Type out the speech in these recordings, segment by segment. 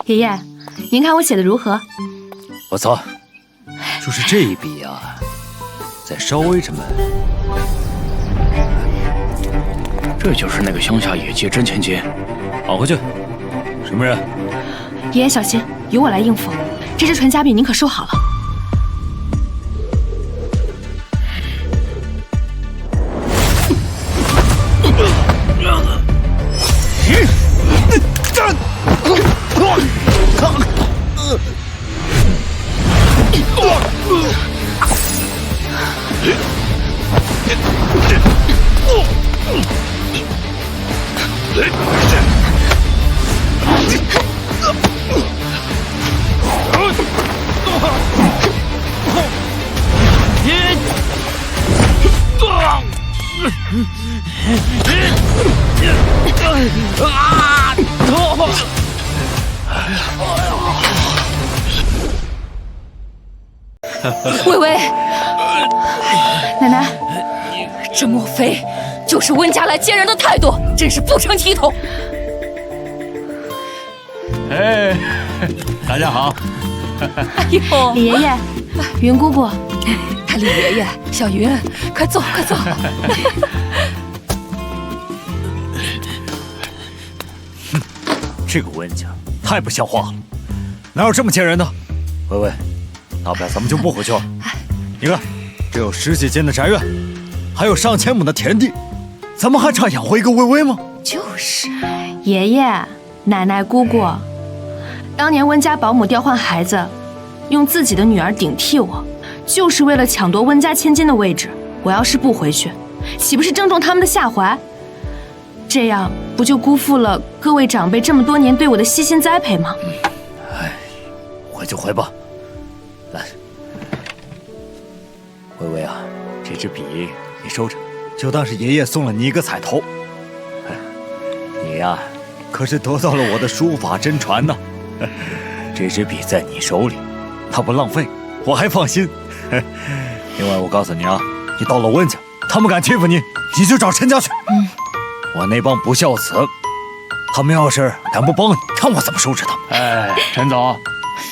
爷爷，您看我写的如何？不错，就是这一笔啊，再稍微这么……这就是那个乡下野鸡真千金。跑回去。什么人？爷爷小心，由我来应付。这支传家笔您可收好了。微微，奶奶，这莫非就是温家来接人的态度？真是不成体统！哎，大家好。哎呦，李爷爷，云姑姑，李爷爷，小云，快坐，快坐。这个温家太不像话了，哪有这么见人的？微微，要不然咱们就不回去了。你看，这有10几间的宅院，还有上千亩的田地，咱们还差养活一个微微吗？就是，爷爷、奶奶、姑姑，当年温家保姆调换孩子，用自己的女儿顶替我，就是为了抢夺温家千金的位置。我要是不回去，岂不是正中他们的下怀？这样不就辜负了各位长辈这么多年对我的悉心栽培吗？哎，回就回吧。来，微微啊，这支笔你收着，就当是爷爷送了你一个彩头。你呀，可是得到了我的书法真传呢。这支笔在你手里，它不浪费，我还放心。另外，我告诉你啊，你到了温家，他们敢欺负你，你就找陈家去。我那帮不孝子，他们要是敢不帮你，看我怎么收拾他们。哎，陈总，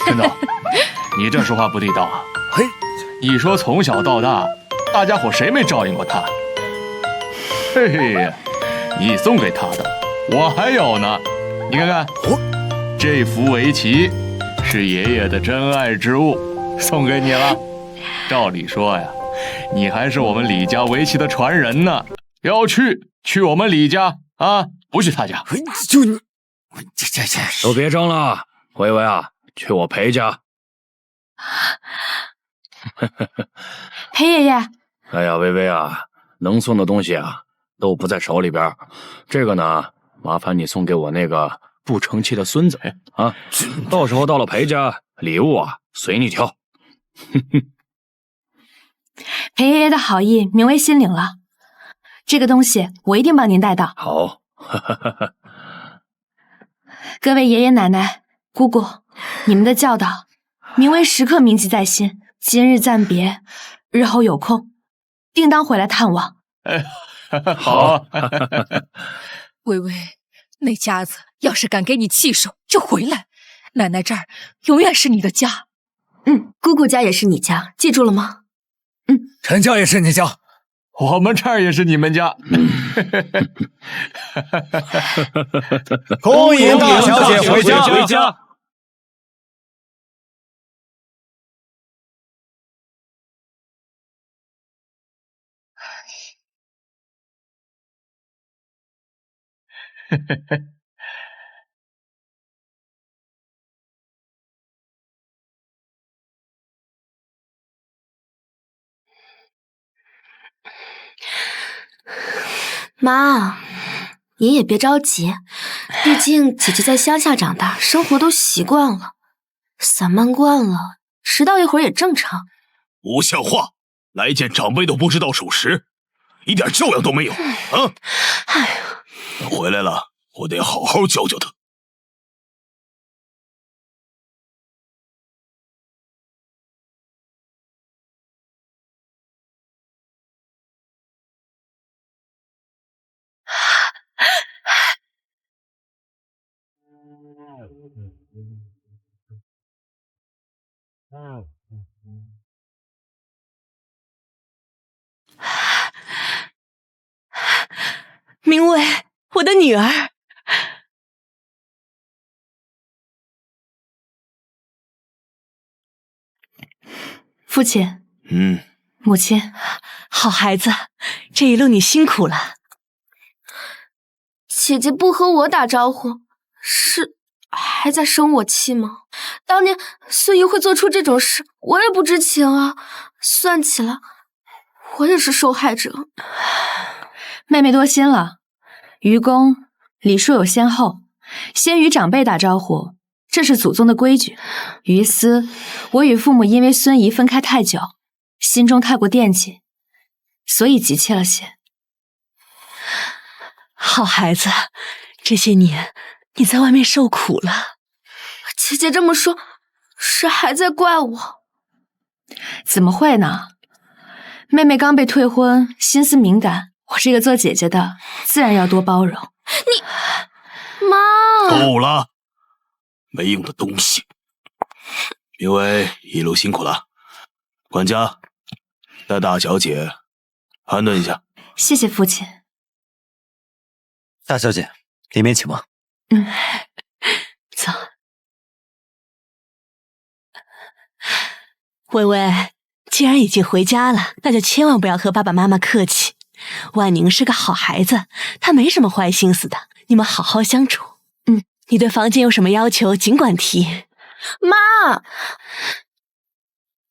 陈总，你这说话不地道啊！嘿，你说从小到大，大家伙谁没照应过他？嘿嘿，你送给他的，我还有呢。你看看，这幅围棋是爷爷的珍爱之物，送给你了。照理说呀，你还是我们李家围棋的传人呢。要去我们李家啊，不去他家。就你，这都别争了，微微啊，去我裴家。裴爷爷，哎呀，微微啊，能送的东西啊都不在手里边，这个呢，麻烦你送给我那个不成器的孙子啊。到时候到了裴家，礼物啊随你挑。裴爷爷的好意，明微心领了。这个东西我一定帮您带到。好，各位爷爷奶奶、姑姑，你们的教导，明微时刻铭记在心。今日暂别，日后有空，定当回来探望。好。微微，那家子要是敢给你气受，就回来。奶奶这儿永远是你的家。姑姑家也是你家，记住了吗？陈家也是你家。我们这儿也是你们家。恭迎大小姐回家。妈，您也别着急，毕竟姐姐在乡下长大，生活都习惯了，散漫惯了，迟到一会儿也正常。不像话，来见长辈都不知道守时，一点教养都没有啊！哎呀，等回来了，我得好好教教他。明伟，我的女儿。父亲，母亲，好孩子，这一路你辛苦了。姐姐不和我打招呼，是还在生我气吗？当年孙姨会做出这种事，我也不知情啊。算起来，我也是受害者。妹妹多心了。愚公礼数有先后，先与长辈打招呼，这是祖宗的规矩。于私，我与父母因为孙姨分开太久，心中太过惦记，所以急切了些。好孩子，这些年你在外面受苦了。姐姐这么说，是还在怪我？怎么会呢？妹妹刚被退婚，心思敏感，我这个做姐姐的自然要多包容。妈，够了，没用的东西。明伟一路辛苦了，管家带大小姐安顿一下。谢谢父亲。大小姐，里面请吧。走。微微，既然已经回家了，那就千万不要和爸爸妈妈客气。万宁是个好孩子，他没什么坏心思的，你们好好相处。你对房间有什么要求，尽管提。妈，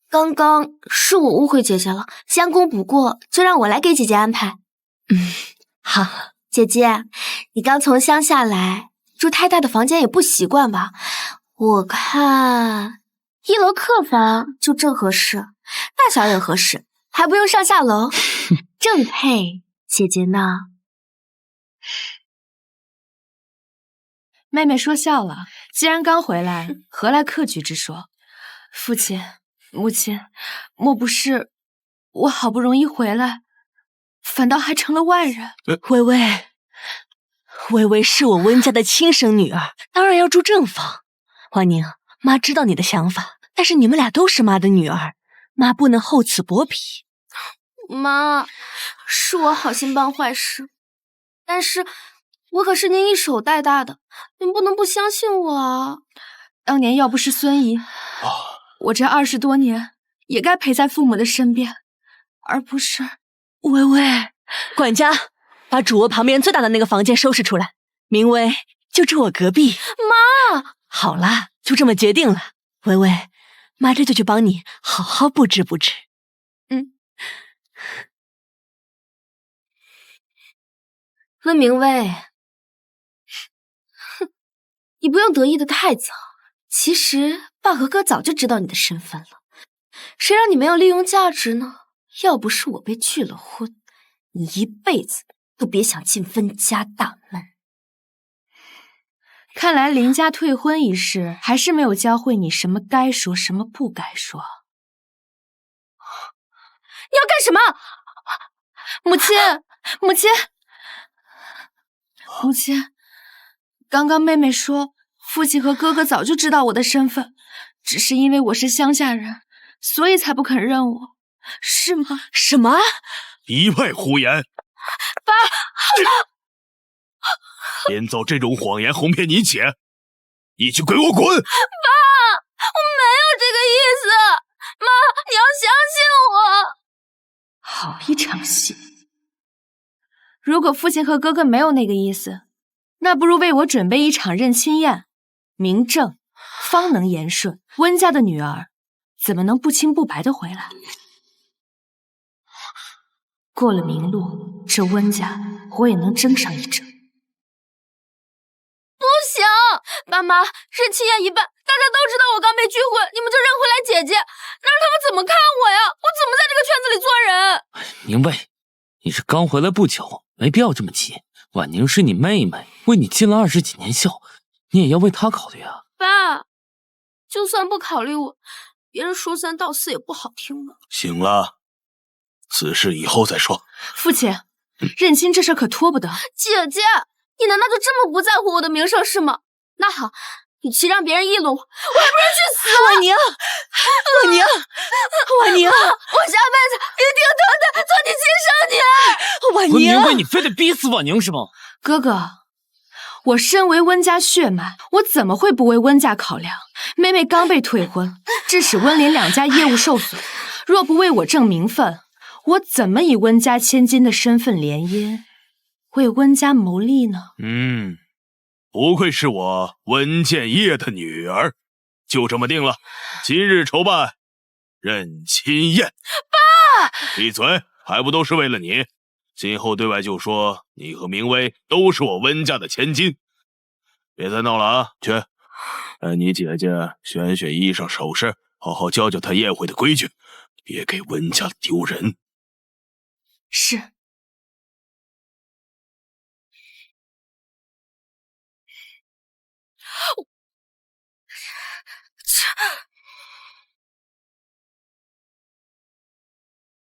刚刚是我误会姐姐了，将功补过，就让我来给姐姐安排。好。姐姐，你刚从乡下来，住太大的房间也不习惯吧？我看1楼客房就正合适，大小也合适，还不用上下楼，正配姐姐呢。妹妹说笑了，既然刚回来，何来客居之说？父亲、母亲，莫不是我好不容易回来，反倒还成了外人？微微，微微是我温家的亲生女儿，当然要住正房。万宁，妈知道你的想法，但是你们俩都是妈的女儿，妈不能厚此薄彼。妈，是我好心办坏事，但是我可是您一手带大的，您不能不相信我啊！当年要不是孙姨，我这20多年也该陪在父母的身边，而不是……微微，管家，把主卧旁边最大的那个房间收拾出来，明威就住我隔壁。妈，好啦，就这么决定了。微微，妈这就去帮你好好布置布置。温明威，哼，你不用得意的太早。其实爸和哥早就知道你的身份了，谁让你没有利用价值呢？要不是我被拒了婚，你一辈子都别想进温家大门。看来林家退婚一事还是没有教会你什么该说，什么不该说。你要干什么？母亲，母亲，母亲，刚刚妹妹说父亲和哥哥早就知道我的身份，只是因为我是乡下人，所以才不肯认我，是吗？什么？一味胡言！爸，编造这种谎言哄骗你姐，你去给我滚！爸，我没有这个意思，妈，你要相信我。好一场戏！如果父亲和哥哥没有那个意思，那不如为我准备一场认亲宴，明正方能言顺。温家的女儿怎么能不清不白的回来？过了明路，这温家我也能争上一争。不行，爸妈，认亲宴一半，大家都知道我刚被拒婚，你们就认回来姐姐，那让他们怎么看我呀？我怎么在这个圈子里做人？明白，你是刚回来不久，没必要这么急。婉宁是你妹妹，为你尽了20几年孝，你也要为她考虑啊。爸，就算不考虑我，别人说3道4也不好听的。行了，此事以后再说。父亲，认亲这事可拖不得。姐姐，你难道就这么不在乎我的名声是吗？那好，与其让别人议论我，我还不如去死！婉宁，婉宁，婉宁，我下辈子一定等待做你亲生女儿。婉宁，我明白你非得逼死婉宁是吗？哥哥，我身为温家血脉，我怎么会不为温家考量？妹妹刚被退婚，致使温联两家业务受损，若不为我正名分，我怎么以温家千金的身份联姻，为温家谋利呢？不愧是我温建业的女儿，就这么定了，今日筹办认亲宴。爸，闭嘴，还不都是为了你？今后对外就说你和明威都是我温家的千金，别再闹了啊！去，让你姐姐选选衣裳首饰，好好教教她宴会的规矩，别给温家丢人。是。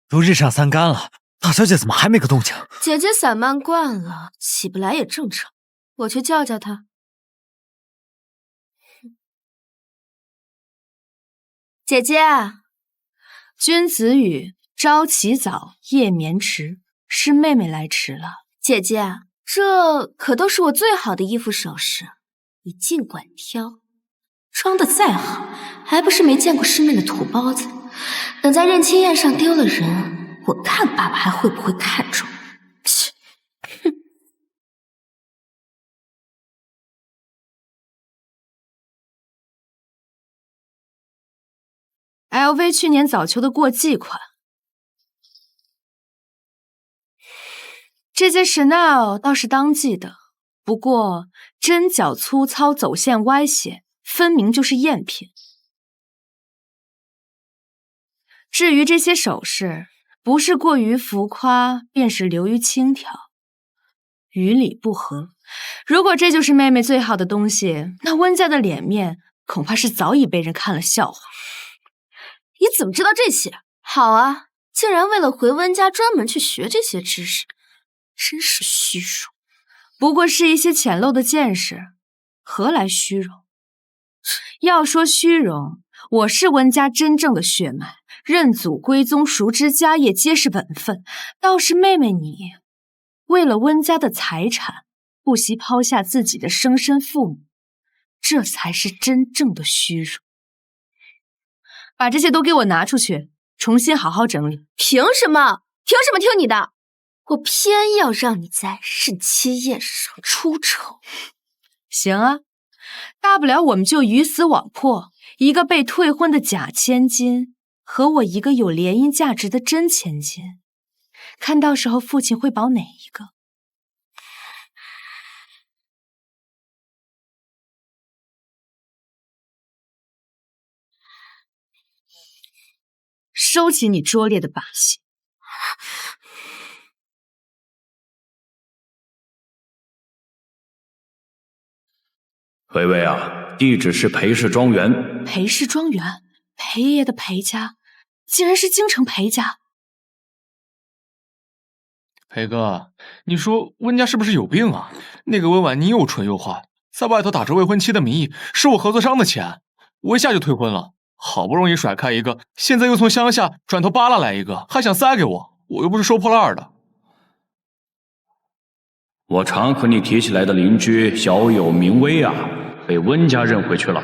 都日上三竿了，大小姐怎么还没个动静？姐姐散漫惯了，起不来也正常。我去叫叫她。姐姐，君子语朝起早，夜眠迟，是妹妹来迟了。姐姐，这可都是我最好的衣服首饰，你尽管挑。装的再好，还不是没见过世面的土包子。等在认亲宴上丢了人，我看爸爸还会不会看重。切，哼。LV 去年早秋的过季款，这件 Chanel 倒是当季的，不过针脚粗糙，走线歪斜，分明就是赝品。至于这些首饰，不是过于浮夸，便是流于轻佻，与理不合。如果这就是妹妹最好的东西，那温家的脸面恐怕是早已被人看了笑话。你怎么知道这些？好啊，竟然为了回温家专门去学这些知识，真是虚荣。不过是一些浅陋的见识，何来虚荣？要说虚荣，我是温家真正的血脉，认祖归宗，熟知家业，皆是本分。倒是妹妹你，为了温家的财产，不惜抛下自己的生身父母，这才是真正的虚荣。把这些都给我拿出去，重新好好整理。凭什么？凭什么听你的？我偏要让你在认亲宴上出丑。行啊，大不了我们就鱼死网破，一个被退婚的假千金和我一个有联姻价值的真千金，看到时候父亲会保哪一个？收起你拙劣的把戏。微微啊，地址是裴氏庄园。裴氏庄园，裴爷爷的裴家，竟然是京城裴家。裴哥，你说温家是不是有病啊？那个温婉妮又蠢又坏，在外头打着未婚妻的名义，是我合作商的钱，我一下就退婚了。好不容易甩开一个，现在又从乡下转头扒拉来一个，还想塞给我，我又不是收破烂的。我常和你提起来的邻居小友明威啊，被温家认回去了。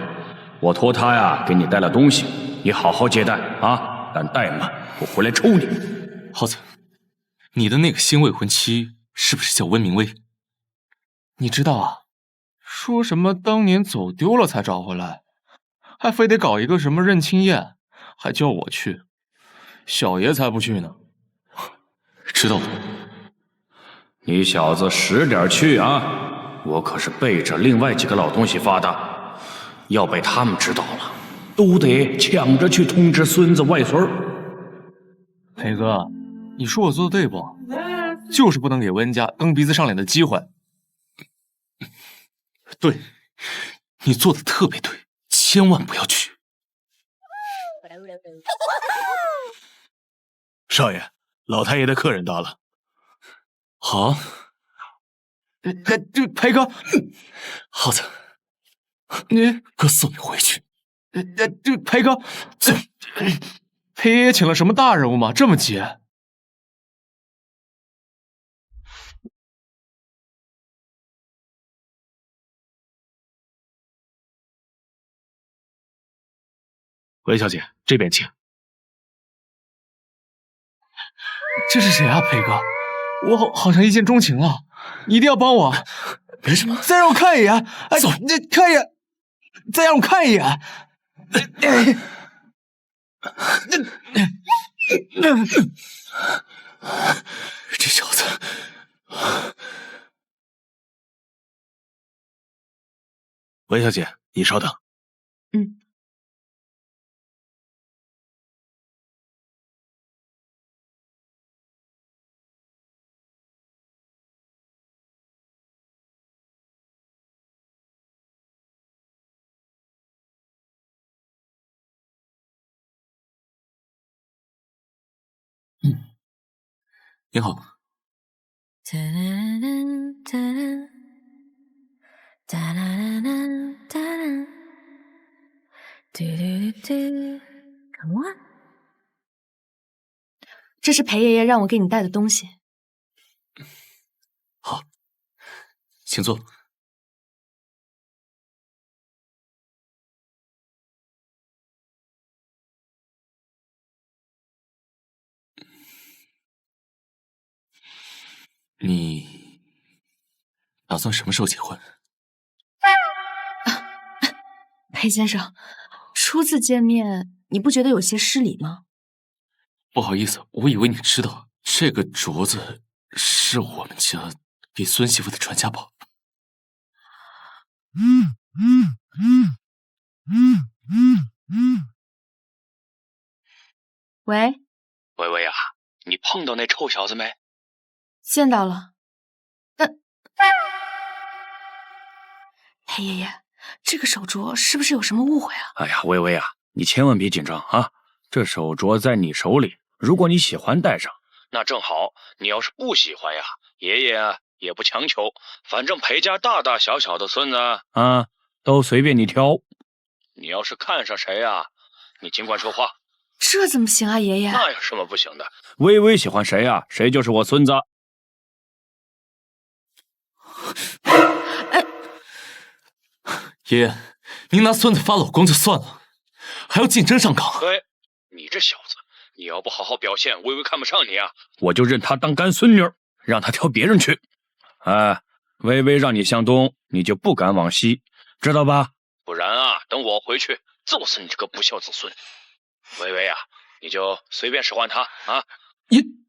我托他呀给你带了东西，你好好接待啊，敢怠慢我回来抽你。耗子，你的那个新未婚妻是不是叫温明威？你知道啊，说什么当年走丢了才找回来，还非得搞一个什么认亲宴，还叫我去，小爷才不去呢。知道了。你小子识点去啊！我可是背着另外几个老东西发的，要被他们知道了，都得抢着去通知孙子外孙。裴哥，你说我做的对不？就是不能给温家蹬鼻子上脸的机会。对，你做的特别对，千万不要去。少爷，老太爷的客人到了。好，这裴哥，耗子，哥送你回去。这裴哥，裴爷爷请了什么大人物吗？这么急？韦小姐，这边请。这是谁啊，裴哥？我好像一见钟情了，你一定要帮我。没什么，再让我看一眼。哎，走，你看一眼，再让我看一眼。这小子，韦小姐，你稍等。嗯。您好。这是裴爷爷让我给你带的东西。好，请坐。你打算什么时候结婚？裴先生，初次见面，你不觉得有些失礼吗？不好意思，我以为你知道，这个镯子是我们家给孙媳妇的传家宝。喂，微微啊，你碰到那臭小子没？见到了。裴爷爷，这个手镯是不是有什么误会啊？哎呀，微微啊，你千万别紧张啊！这手镯在你手里，如果你喜欢戴上，那正好；你要是不喜欢呀，爷爷也不强求，反正裴家大大小小的孙子啊，都随便你挑。你要是看上谁呀，你尽管说话。这怎么行啊，爷爷？那有什么不行的？微微喜欢谁呀，谁就是我孙子。爷爷，您拿孙子发老公就算了，还要竞争上岗。对，你这小子，你要不好好表现，微微看不上你啊，我就认她当干孙女，让她挑别人去。哎，微微让你向东，你就不敢往西，知道吧？不然等我回去揍死你这个不孝子孙。微微你就随便使唤她啊。你。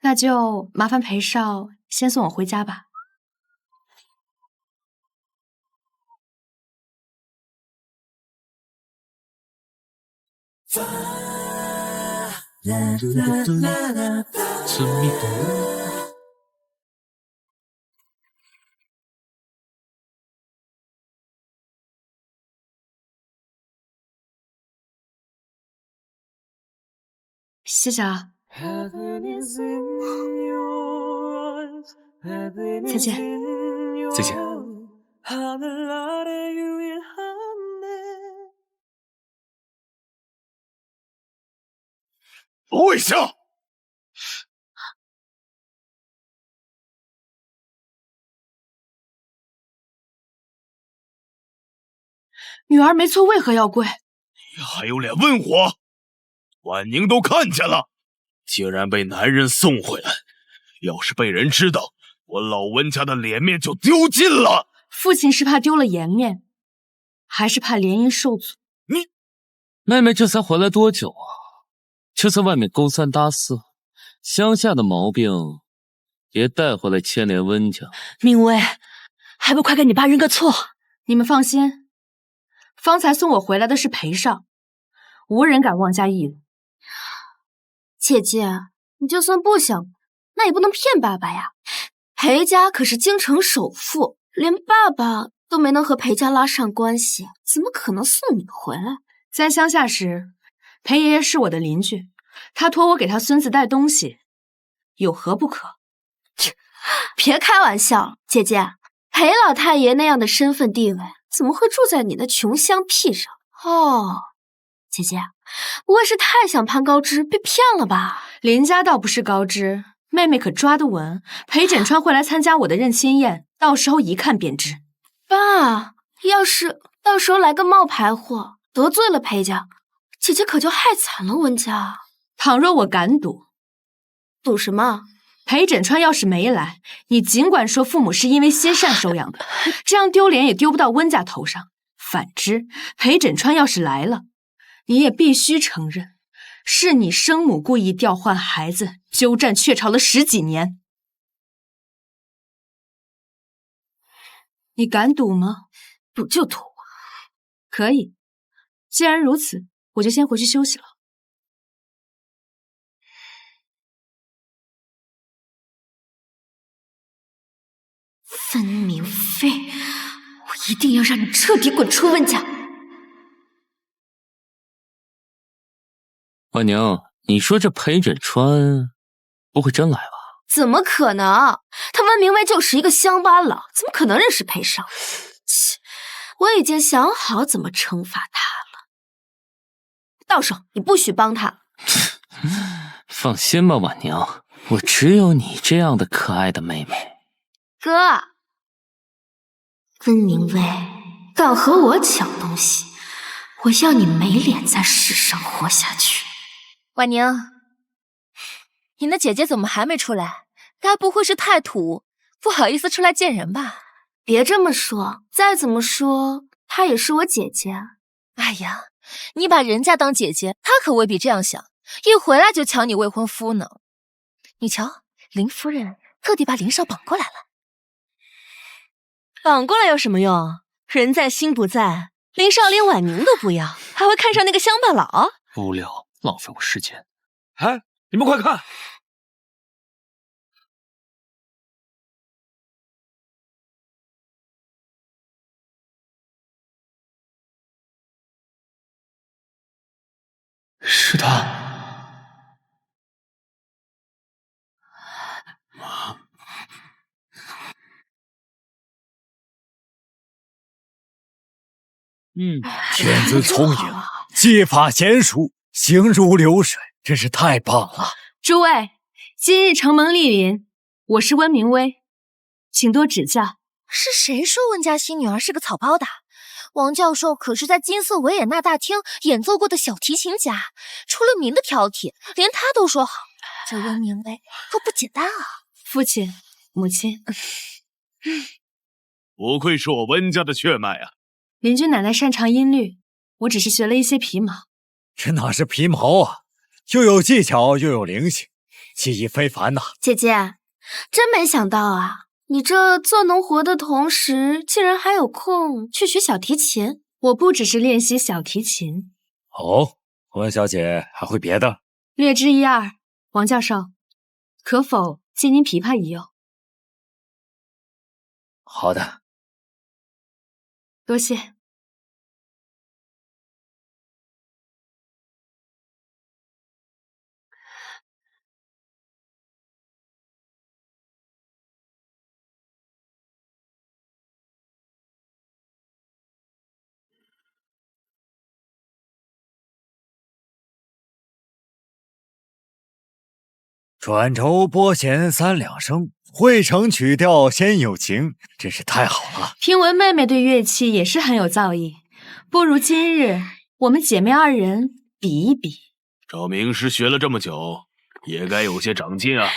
那就麻烦裴少先送我回家吧。真命的人。谢谢啊。再见。再见。跪下！女儿没错，为何要跪？你还有脸问我？婉宁都看见了，竟然被男人送回来，要是被人知道，我老温家的脸面就丢尽了。父亲是怕丢了颜面，还是怕联姻受阻？你妹妹这才回来多久啊？就在外面勾三搭四，乡下的毛病也带回来牵连温家。明薇，还不快给你爸认个错？你们放心，方才送我回来的是裴少，无人敢妄加议论。姐姐，你就算不想，那也不能骗爸爸呀。裴家可是京城首富，连爸爸都没能和裴家拉上关系，怎么可能送你回来？在乡下时，裴爷爷是我的邻居，他托我给他孙子带东西，有何不可？别开玩笑，姐姐，裴老太爷那样的身份地位，怎么会住在你的穷乡僻壤？哦，姐姐，不会是太想攀高枝被骗了吧？林家倒不是高枝，妹妹可抓得稳。裴枕川会来参加我的认亲宴，到时候一看便知。爸，要是到时候来个冒牌货，得罪了裴家，姐姐可就害惨了温家。倘若我敢赌，赌什么？裴枕川要是没来，你尽管说父母是因为心善收养的，这样丢脸也丢不到温家头上。反之，裴枕川要是来了，你也必须承认，是你生母故意调换孩子，鸠占鹊巢了10几年。你敢赌吗？赌就赌。可以，既然如此，我就先回去休息了。分明妃，我一定要让你彻底滚出温家！婉宁，你说这裴枕川不会真来吧？怎么可能？他温明威就是一个乡巴佬，怎么可能认识裴少？切，我已经想好怎么惩罚他了。到手，你不许帮他。放心吧，婉宁，我只有你这样的可爱的妹妹。哥，温明威敢和我抢东西，我要你没脸在世上活下去。婉宁，你那姐姐怎么还没出来？该不会是太土，不好意思出来见人吧？别这么说，再怎么说，她也是我姐姐。哎呀，你把人家当姐姐，她可未必这样想，一回来就抢你未婚夫呢。你瞧，林夫人特地把林少绑过来了。绑过来有什么用？人在心不在，林少连婉宁都不要，还会看上那个乡巴佬？无聊，浪费我时间。哎，你们快看！是他。天资聪颖，技法娴熟，行如流水，真是太棒了。诸位，今日承蒙莅临，我是温明威，请多指教。是谁说温家新女儿是个草包的？王教授可是在金色维也纳大厅演奏过的小提琴家，出了名的挑剔，连他都说好。这温明威可不简单啊！父亲、母亲，不愧是我温家的血脉啊！邻居奶奶擅长音律，我只是学了一些皮毛。这哪是皮毛啊，又有技巧又有灵性，技艺非凡呐！姐姐，真没想到啊，你这做农活的同时，竟然还有空去学小提琴。我不只是练习小提琴。哦，温小姐还会别的？略知一二。王教授，可否借您琵琶一用？好的。多谢。转轴拨弦3两声，汇成曲调先有情，真是太好了。听闻妹妹对乐器也是很有造诣，不如今日我们姐妹2人比一比。找名师学了这么久，也该有些长进啊！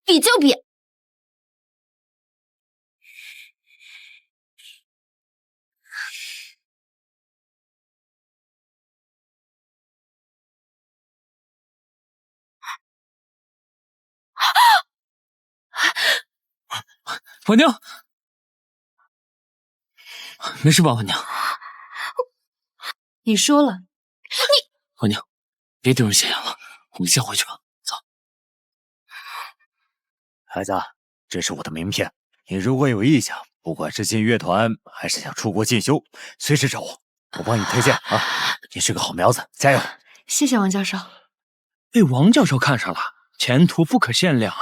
比就比。婉宁，没事吧，婉宁？你输了。婉宁，别丢人现眼了，我们先回去吧。走。孩子，这是我的名片，你如果有意向，不管是进乐团还是想出国进修，随时找我。我帮你推荐啊，你是个好苗子，加油！谢谢王教授。被王教授看上了，前途不可限量啊！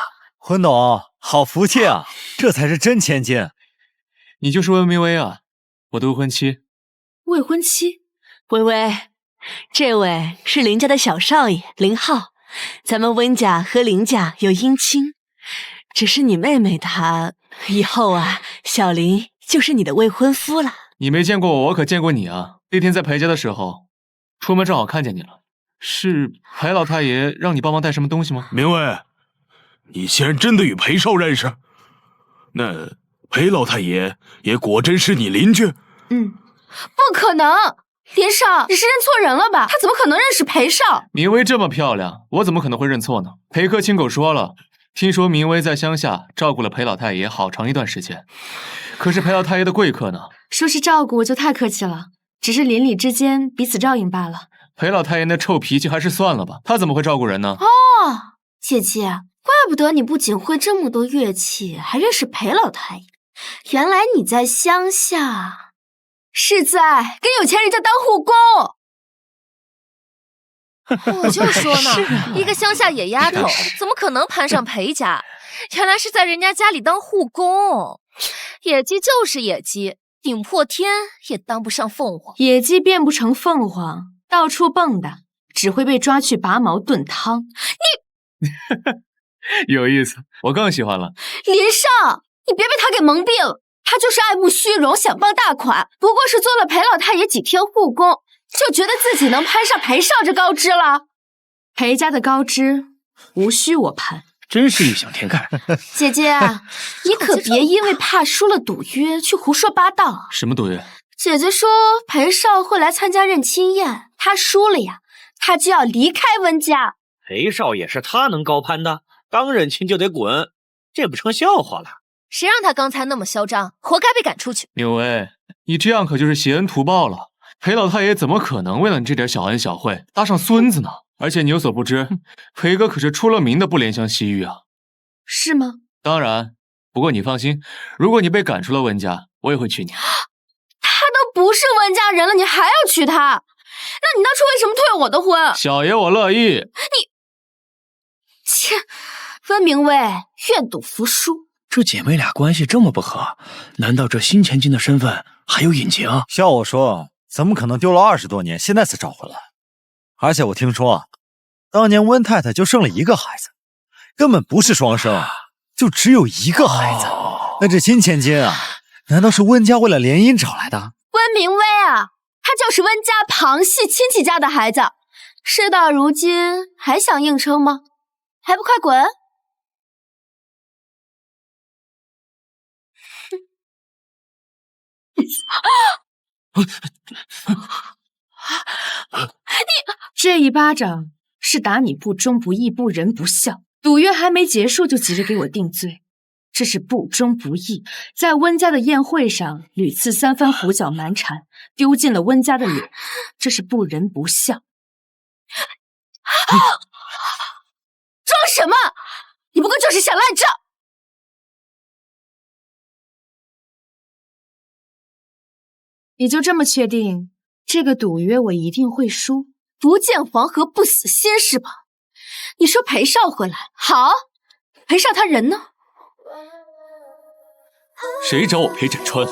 温董，好福气啊，这才是真千金。你就是温明威啊，我的未婚妻。未婚妻？微微，这位是林家的小少爷林浩，咱们温家和林家有姻亲，只是你妹妹她以后啊，小林就是你的未婚夫了。你没见过我，我可见过你啊！那天在裴家的时候，出门正好看见你了。是裴老太爷让你帮忙带什么东西吗？明威，你竟然真的与裴少认识？那裴老太爷也果真是你邻居？不可能，林少，你是认错人了吧？他怎么可能认识裴少？明威这么漂亮，我怎么可能会认错呢？裴克亲口说了，听说明威在乡下照顾了裴老太爷好长一段时间，可是裴老太爷的贵客呢？说是照顾就太客气了，只是邻里之间彼此照应罢了。裴老太爷那臭脾气还是算了吧，他怎么会照顾人呢？姐姐，怪不得你不仅会这么多乐器，还认识裴老太爷。原来你在乡下是在跟有钱人家当护工。我就说呢，一个乡下野丫头怎么可能攀上裴家？原来是在人家家里当护工。野鸡就是野鸡，顶破天也当不上凤凰。野鸡变不成凤凰，到处蹦跶，只会被抓去拔毛炖汤。有意思，我更喜欢了。林少，你别被他给蒙蔽了，他就是爱慕虚荣，想傍大款，不过是做了裴老太爷几天护工，就觉得自己能攀上裴少这高枝了。裴家的高枝无需我攀。真是异想天开。姐姐，你可别因为怕输了赌约去胡说八道。什么赌约？姐姐说裴少会来参加认亲宴，他输了呀，他就要离开温家。裴少也是他能高攀的，刚认亲就得滚，这不成笑话了。谁让他刚才那么嚣张，活该被赶出去。柳薇，你这样可就是挟恩图报了。裴老太爷怎么可能为了你这点小恩小惠搭上孙子呢？而且你有所不知，裴哥可是出了名的不怜香惜玉啊。是吗？当然，不过你放心，如果你被赶出了温家，我也会娶你。他都不是温家人了，你还要娶她？那你当初为什么退我的婚？小爷我乐意。切，温明威，愿赌服输。这姐妹俩关系这么不和，难道这新千金的身份还有隐情？要我说，怎么可能丢了20多年，现在才找回来？而且我听说，当年温太太就生了一个孩子，根本不是双生，就只有一个孩子。那这新千金啊，难道是温家为了联姻找来的？温明威啊，他就是温家旁系亲戚家的孩子，事到如今还想硬撑吗？还不快滚！这一巴掌是打你不忠不义不仁不孝，赌约还没结束就急着给我定罪，这是不忠不义，在温家的宴会上屡次三番胡搅蛮缠，丢尽了温家的脸，这是不仁不孝。装什么？你不过就是想赖账。你就这么确定这个赌约我一定会输？不见黄河不死心是吧？你说裴少回来，好，裴少他人呢？谁找我裴枕川？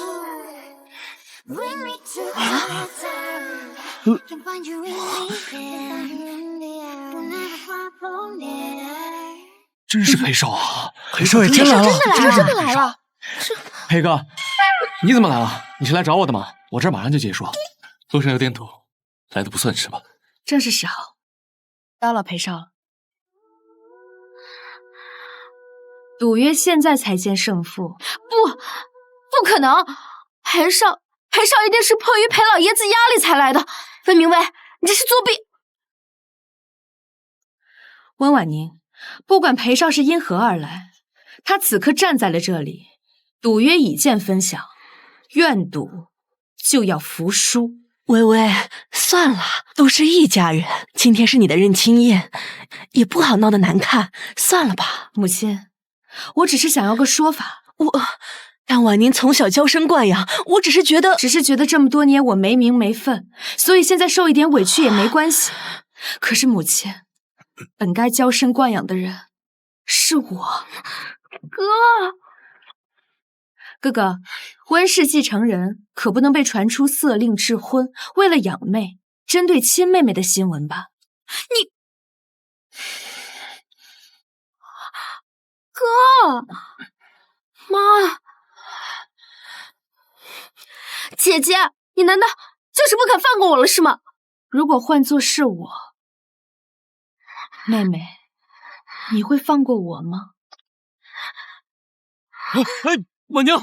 真是裴少啊！裴少爷真来了，真的来了！裴哥，你怎么来了？你是来找我的吗？我这儿马上就结束。路上有点堵，来的不算迟吧？正是时候。到了，裴少。赌约现在才见胜负。不可能！裴少一定是迫于裴老爷子压力才来的。温明威，你这是作弊！温婉宁，不管裴少是因何而来，他此刻站在了这里，赌约已见分晓，愿赌就要服输。微微，算了，都是一家人，今天是你的认亲宴，也不好闹得难看，算了吧。母亲，我只是想要个说法。但婉宁从小娇生惯养，我只是觉得这么多年我没名没分，所以现在受一点委屈也没关系。可是母亲，本该娇生惯养的人是我。哥哥，温氏继承人可不能被传出色令智昏，为了养妹针对亲妹妹的新闻吧？哥，妈，姐姐，你难道就是不肯放过我了是吗？如果换作是我，妹妹，你会放过我吗？婉宁，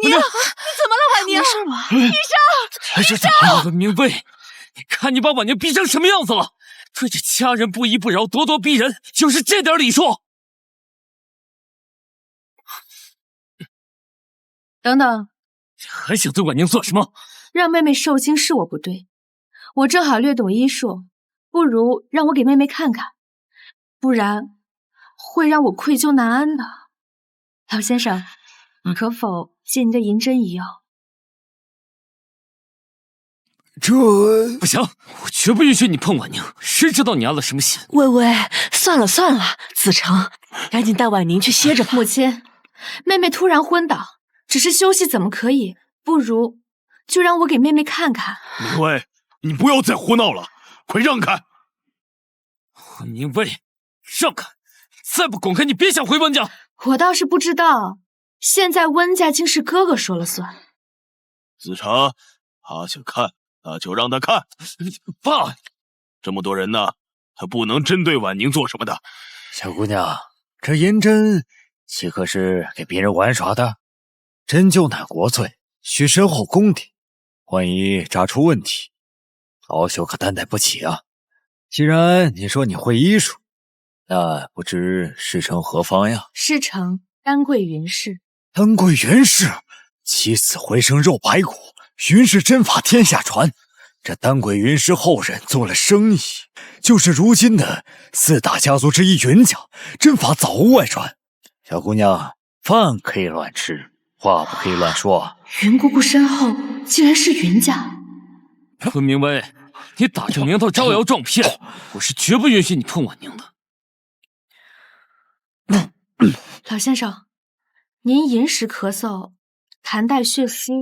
你怎么了，婉宁？没事吗？医生，文明卫，你看你把婉宁逼成什么样子了？对着家人不依不饶，咄咄逼人，就是这点礼数。等等，还想对婉宁做什么？让妹妹受惊是我不对，我正好略懂医术，不如让我给妹妹看看，不然会让我愧疚难安的。老先生，可否借您的银针一药？这不行，我绝不允许你碰婉宁。谁知道你安了什么心？微微，算了，子成，赶紧带婉宁去歇着吧。母亲，妹妹突然昏倒，只是休息怎么可以？不如就让我给妹妹看看。明卫，你不要再胡闹了，快让开！明卫，让开！再不滚开，你别想回温家。我倒是不知道，现在温家竟是哥哥说了算。子成，他想看，那就让他看。爸，这么多人呢，他不能针对婉宁做什么的。小姑娘，这银针岂可是给别人玩耍的？针灸乃国粹，需深厚功底，万一扎出问题，老朽可担待不起啊。既然你说你会医术，那不知师承何方呀？师承丹桂云氏。丹桂云氏，起死回生肉排骨，云氏针法天下传。这丹桂云氏后人做了生意，就是如今的4大家族之一云家，针法早无外传。小姑娘，饭可以乱吃，话不可以乱说。云姑姑身后竟然是云家。温明威，你打着名头招摇撞骗，我是绝不允许你碰婉宁的。老先生，您饮食咳嗽、痰带血丝、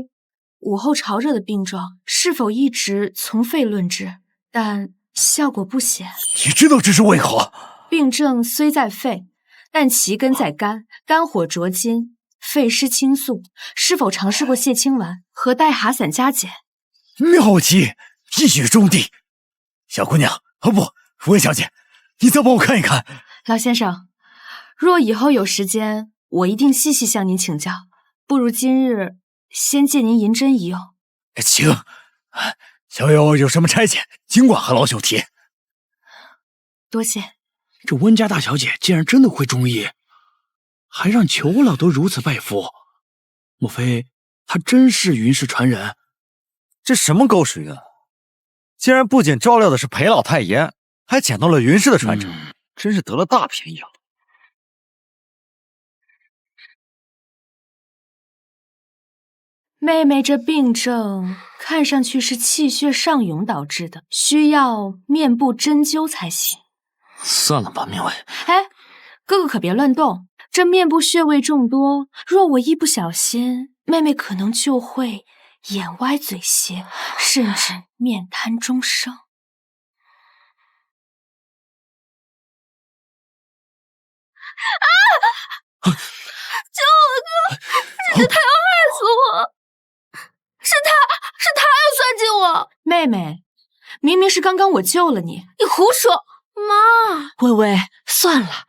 午后潮热的病状，是否一直从肺论治？但效果不显。你知道这是为何？病症虽在肺，但其根在肝，肝火灼筋，肺湿清肃。是否尝试过泻清丸和代哈散加减？妙计，一语中的。小姑娘，哦不，温小姐，你再帮我看一看。老先生，若以后有时间，我一定细细向您请教。不如今日先借您银针一用。请，小友有什么差遣，尽管和老朽提。多谢。这温家大小姐竟然真的会中医，还让裘老都如此拜服，莫非她真是云氏传人？这什么狗屎运啊！竟然不仅照料的是裴老太爷，还捡到了云氏的传承，真是得了大便宜啊！妹妹这病症看上去是气血上涌导致的，需要面部针灸才行。算了吧，明伟。哎，哥哥可别乱动，这面部穴位众多，若我一不小心，妹妹可能就会眼歪嘴斜，甚至面瘫终生。救我哥！姐姐她要害死我！是他要算计我！妹妹，明明是刚刚我救了你，你胡说！妈，微微，算了，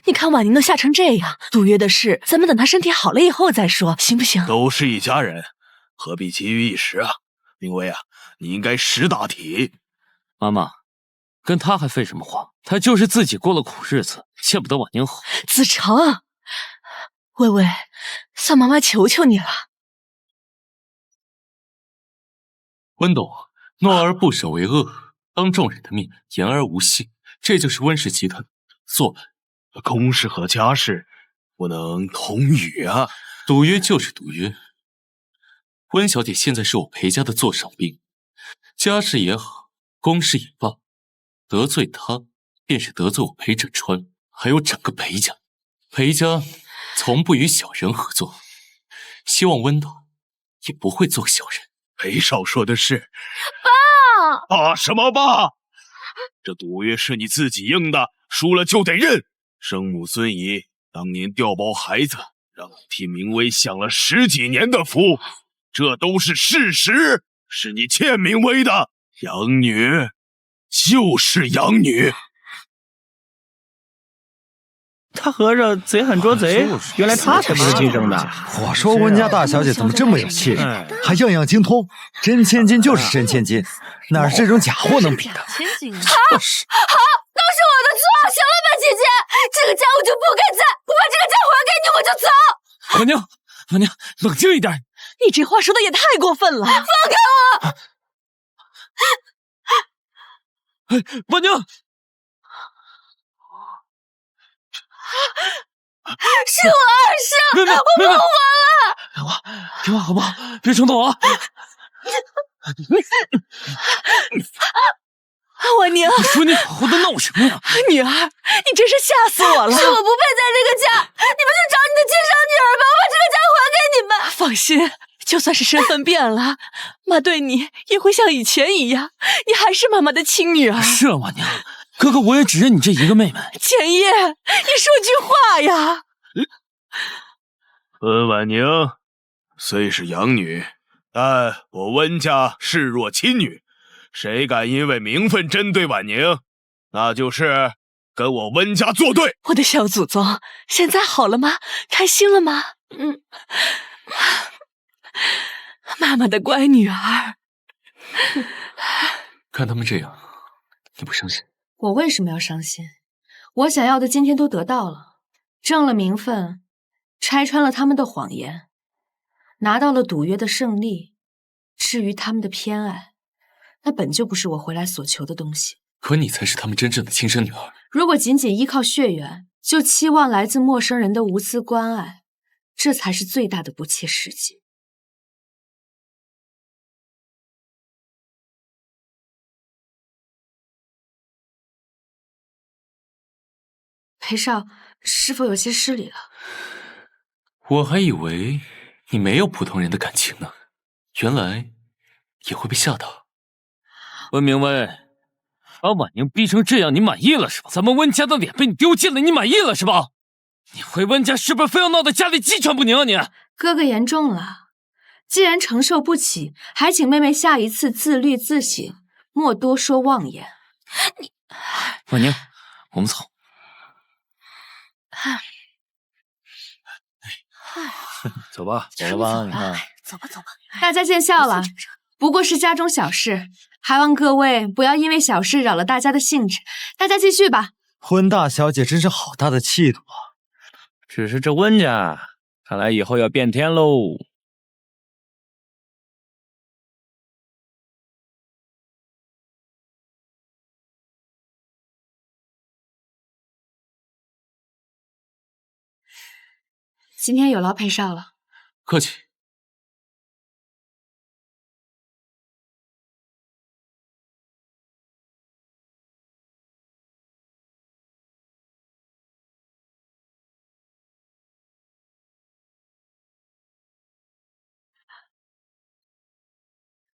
你看婉宁都吓成这样，杜约的事，咱们等她身体好了以后再说，行不行？都是一家人，何必急于一时啊？明威啊，你应该识大体。妈妈，跟他还废什么话？他就是自己过了苦日子，见不得婉宁好。子成，微微，算妈妈求求你了。温董，诺儿不守为恶，当众人的面言而无信，这就是温氏集团作风。公事和家事不能同语啊！赌约就是赌约。温小姐现在是我裴家的座上宾，家世也好，公事也罢，得罪她，便是得罪我裴枕川，还有整个裴家。裴家从不与小人合作，希望温暖也不会做小人。裴少说的是。爸！爸什么爸？这赌约是你自己应的，输了就得认。生母孙怡当年调包孩子，让你替明威享了10几年的福，这都是事实，是你欠明威的。养女就是养女。他合着嘴狠捉贼，原来他才不是亲生的。我说温家大小姐怎么这么有气质，还样样精通，真千金就是真千金，哪是这种假货能比的？好，都是我的错，行了吧，姐姐，这个家我就不该在，我把这个家还给你，我就走。婉宁，婉宁，冷静一点。你这话说的也太过分了！放开我！婉宁，是我二生，妹妹，我不还了。听话好不好？别冲动啊！婉宁，你说你好好的闹什么呀？女儿，你真是吓死我了！是我不配在这个家，你们去找你的亲生女儿吧，我把这个家还给你们。放心，就算是身份变了，妈对你也会像以前一样，你还是妈妈的亲女儿。是啊，婉宁，哥哥我也只认你这一个妹妹。简叶，你说句话呀！温婉宁虽是养女，但我温家视若亲女。谁敢因为名分针对婉宁，那就是跟我温家作对。我的小祖宗，现在好了吗？开心了吗？妈妈的乖女儿。看他们这样，你不伤心？我为什么要伤心？我想要的今天都得到了，挣了名分，拆穿了他们的谎言，拿到了赌约的胜利。至于他们的偏爱，那本就不是我回来所求的东西。可你才是他们真正的亲生女儿。如果仅仅依靠血缘，就期望来自陌生人的无私关爱，这才是最大的不切实际。裴少，是否有些失礼了？我还以为你没有普通人的感情呢，原来也会被吓到。温明威，把婉宁逼成这样，你满意了是吧？咱们温家的脸被你丢尽了，你满意了是吧？你回温家是不是非要闹得家里鸡犬不宁啊你？哥哥言重了，既然承受不起，还请妹妹下一次自律自省，莫多说妄言。婉宁，我们走。走吧，走了吧，你看。走吧，走吧。大家见笑了，不过是家中小事，还望各位不要因为小事扰了大家的兴致。大家继续吧。温大小姐真是好大的气度啊！只是这温家，看来以后要变天喽。今天有劳裴少了。客气。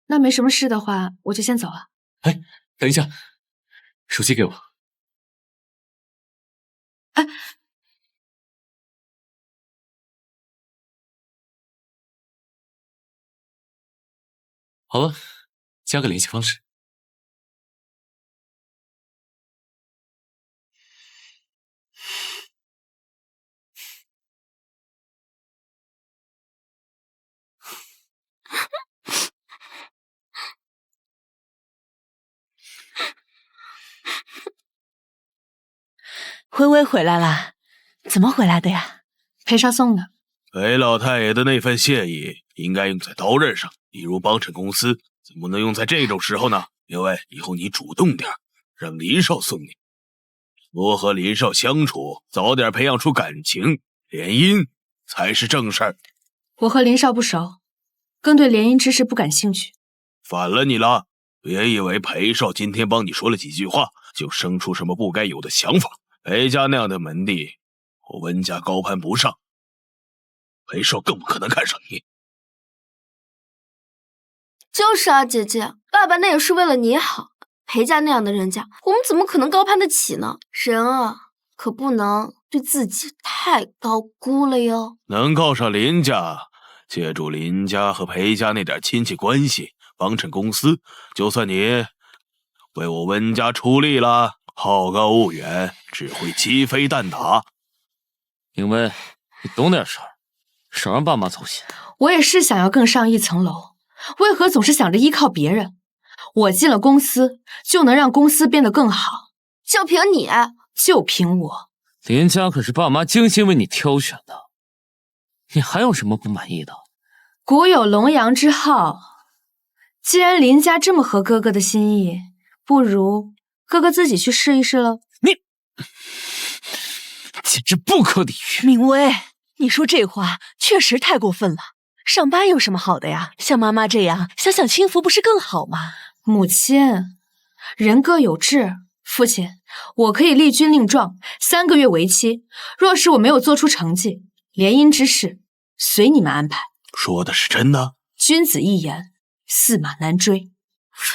那没什么事的话，我就先走了。哎，等一下，手机给我。哎，好了，加个联系方式。微微回来了，怎么回来的呀？裴少送的。裴老太爷的那份谢意应该用在刀刃上，例如帮衬公司，怎么能用在这种时候呢？因为以后你主动点，让林少送你，多和林少相处，早点培养出感情，联姻才是正事儿。我和林少不熟，更对联姻之事不感兴趣。反了你了！别以为裴少今天帮你说了几句话，就生出什么不该有的想法。裴家那样的门第，我温家高攀不上，裴少更不可能看上你。就是啊，姐姐，爸爸那也是为了你好。裴家那样的人家，我们怎么可能高攀得起呢？人啊，可不能对自己太高估了哟。能靠上林家，借助林家和裴家那点亲戚关系帮衬公司，就算你为我温家出力了，好高骛远，只会鸡飞蛋打。明薇，你懂点事儿，少让爸妈操心。我也是想要更上一层楼，为何总是想着依靠别人？我进了公司，就能让公司变得更好。就凭你？就凭我？林家可是爸妈精心为你挑选的，你还有什么不满意的？古有龙阳之好，既然林家这么合哥哥的心意，不如哥哥自己去试一试了。你简直不可理喻！明薇，你说这话确实太过分了。上班有什么好的呀？像妈妈这样享享清福不是更好吗？母亲，人各有志。父亲，我可以立军令状，3个月为期。若是我没有做出成绩，联姻之事随你们安排。说的是真的？君子一言，驷马难追。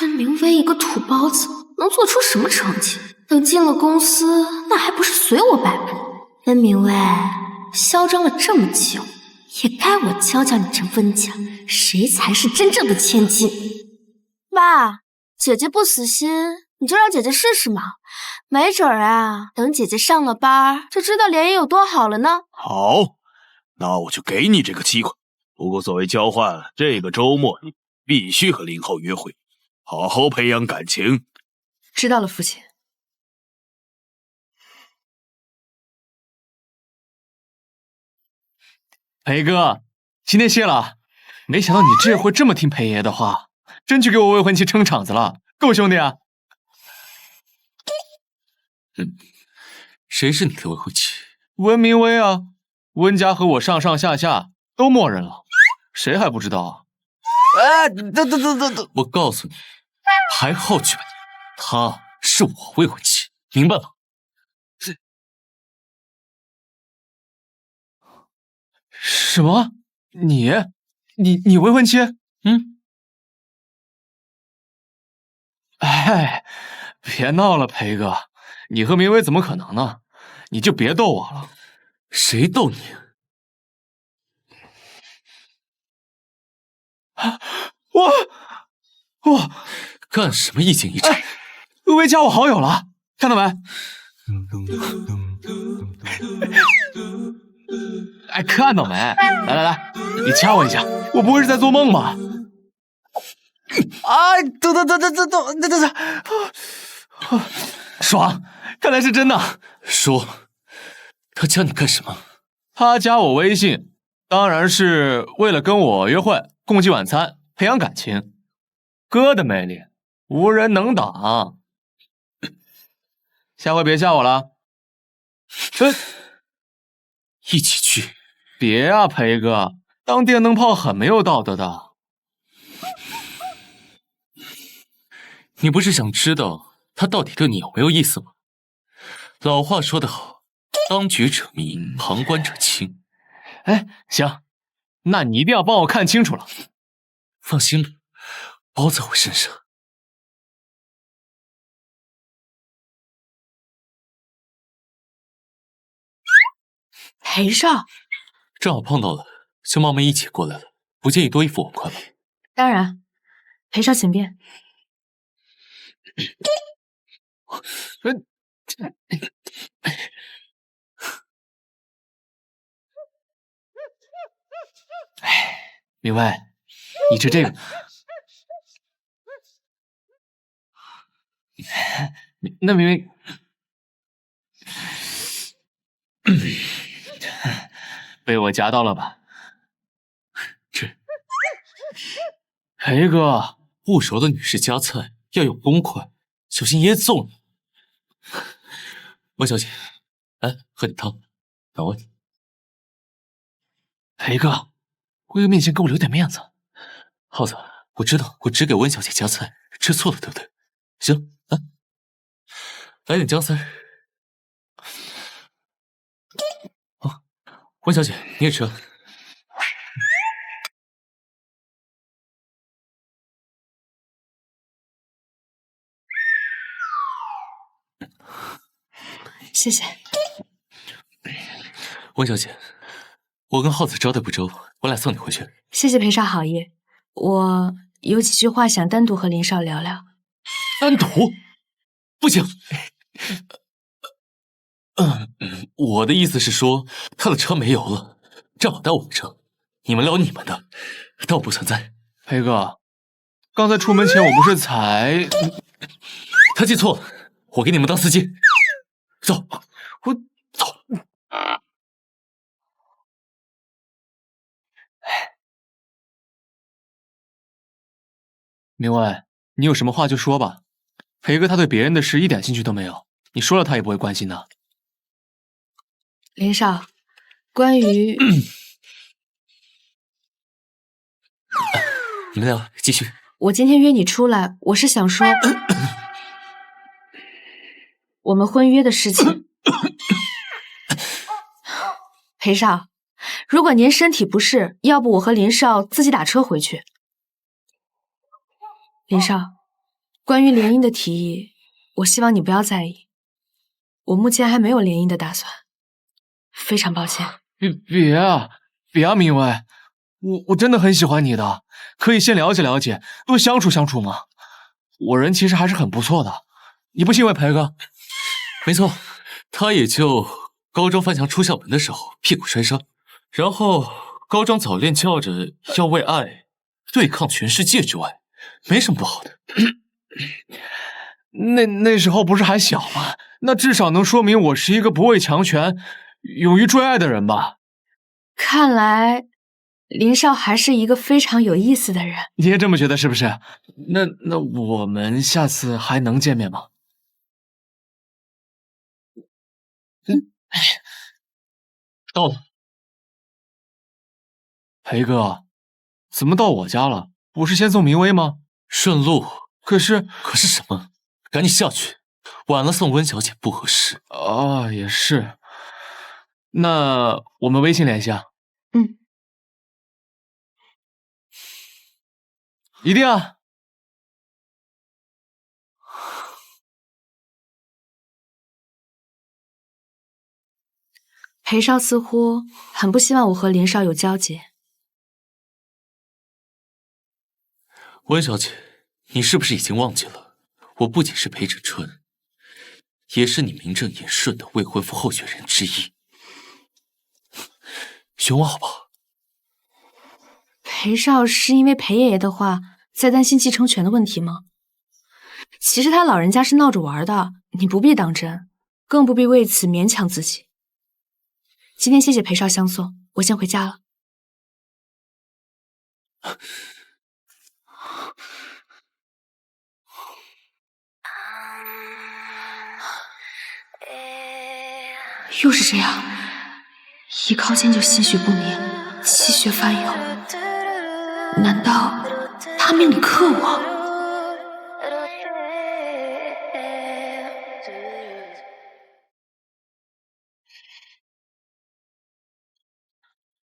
温明薇一个土包子，能做出什么成绩？等进了公司，那还不是随我摆布？温明薇，嚣张了这么久，也该我教教你这温家，谁才是真正的千金。爸，姐姐不死心，你就让姐姐试试嘛，没准儿啊，等姐姐上了班，就知道联姻有多好了呢。好，那我就给你这个机会。不过作为交换，这个周末你必须和林浩约会，好好培养感情。知道了，父亲。裴哥，今天谢了。没想到你这会这么听裴爷的话，真去给我未婚妻撑场子了，够兄弟啊！谁是你的未婚妻？温明薇啊，温家和我上上下下都默认了，谁还不知道啊？哎，等！我告诉你，排号去吧你，她是我未婚妻，明白了？什么？你未婚妻？哎，别闹了，裴哥，你和明薇怎么可能呢？你就别逗我了。谁逗你？我干什么一惊一乍？微微加我好友了，看到没？哎，看到没？来，你掐我一下，我不会是在做梦吧？啊！等，爽，看来是真的。说，他加你干什么？他加我微信，当然是为了跟我约会、共进晚餐、培养感情。哥的魅力，无人能挡。下回别吓我了。一起去。别啊，裴哥，当电灯泡很没有道德的。你不是想知道他到底对你有没有意思吗？老话说得好，当局者迷，旁观者清。哎，行，那你一定要帮我看清楚了。放心吧，包在我身上。裴少，正好碰到了，熊猫们一起过来了，不介意多一副碗筷吗？当然，裴少请便。哎，明薇，你吃这个。那明薇，被我夹到了吧？吃。裴哥，不熟的女士夹菜要有公筷，小心爷揍你。温小姐，来喝点汤，等我你。裴哥，微微面前给我留点面子。耗子，我知道我只给温小姐夹菜，吃错了，对不对？行啊，来点姜丝。哦，温小姐你也吃。谢谢。温小姐，我跟耗子招待不周，我俩送你回去。谢谢裴少好意，我有几句话想单独和林少聊聊。单独？不行。我的意思是说，他的车没油了，正好带我的车，你们聊你们的，当我不存在。裴哥，刚才出门前我不是才……他记错了，我给你们当司机。走，我走。明威，你有什么话就说吧。裴哥他对别人的事一点兴趣都没有，你说了他也不会关心的。林少，关于……你们俩继续。我今天约你出来，我是想说我们婚约的事情。裴少，如果您身体不适，要不我和林少自己打车回去。林少，关于联姻的提议，我希望你不要在意。我目前还没有联姻的打算，非常抱歉。别啊，明威，我真的很喜欢你的，可以先了解了解，多相处相处嘛。我人其实还是很不错的，你不信问裴哥。没错，他也就高中翻墙出校门的时候屁股摔伤，然后高中早恋叫着要为爱对抗全世界之外，没什么不好的。那时候不是还小吗？那至少能说明我是一个不畏强权、勇于追爱的人吧。看来林少还是一个非常有意思的人。你也这么觉得是不是？那我们下次还能见面吗？到了。裴哥，怎么到我家了？不是先送明威吗？顺路。可是什么？赶紧下去，晚了送温小姐不合适。哦，也是。那我们微信联系啊。嗯。一定啊。裴少似乎很不希望我和林少有交集。温小姐，你是不是已经忘记了？我不仅是裴轸春，也是你名正言顺的未婚夫候选人之一。选我好不好？裴少是因为裴爷爷的话在担心继承权的问题吗？其实他老人家是闹着玩的，你不必当真，更不必为此勉强自己。今天谢谢裴少相送，我先回家了。又是这样，一靠近就心绪不宁，气血翻涌。难道他命里克我？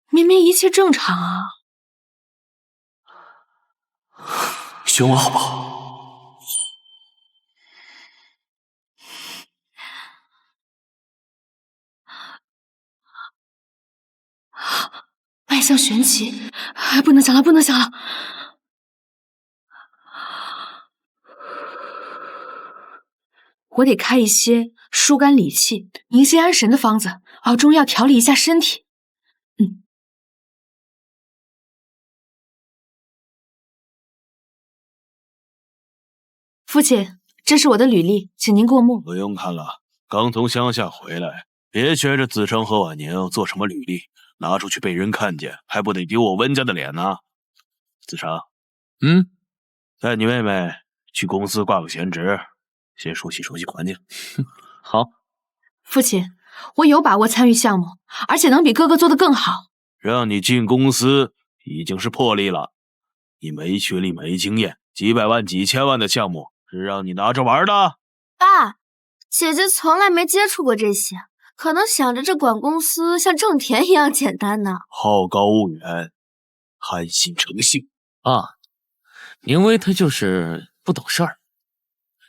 明明一切正常啊！选我好不好？脉象玄奇，不能想了，不能想了！我得开一些疏肝理气、宁心安神的方子，熬中药调理一下身体。父亲，这是我的履历，请您过目。不用看了，刚从乡下回来，别学着子成和婉宁做什么履历，拿出去被人看见，还不得丢我温家的脸呢？子成，带你妹妹去公司挂个闲职，先熟悉熟悉环境。好。父亲，我有把握参与项目，而且能比哥哥做得更好。让你进公司已经是破例了。你没学历没经验，几百万几千万的项目是让你拿着玩的？爸，姐姐从来没接触过这些，可能想着这管公司像种田一样简单呢。好高骛远，贪心成性啊！明威他就是不懂事儿，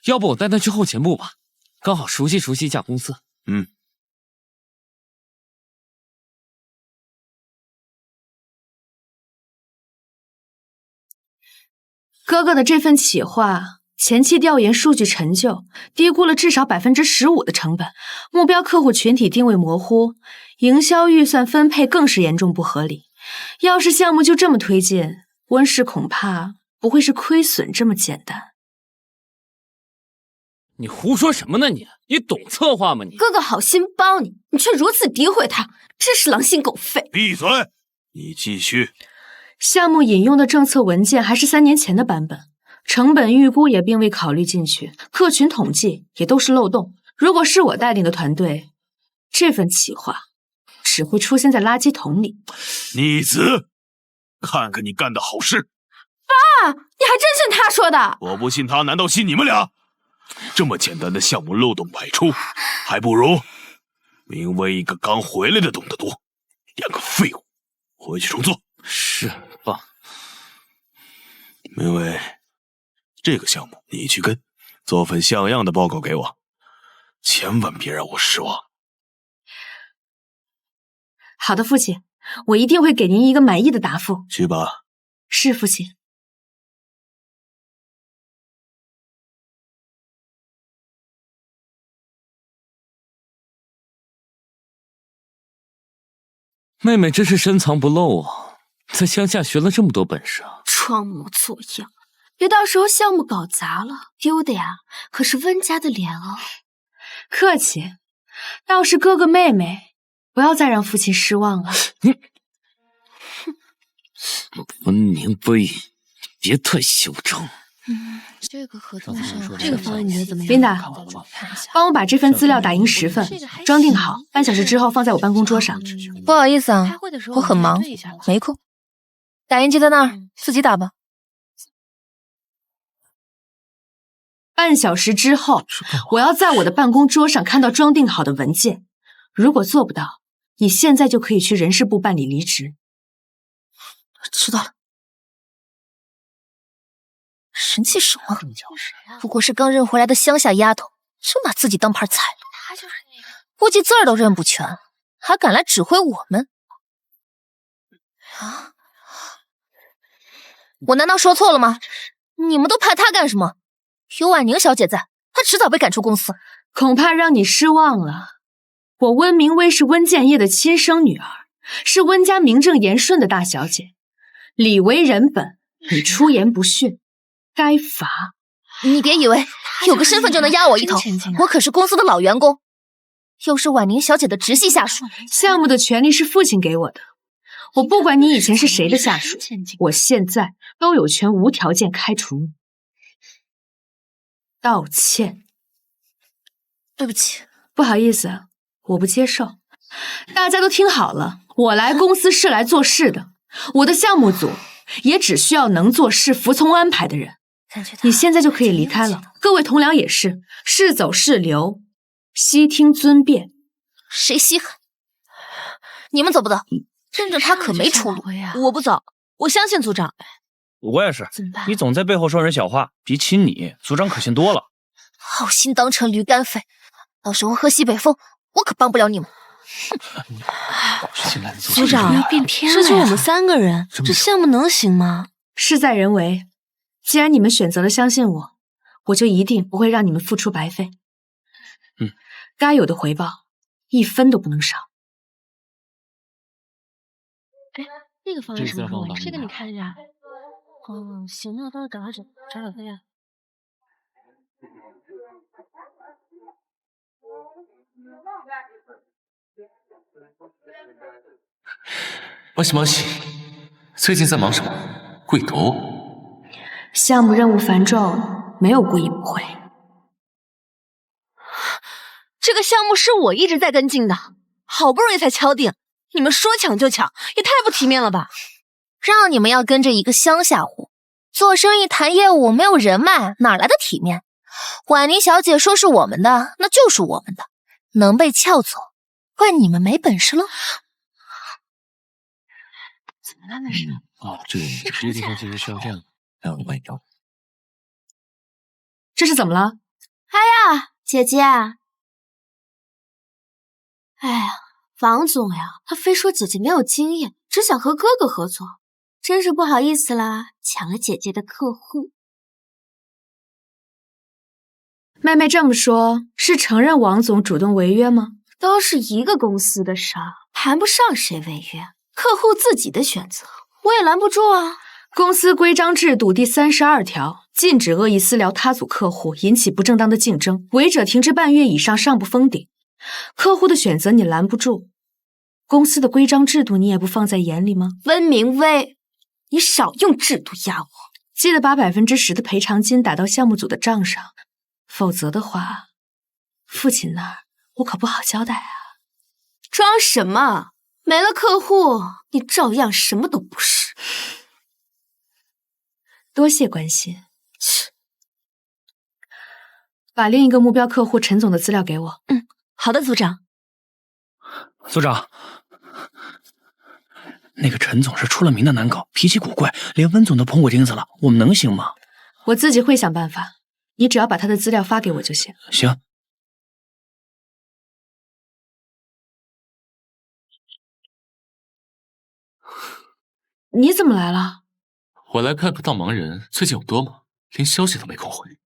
要不我带他去后勤部吧，刚好熟悉熟悉一家公司。哥哥的这份企划，前期调研数据陈旧，低估了至少15%的成本，目标客户群体定位模糊，营销预算分配更是严重不合理。要是项目就这么推进，温氏恐怕不会是亏损这么简单。你胡说什么呢你？你懂策划吗你？哥哥好心帮你，你却如此诋毁他，真是狼心狗肺！闭嘴！你继续。项目引用的政策文件还是3年前的版本，成本预估也并未考虑进去，客群统计也都是漏洞。如果是我带领的团队，这份企划只会出现在垃圾桶里。逆子，看看你干的好事！爸，你还真信他说的？我不信他，难道信你们俩？这么简单的项目漏洞百出，还不如明威一个刚回来的懂得多。两个废物，回去重做。是爸。明威，这个项目你去跟，做份像样的报告给我，千万别让我失望。好的，父亲，我一定会给您一个满意的答复。去吧。是，父亲。妹妹真是深藏不露啊，在乡下学了这么多本事啊！装模作样，别到时候项目搞砸了，丢的呀可是温家的脸哦。客气，倒是哥哥妹妹，不要再让父亲失望了。温明威，别太嚣张。这个合同上，这个方案你觉得怎么样？琳达，帮我把这份资料打印10份，装订好，半小时之后放在我办公桌上。不好意思啊，我很忙，没空。打印机在那儿，自己打吧。半小时之后，我要在我的办公桌上看到装订好的文件。如果做不到，你现在就可以去人事部办理离职。知道了。神气什么？不过是刚认回来的乡下丫头，真把自己当盘菜了。估计字儿都认不全，还敢来指挥我们？啊！我难道说错了吗？你们都怕她干什么？有婉宁小姐在，她迟早被赶出公司。恐怕让你失望了。我温明威是温建业的亲生女儿，是温家名正言顺的大小姐，礼为人本。你出言不逊，该罚。你别以为有个身份就能压我一头，我可是公司的老员工，又是婉宁小姐的直系下属。项目的权利是父亲给我的，我不管你以前是谁的下属，我现在都有权无条件开除你。道歉。对不起，不好意思，我不接受。大家都听好了，我来公司是来做事的，我的项目组也只需要能做事、服从安排的人。你现在就可以离开了，各位同僚也是，是走是留，悉听尊便。谁稀罕？你们走不走？跟着他可没出路。我不走，我相信组长。我也是，你总在背后说人小话，比起你，组长可信多了。好心当成驴肝肺，到时候喝西北风，我可帮不了你们。组长，这就我们3个人，这项目能行吗？事在人为，既然你们选择了相信我，我就一定不会让你们付出白费。该有的回报1分都不能少。这个方案是什么？这个你看一下。行，那帮我找他呀。もしもし，最近在忙什么？贵读？项目任务繁重，没有过意不会。这个项目是我一直在跟进的，好不容易才敲定，你们说抢就抢，也太不体面了吧！让你们要跟着一个乡下户做生意谈业务，没有人脉哪来的体面？婉宁小姐说是我们的，那就是我们的，能被撬走，怪你们没本事了。怎么了那是？这些地方其实需要这样，让我帮你找。这是怎么了？哎呀，姐姐，哎呀，王总呀，他非说姐姐没有经验，只想和哥哥合作，真是不好意思啦，抢了姐姐的客户。妹妹这么说，是承认王总主动违约吗？都是一个公司的事儿，谈不上谁违约，客户自己的选择，我也拦不住啊。公司规章制度第32条，禁止恶意私聊他组客户，引起不正当的竞争，违者停职半月以上，上不封顶。客户的选择你拦不住，公司的规章制度你也不放在眼里吗？温明威，你少用制度压我，记得把10%的赔偿金打到项目组的账上，否则的话，父亲那儿我可不好交代啊。装什么？没了客户，你照样什么都不是。多谢关心。把另一个目标客户陈总的资料给我。好的，组长。组长，那个陈总是出了名的难搞，脾气古怪，连温总都碰过钉子了，我们能行吗？我自己会想办法，你只要把他的资料发给我就行。行。你怎么来了？我来看看大忙人最近有多忙，连消息都没空回。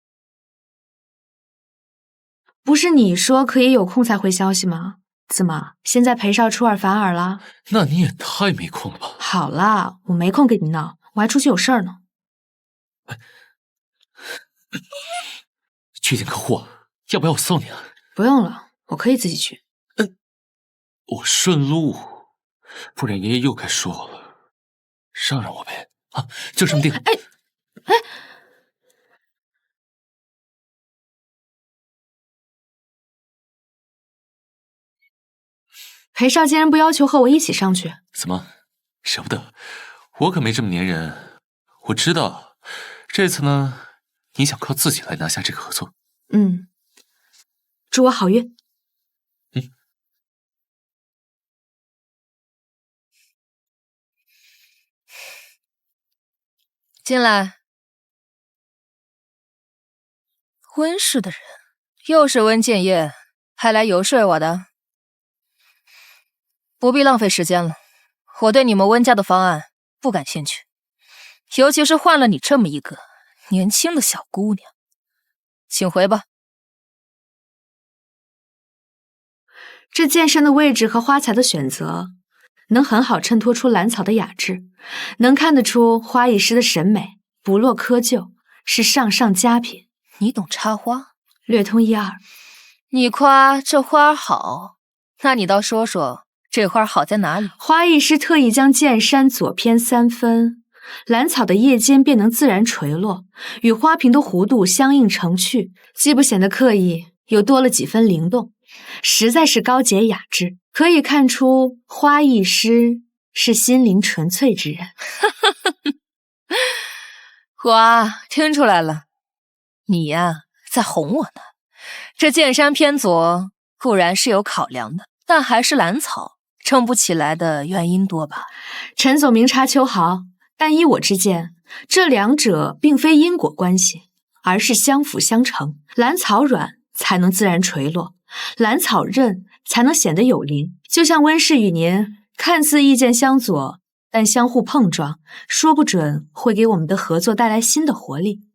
不是你说可以有空才回消息吗？怎么现在裴少出尔反尔了？那你也太没空了吧！好啦，我没空跟你闹，我还出去有事儿呢。去见客户，要不要我送你啊？不用了，我可以自己去。我顺路，不然爷爷又该说我了。让我呗，啊，就这么定。哎，裴少竟然不要求和我一起上去？怎么，舍不得？我可没这么粘人。我知道，这次呢，你想靠自己来拿下这个合作。祝我好运。进来。温氏的人，又是温建业派来游说我的，不必浪费时间了。我对你们温家的方案不感兴趣，尤其是换了你这么一个年轻的小姑娘，请回吧。这剑山的位置和花材的选择，能很好衬托出兰草的雅致，能看得出花艺师的审美不落窠臼，是上上佳品。你懂插花？略通一二。你夸这花好，那你倒说说这花好在哪里？花艺师特意将剑山左偏3分，兰草的叶尖便能自然垂落，与花瓶的弧度相映成趣，既不显得刻意，又多了几分灵动，实在是高洁雅致，可以看出花艺师是心灵纯粹之人。我听出来了，你呀，在哄我呢。这剑山偏左固然是有考量的，但还是兰草撑不起来的原因多吧？陈总明察秋毫，但依我之见，这两者并非因果关系，而是相辅相成。兰草软才能自然垂落，兰草韧才能显得有灵。就像温氏与您看似意见相左，但相互碰撞，说不准会给我们的合作带来新的活力。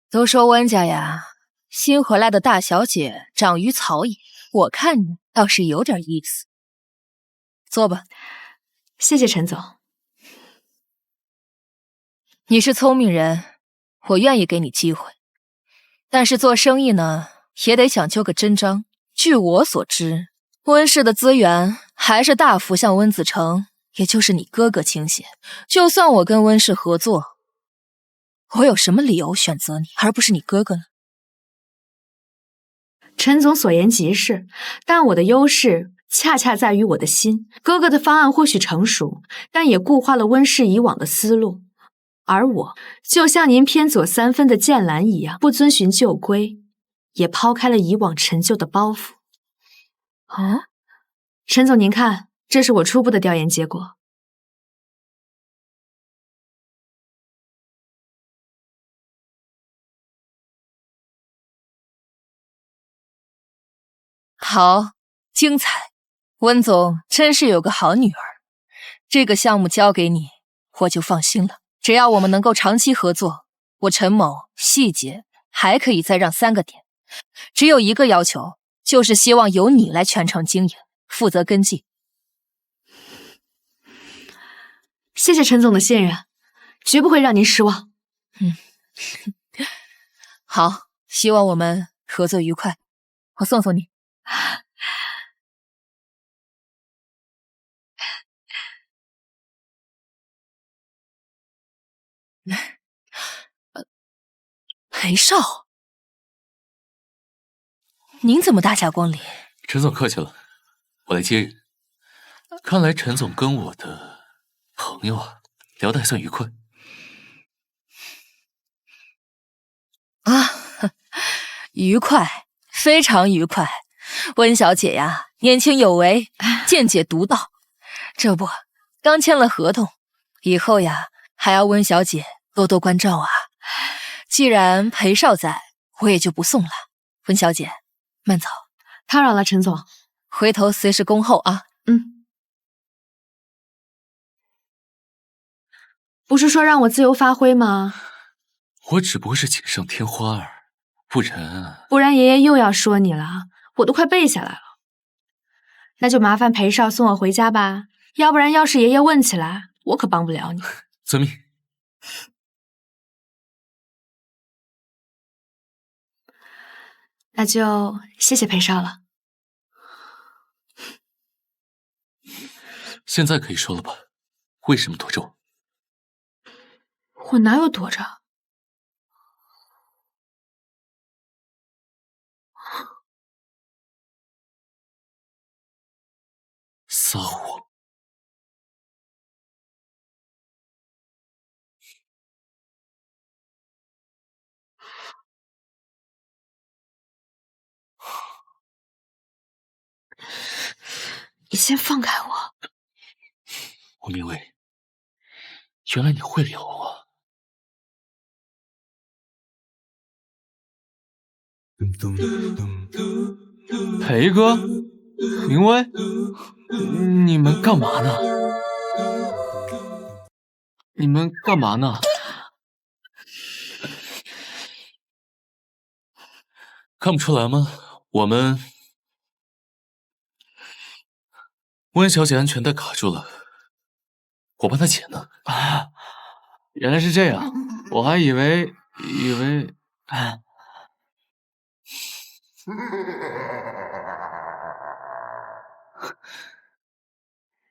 都说温家呀，新回来的大小姐长于草野，我看你倒是有点意思。坐吧。谢谢陈总。你是聪明人，我愿意给你机会，但是做生意呢，也得讲究个真章。据我所知，温氏的资源还是大幅向温子成，也就是你哥哥倾斜。就算我跟温氏合作，我有什么理由选择你，而不是你哥哥呢？陈总所言极是，但我的优势恰恰在于我的心。哥哥的方案或许成熟，但也固化了温氏以往的思路。而我就像您偏左3分的剑兰一样，不遵循旧规，也抛开了以往陈旧的包袱。陈总，您看，这是我初步的调研结果。好，精彩！温总真是有个好女儿，这个项目交给你，我就放心了。只要我们能够长期合作，我陈某细节还可以再让3个点，只有一个要求，就是希望由你来全程经营，负责跟进。谢谢陈总的信任，绝不会让您失望。好，希望我们合作愉快。我送送你。裴少，您怎么大驾光临？陈总客气了，我来接人。看来陈总跟我的朋友啊聊得还算愉快。愉快，非常愉快。温小姐呀，年轻有为，见解独到。这不，刚签了合同，以后呀，还要温小姐多多关照啊。既然裴少在，我也就不送了。温小姐，慢走。打扰了，陈总。回头随时恭候啊。不是说让我自由发挥吗？我只不过是锦上添花儿，不然爷爷又要说你了，我都快背下来了。那就麻烦裴少送我回家吧，要不然要是爷爷问起来，我可帮不了你。遵命。那就谢谢裴少了。现在可以说了吧？为什么躲着我？我哪有躲着？撒谎！你先放开我！吴明威，原来你会撩我。裴哥，明威，你们干嘛呢？看不出来吗？我们温小姐安全带卡住了，我帮她解呢。原来是这样，我还以为……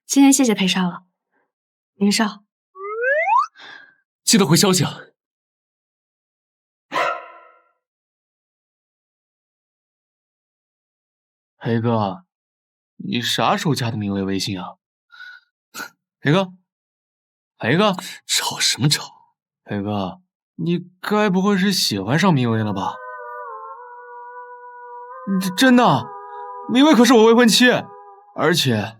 今天谢谢裴少了，林少，记得回消息啊。裴哥，你啥时候加的明威微信啊？裴哥，吵什么吵？裴哥，你该不会是喜欢上明威了吧？真的，明威可是我未婚妻，而且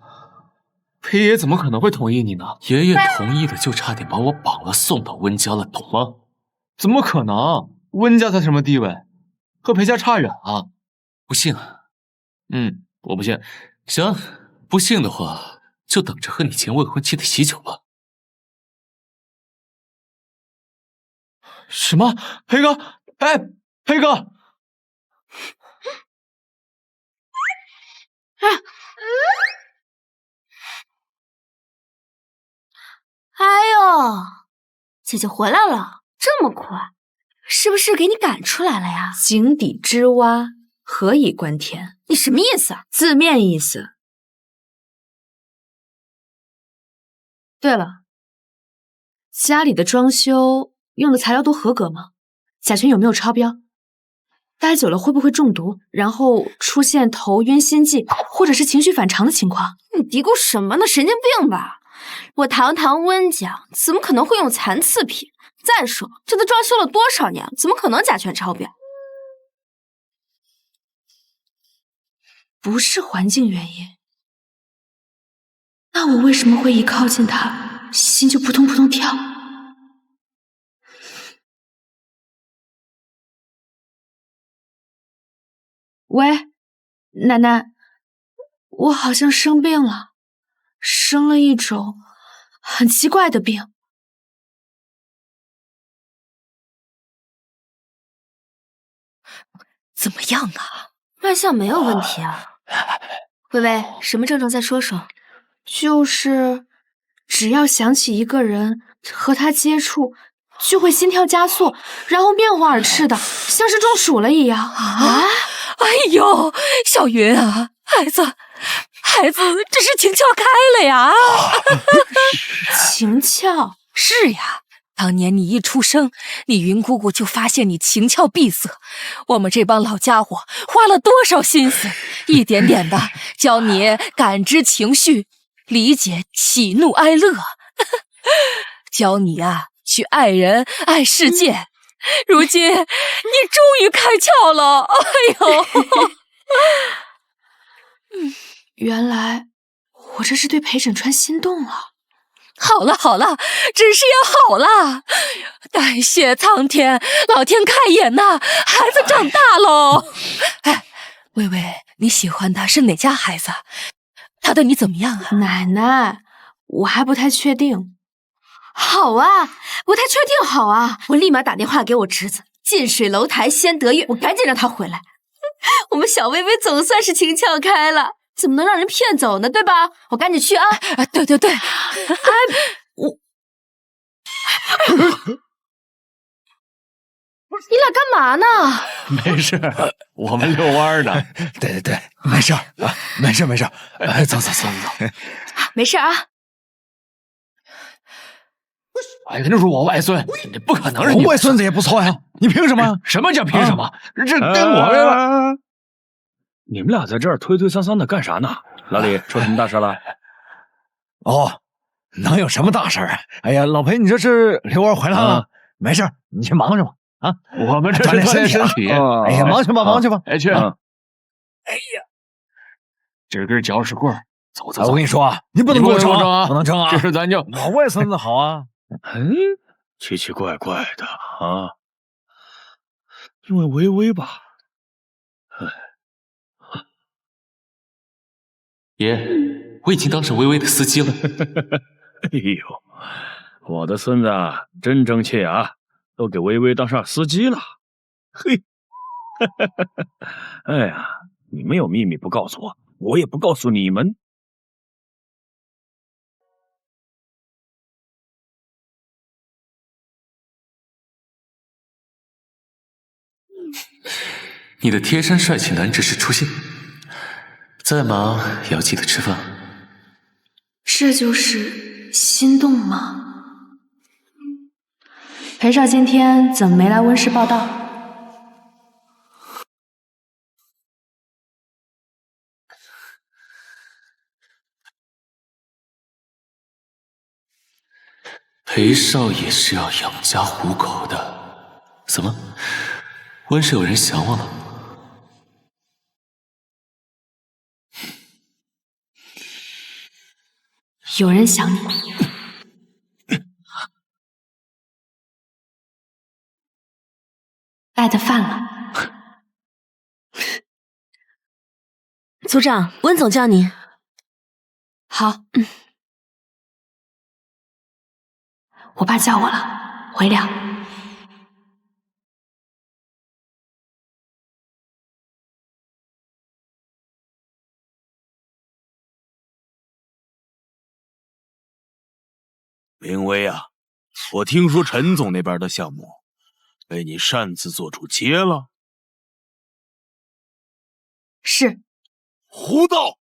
裴爷怎么可能会同意你呢？爷爷同意了，就差点把我绑了送到温家了，懂吗？怎么可能？温家才什么地位，和裴家差远了。不信？我不信。行，不信的话，就等着喝你前未婚妻的喜酒吧。什么？裴哥，裴哥！哎呦，姐姐回来了，这么快，是不是给你赶出来了呀？井底之蛙，何以观天？你什么意思啊？字面意思。对了，家里的装修用的材料都合格吗？甲醛有没有超标？待久了会不会中毒，然后出现头晕、心悸，或者是情绪反常的情况？你嘀咕什么呢？神经病吧！我堂堂温家怎么可能会用残次品？再说这都装修了多少年了，怎么可能甲醛超标？不是环境原因，那我为什么会一靠近他，心就扑通扑通跳？喂，奶奶，我好像生病了，生了一种很奇怪的病。怎么样啊？脉象没有问题啊。微微，什么症状再说说？就是只要想起一个人和他接触，就会心跳加速，然后面红耳赤的，像是中暑了一样。啊！哎呦，小云啊，孩子，这是情窍开了呀！情窍？是呀，当年你一出生，你云姑姑就发现你情窍闭塞，我们这帮老家伙花了多少心思，一点点的教你感知情绪，理解喜怒哀乐，教你啊去爱人爱世界。如今你终于开窍了，哎呦！原来我这是对裴枕川心动了。好了，只是也好了。感谢苍天，老天开眼呐，孩子长大喽。哎，微微，你喜欢的是哪家孩子？他对你怎么样啊？奶奶，我还不太确定。好啊，不太确定好啊！我立马打电话给我侄子，近水楼台先得月，我赶紧让他回来。我们小薇薇总算是情窍开了，怎么能让人骗走呢？对吧？我赶紧去啊！对。哎，你俩干嘛呢？没事，我们遛弯呢。对，没事啊，没事。哎，走。没事啊。哎，那是我外孙，你不可能是你我外孙子也不错呀，你凭什么？什么叫凭什么？这跟我们……你们俩在这儿推推搡搡的干啥呢？老李，出什么大事了？哦，能有什么大事啊？哎呀，老裴，你这是遛弯回来了？没事，你去忙着吧。啊，我们这是锻炼身体。哎呀，忙去吧。哎，去。哎呀，这根搅屎棍，走。我跟你说啊，你不能给我争啊，不能争啊！这是咱就我外孙子好啊。奇奇怪怪的啊，因为微微吧。爷，我已经当上微微的司机了。哎呦，我的孙子真争气啊，都给微微当上司机了。嘿，哎呀，你们有秘密不告诉我，我也不告诉你们。你的贴身帅气男执事出现，再忙也要记得吃饭。这就是心动吗？裴少今天怎么没来温室报道？裴少也是要养家糊口的，怎么，温室有人想我了？有人想你。带的饭了。组长，温总叫你。好，我爸叫我了，回聊。明威啊，我听说陈总那边的项目被你擅自做出接了。是。胡闹！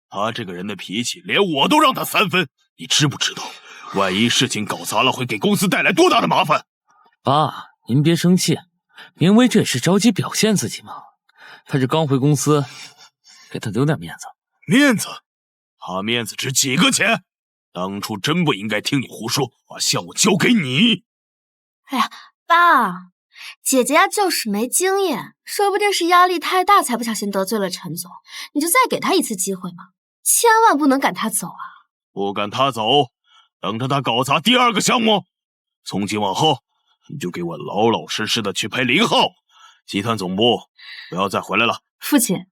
他这个人的脾气，连我都让他3分。你知不知道，万一事情搞砸了，会给公司带来多大的麻烦？爸，您别生气，明威这也是着急表现自己嘛。他这刚回公司，给他留点面子。面子？他面子值几个钱？当初真不应该听你胡说，把项目交给你。哎呀，爸，姐姐呀就是没经验，说不定是压力太大才不小心得罪了陈总，你就再给他一次机会嘛，千万不能赶他走啊！不赶他走，等着他搞砸第二个项目。从今往后，你就给我老老实实的去陪林浩，集团总部不要再回来了。父亲，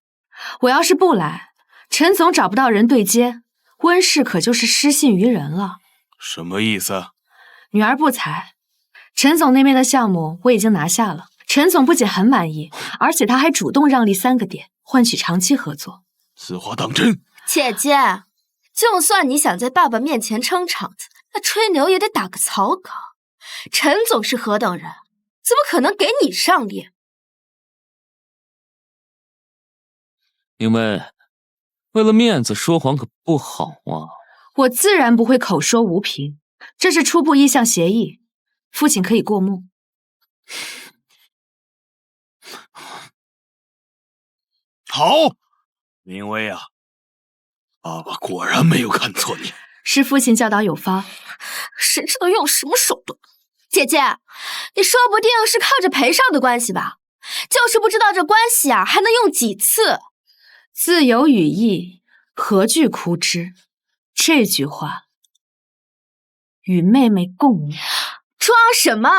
我要是不来，陈总找不到人对接，温氏可就是失信于人了。什么意思？女儿不才，陈总那边的项目我已经拿下了，陈总不仅很满意，而且他还主动让利3个点，换取长期合作。此话当真？姐姐，就算你想在爸爸面前撑场子，那吹牛也得打个草稿。陈总是何等人，怎么可能给你上脸？明威，为了面子说谎可不好啊。我自然不会口说无凭，这是初步意向协议，父亲可以过目。好，明威啊，爸爸果然没有看错你。是父亲教导有方，谁知道用什么手段？姐姐，你说不定是靠着裴少的关系吧？就是不知道这关系啊，还能用几次？自有羽翼，何惧枯枝？这句话，与妹妹共勉。装什么？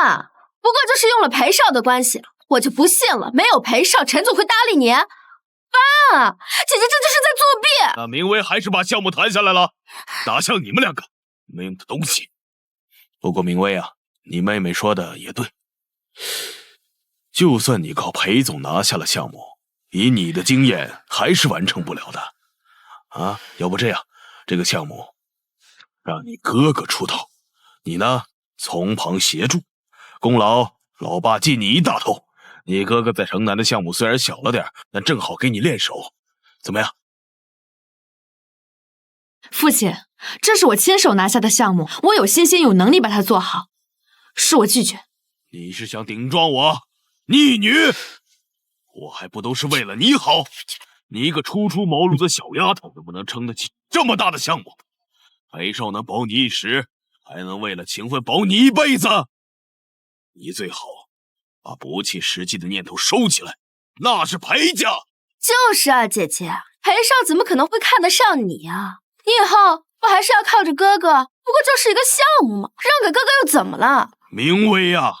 不过就是用了裴少的关系，我就不信了，没有裴少，陈总会搭理你？爸，姐姐这就是在作弊。那明威还是把项目谈下来了，哪像你们两个没用的东西。不过明威啊，你妹妹说的也对，就算你靠裴总拿下了项目，以你的经验还是完成不了的。啊，要不这样，这个项目让你哥哥出头，你呢从旁协助，功劳老爸记你一大头。你哥哥在城南的项目虽然小了点，但正好给你练手，怎么样？父亲，这是我亲手拿下的项目，我有信心有能力把它做好，是我拒绝。你是想顶撞我，逆女？我还不都是为了你好？你一个初出茅庐的小丫头，能不能撑得起这么大的项目？裴少能保你一时，还能为了情分保你一辈子？你最好把不切实际的念头收起来，那是裴家。就是啊，姐姐，裴少怎么可能会看得上你啊？你以后不还是要靠着哥哥？不过就是一个项目嘛，让给哥哥又怎么了？明威啊，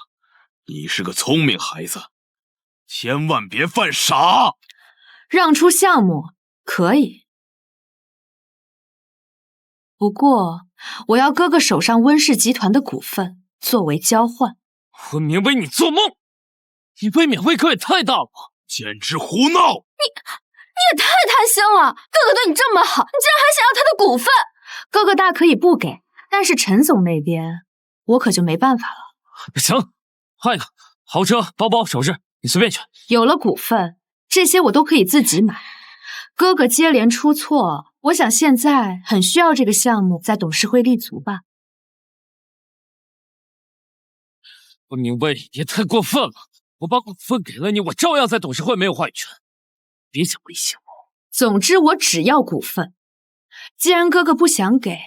你是个聪明孩子，千万别犯傻。让出项目可以，不过我要哥哥手上温氏集团的股份作为交换。温明威，你做梦！你未免胃口也太大了吧！简直胡闹！你也太贪心了！哥哥对你这么好，你竟然还想要他的股份？哥哥大可以不给，但是陈总那边我可就没办法了。行，换一个豪车、包包、首饰，你随便选。有了股份，这些我都可以自己买。哥哥接连出错，我想现在很需要这个项目在董事会立足吧。温明威，也太过分了！我把股份给了你，我照样在董事会没有话语权。别想威胁我。总之，我只要股份。既然哥哥不想给，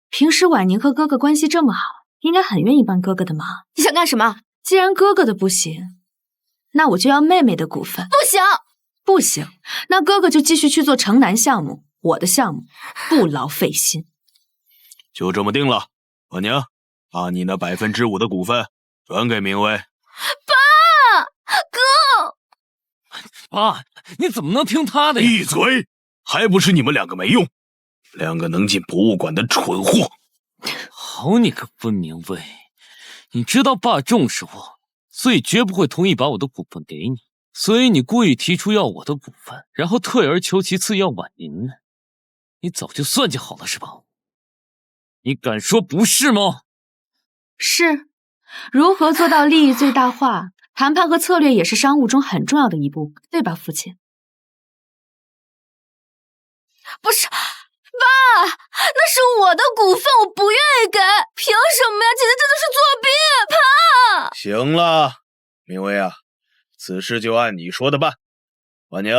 平时婉宁和哥哥关系这么好，应该很愿意帮哥哥的忙。你想干什么？既然哥哥的不行，那我就要妹妹的股份。不行，不行，那哥哥就继续去做城南项目，我的项目不劳费心。就这么定了，婉宁，把你那5%的股份转给明威。爸，哥，爸，你怎么能听他的呀？闭嘴！还不是你们两个没用，两个能进博物馆的蠢货。好你个温明威，你知道爸重视我，所以绝不会同意把我的股份给你，所以你故意提出要我的股份，然后退而求其次要婉宁呢？你早就算计好了是吧？你敢说不是吗？是。如何做到利益最大化？谈判和策略也是商务中很重要的一步，对吧，父亲？不是，爸，那是我的股份，我不愿意给，凭什么呀？姐姐这就是作弊！爸，行了，明威啊，此事就按你说的办。婉宁，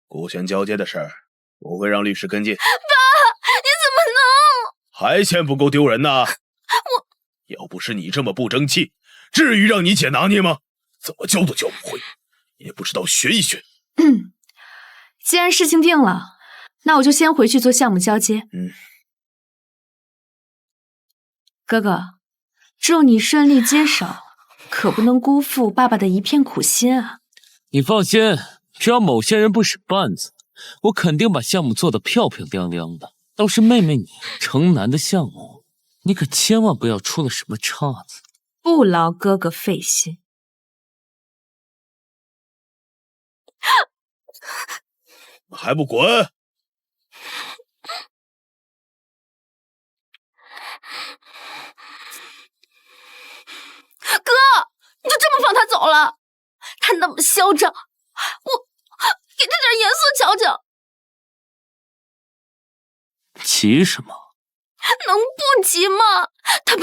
顾轩交接的事儿，我会让律师跟进。爸，你怎么能……还嫌不够丢人呐？要不是你这么不争气，至于让你姐拿捏吗？怎么教都教不会，也不知道学一学。既然事情定了，那我就先回去做项目交接。哥哥，祝你顺利接手，可不能辜负爸爸的一片苦心啊！你放心，只要某些人不使绊子，我肯定把项目做得漂漂亮亮的。倒是妹妹你，城南的项目，你可千万不要出了什么岔子。不劳哥哥费心。还不滚！哥，你就这么放他走了？他那么嚣张，我给他点颜色瞧瞧。急什么？能不急吗？他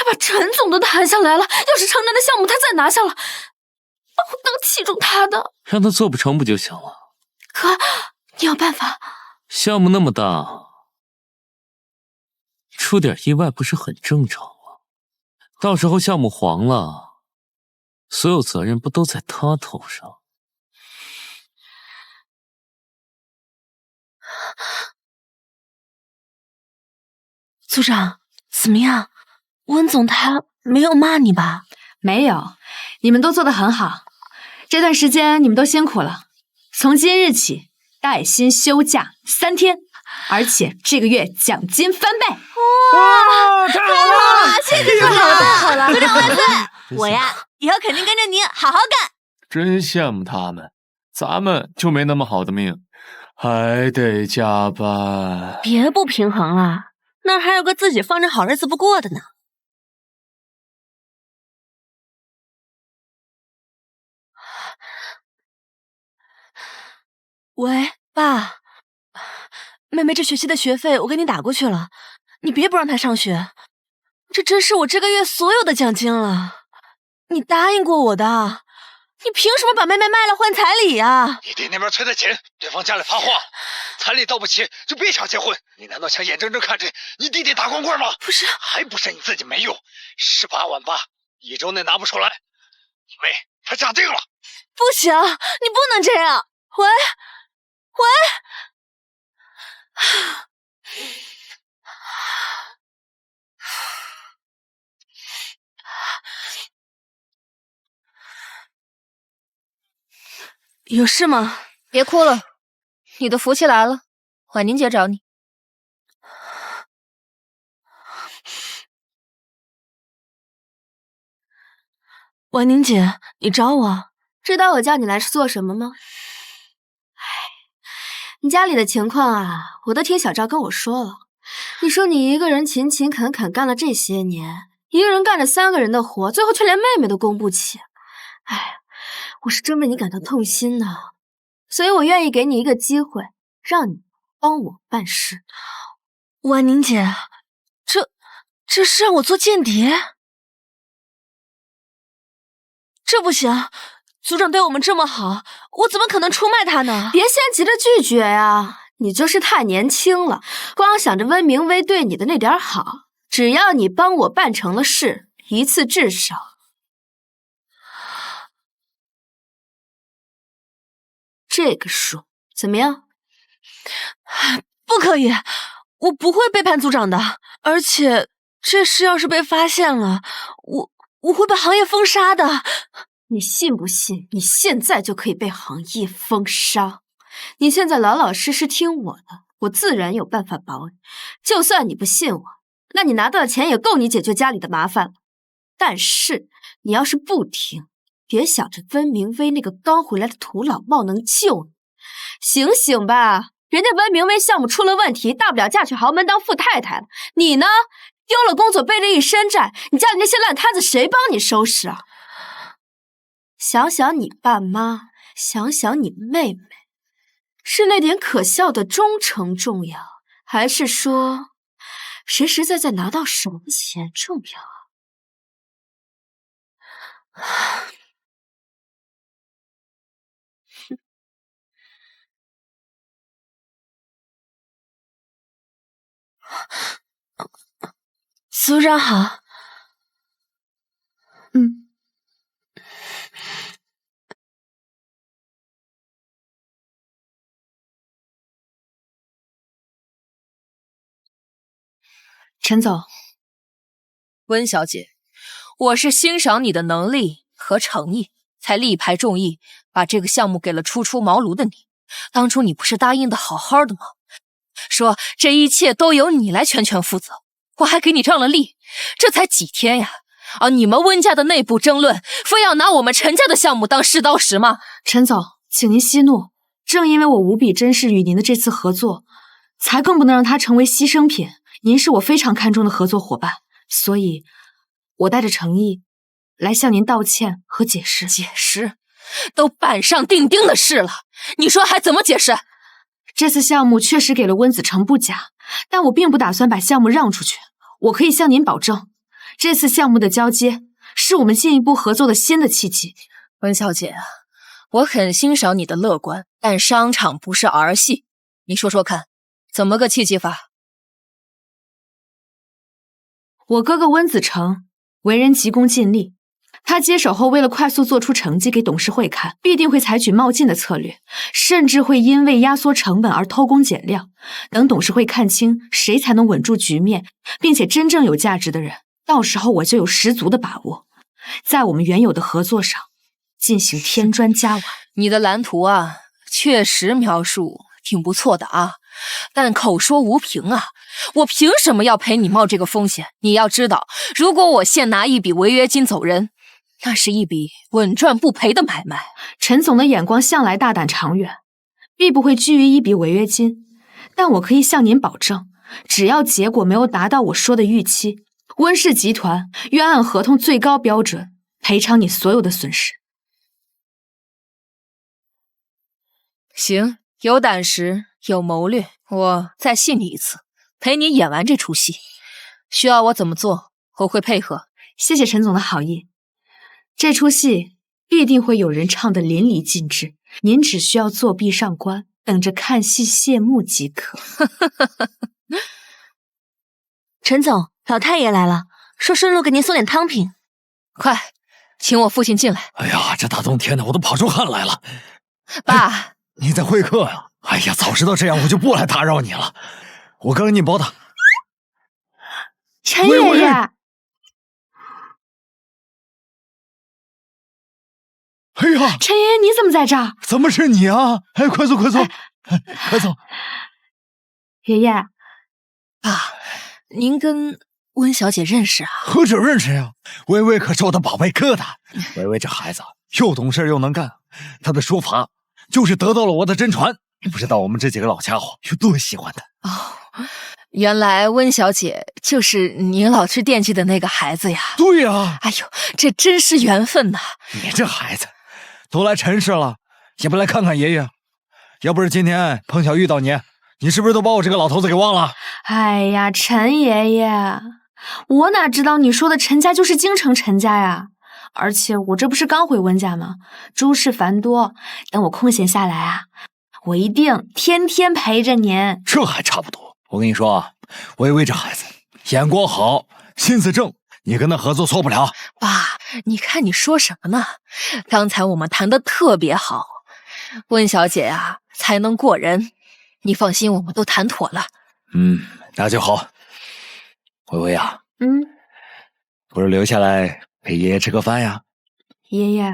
把陈总都谈下来了，要是城南的项目他再拿下了，把我当器重他的。让他做不成不就行了？哥，你有办法？项目那么大，出点意外不是很正常吗？到时候项目黄了，所有责任不都在他头上？组长，怎么样？温总他没有骂你吧？没有，你们都做得很好。这段时间你们都辛苦了，从今日起带薪休假3天，而且这个月奖金翻倍。哇，太好了！谢谢组长，好了，组长万岁！我呀，以后肯定跟着你好好干。真羡慕他们，咱们就没那么好的命，还得加班。别不平衡了，那还有个自己放着好日子不过的呢。喂，爸，妹妹这学期的学费我给你打过去了，你别不让她上学，这真是我这个月所有的奖金了。你答应过我的，你凭什么把妹妹卖了换彩礼呀？你弟那边催的紧，对方家里发话了，彩礼到不起就别想结婚。你难道想眼睁睁看着你弟弟打光棍吗？不是，还不是你自己没用，18万8，一周内拿不出来。妹，她嫁定了。不行，你不能这样。喂。有事吗？别哭了，你的福气来了，婉宁姐找你。婉宁姐，你找我？知道我叫你来是做什么吗？你家里的情况啊，我都听小赵跟我说了。你说你一个人勤勤恳恳干了这些年，一个人干着3个人的活，最后却连妹妹都供不起。哎，我是真为你感到痛心呐，所以我愿意给你一个机会，让你帮我办事。婉宁姐，这是让我做间谍？这不行，组长对我们这么好，我怎么可能出卖他呢？别先急着拒绝呀，你就是太年轻了，光想着温明威对你的那点好。只要你帮我办成了事，一次至少。这个数怎么样？不可以，我不会背叛组长的。而且这事要是被发现了，我会被行业封杀的。你信不信你现在就可以被行业封杀？你现在老老实实听我的，我自然有办法保你。就算你不信我，那你拿到的钱也够你解决家里的麻烦了。但是你要是不听，别想着温明威那个刚回来的土老帽能救你。醒醒吧，人家温明威项目出了问题，大不了嫁去豪门当富太太了。你呢，丢了工作背了一身债，你家里那些烂摊子谁帮你收拾啊？想想你爸妈，想想你妹妹，是那点可笑的忠诚重要，还是说实实在在拿到什么钱重要啊？组长好。陈总，温小姐，我是欣赏你的能力和诚意，才力排众议把这个项目给了初出茅庐的你。当初你不是答应的好好的吗？说这一切都由你来全权负责，我还给你让了利，这才几天呀！你们温家的内部争论，非要拿我们陈家的项目当试刀石吗？陈总，请您息怒。正因为我无比珍视与您的这次合作，才更不能让它成为牺牲品。您是我非常看重的合作伙伴，所以，我带着诚意来向您道歉和解释。解释？都板上钉钉的事了，你说还怎么解释？这次项目确实给了温子成不假，但我并不打算把项目让出去。我可以向您保证，这次项目的交接是我们进一步合作的新的契机。温小姐啊，我很欣赏你的乐观，但商场不是儿戏。你说说看，怎么个契机法？我哥哥温子成为人急功近利，他接手后为了快速做出成绩给董事会看，必定会采取冒进的策略，甚至会因为压缩成本而偷工减料。等董事会看清谁才能稳住局面，并且真正有价值的人，到时候我就有十足的把握，在我们原有的合作上进行添砖加瓦。你的蓝图啊，确实描述挺不错的啊，但口说无凭啊，我凭什么要陪你冒这个风险？你要知道，如果我现拿一笔违约金走人，那是一笔稳赚不赔的买卖。陈总的眼光向来大胆长远，必不会拘于一笔违约金。但我可以向您保证，只要结果没有达到我说的预期，温氏集团愿按合同最高标准赔偿你所有的损失。行，有胆识，有谋略，我再信你一次，陪你演完这出戏。需要我怎么做，我会配合。谢谢陈总的好意，这出戏必定会有人唱得淋漓尽致，您只需要作壁上观，等着看戏谢幕即可。陈总，老太爷来了，说顺路给您送点汤品。快，请我父亲进来。哎呀，这大冬天的，我都跑出汗来了。爸，你在会客呀？哎呀，早知道这样，我就不来打扰你了。我刚给你包的。陈爷爷，哎呀，陈爷爷你怎么在这儿？怎么是你啊？哎，快坐，快坐，快坐。爷爷，爸，您跟温小姐认识啊？何止认识呀，微微可是我的宝贝疙瘩。微微这孩子又懂事又能干，他的书法就是得到了我的真传。你不知道我们这几个老家伙有多喜欢他。哦，原来温小姐就是您老是惦记的那个孩子呀？对呀。哎呦，这真是缘分呐！你这孩子，都来陈氏了，也不来看看爷爷。要不是今天碰巧遇到你，你是不是都把我这个老头子给忘了？哎呀，陈爷爷，我哪知道你说的陈家就是京城陈家呀？而且我这不是刚回温家吗？诸事繁多，等我空闲下来啊，我一定天天陪着您。这还差不多。我跟你说啊，微微这孩子眼光好，心思正，你跟他合作错不了。爸，你看你说什么呢？刚才我们谈得特别好，温小姐啊，才能过人。你放心，我们都谈妥了。那就好。微微啊，不是留下来陪爷爷吃个饭呀？爷爷，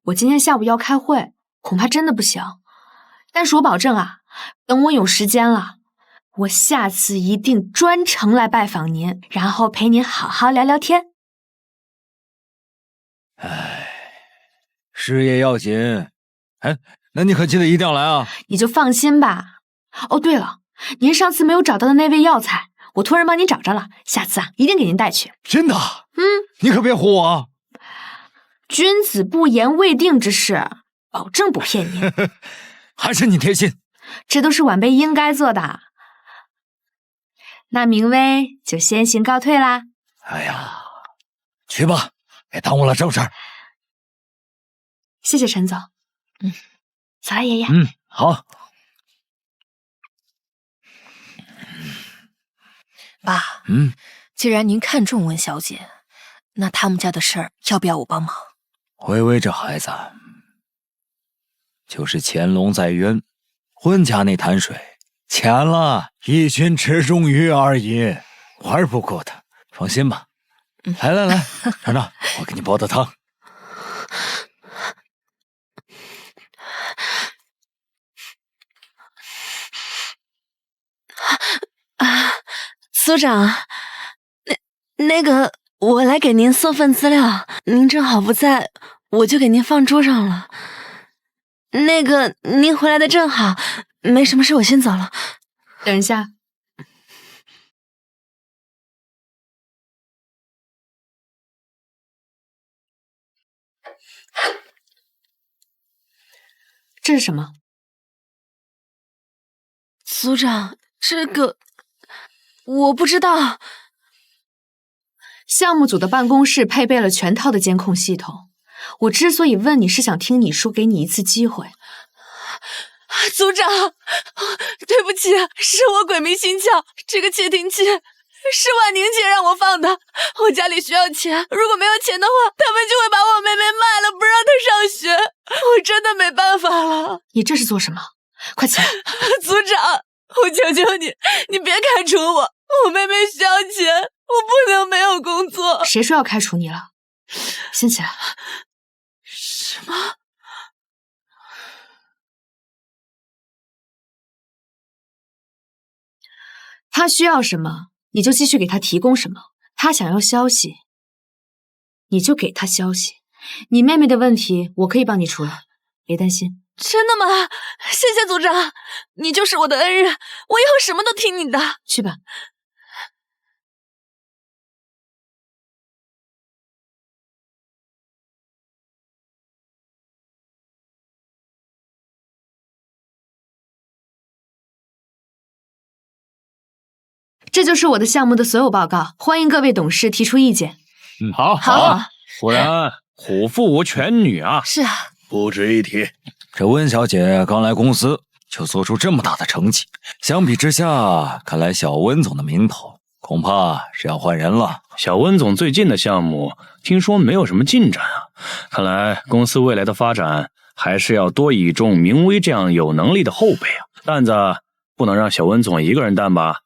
我今天下午要开会，恐怕真的不行。但是我保证啊，等我有时间了，我下次一定专程来拜访您，然后陪您好好聊聊天。哎，事业要紧。哎，那你可记得一定要来啊！你就放心吧。哦，对了，您上次没有找到的那味药材，我托人帮您找着了，下次啊，一定给您带去。真的？你可别唬我啊！君子不言未定之事，保证不骗您。还是你贴心，这都是晚辈应该做的。那明薇就先行告退啦。哎呀，去吧，别耽误了正事儿。谢谢陈总。走了，爷爷。好。爸，既然您看重温小姐，那他们家的事儿要不要我帮忙？微微这孩子，就是潜龙在渊，温家那潭水浅了一群池中鱼而已，玩不过他。放心吧。来，尝尝，我给你煲的汤。组长，那个，我来给您送份资料，您正好不在，我就给您放桌上了。那个，您回来的正好，没什么事，我先走了。等一下，这是什么？组长，这个我不知道。项目组的办公室配备了全套的监控系统。我之所以问你，是想听你说，给你一次机会。组长，对不起，是我鬼迷心窍，这个窃听器是婉宁姐让我放的。我家里需要钱，如果没有钱的话，他们就会把我妹妹卖了，不让她上学。我真的没办法了。你这是做什么？快起来！组长，我求求你，你别开除我，我妹妹需要钱，我不能没有工作。谁说要开除你了？先起来。什么？他需要什么，你就继续给他提供什么。他想要消息，你就给他消息。你妹妹的问题，我可以帮你处理，别担心。真的吗？谢谢组长，你就是我的恩人，我以后什么都听你的。去吧。这就是我的项目的所有报告，欢迎各位董事提出意见。好。果然虎父无犬女啊！是啊，不值一提。这温小姐刚来公司就做出这么大的成绩，相比之下，看来小温总的名头恐怕是要换人了。小温总最近的项目听说没有什么进展啊，看来公司未来的发展还是要多倚重明威这样有能力的后辈啊。担子不能让小温总一个人担吧？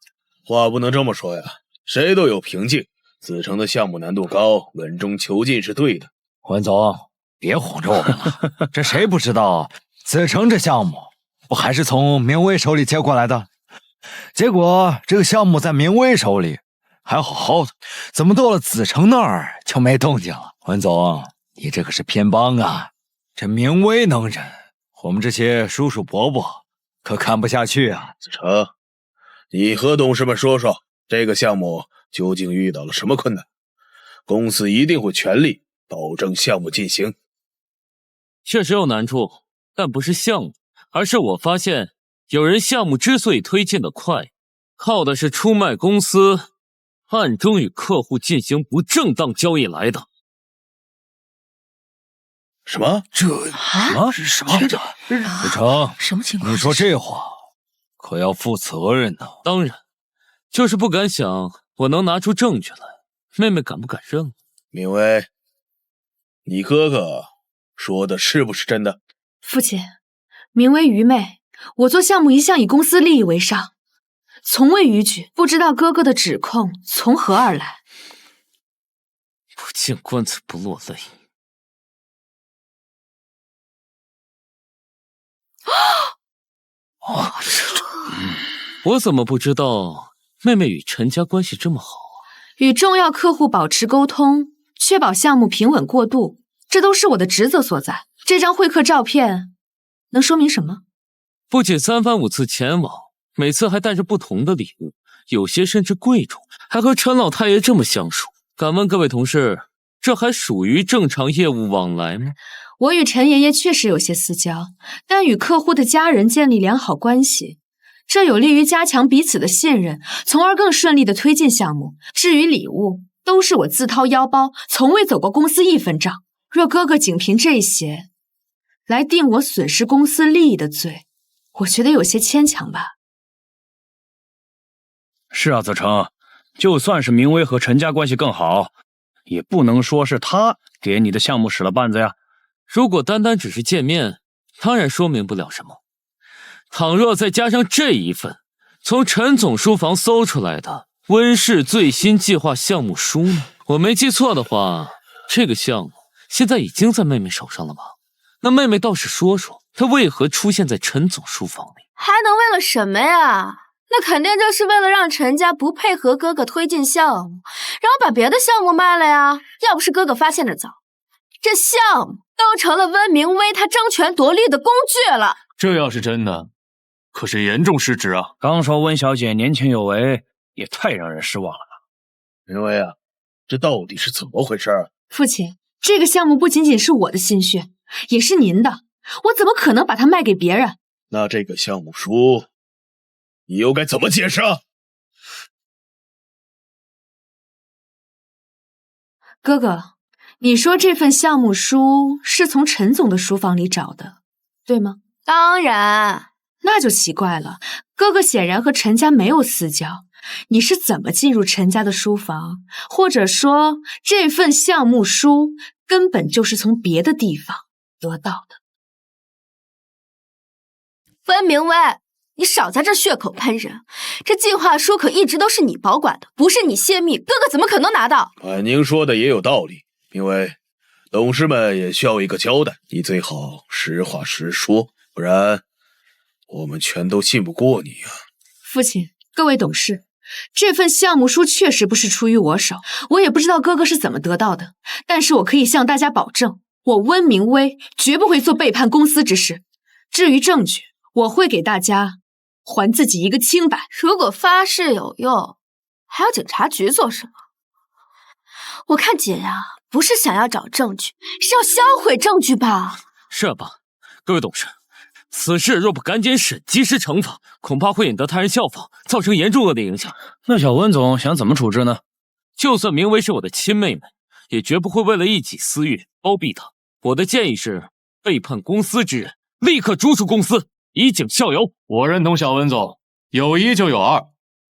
话不能这么说呀，谁都有瓶颈。子成的项目难度高，稳中求进是对的。温总，别哄着我们了。这谁不知道，子成这项目不还是从明威手里接过来的？结果这个项目在明威手里还好好的，怎么到了子成那儿就没动静了？温总，你这可是偏帮啊！这明威能忍，我们这些叔叔伯伯可看不下去啊！子成，你和董事们说说，这个项目究竟遇到了什么困难？公司一定会全力保证项目进行。确实有难处，但不是项目，而是我发现有人项目之所以推进的快，靠的是出卖公司，暗中与客户进行不正当交易来的。什么？这是什么？子成，什么情况？你说这话可要负责任呢。当然，就是不敢想我能拿出证据来，妹妹敢不敢认？明威，你哥哥说的是不是真的？父亲，明威愚昧，我做项目一向以公司利益为上，从未逾矩，不知道哥哥的指控从何而来。不见棺材不落泪。我怎么不知道妹妹与陈家关系这么好啊？与重要客户保持沟通，确保项目平稳过渡，这都是我的职责所在。这张会客照片能说明什么？不仅3番5次前往，每次还带着不同的礼物，有些甚至贵重，还和陈老太爷这么相熟。敢问各位同事，这还属于正常业务往来吗？我与陈爷爷确实有些私交，但与客户的家人建立良好关系，这有利于加强彼此的信任，从而更顺利地推进项目。至于礼物，都是我自掏腰包，从未走过公司一分账。若哥哥仅凭这些来定我损失公司利益的罪，我觉得有些牵强吧。是啊，子成，就算是明威和陈家关系更好，也不能说是他给你的项目使了绊子呀。如果单单只是见面，当然说明不了什么。倘若再加上这一份从陈总书房搜出来的温氏最新计划项目书呢？我没记错的话，这个项目现在已经在妹妹手上了吧？那妹妹倒是说说，她为何出现在陈总书房里？还能为了什么呀？那肯定就是为了让陈家不配合哥哥推进项目，然后把别的项目卖了呀。要不是哥哥发现的早，这项目都成了温明威他争权夺利的工具了。这要是真的，可是严重失职啊！刚说温小姐年轻有为，也太让人失望了吧？明威啊，这到底是怎么回事？父亲，这个项目不仅仅是我的心血，也是您的，我怎么可能把它卖给别人？那这个项目书，你又该怎么解释啊？哥哥，你说这份项目书是从陈总的书房里找的，对吗？当然。那就奇怪了，哥哥显然和陈家没有私交，你是怎么进入陈家的书房？或者说，这份项目书根本就是从别的地方得到的？温明威，你少在这血口喷人！这计划书可一直都是你保管的，不是你泄密，哥哥怎么可能拿到？婉宁说的也有道理，明威，董事们也需要一个交代，你最好实话实说，不然我们全都信不过你啊！父亲，各位董事，这份项目书确实不是出于我手，我也不知道哥哥是怎么得到的，但是我可以向大家保证，我温明威绝不会做背叛公司之事。至于证据，我会给大家还自己一个清白。如果发誓有用，还要警察局做什么？我看姐呀，不是想要找证据，是要销毁证据吧？是啊，爸，各位董事，此事若不赶紧审，及时惩罚，恐怕会引得他人效仿，造成严重恶劣影响。那小温总想怎么处置呢？就算明威是我的亲妹妹，也绝不会为了一己私欲包庇她。我的建议是，背叛公司之人立刻逐出公司，以儆效尤。我认同小温总，有一就有二，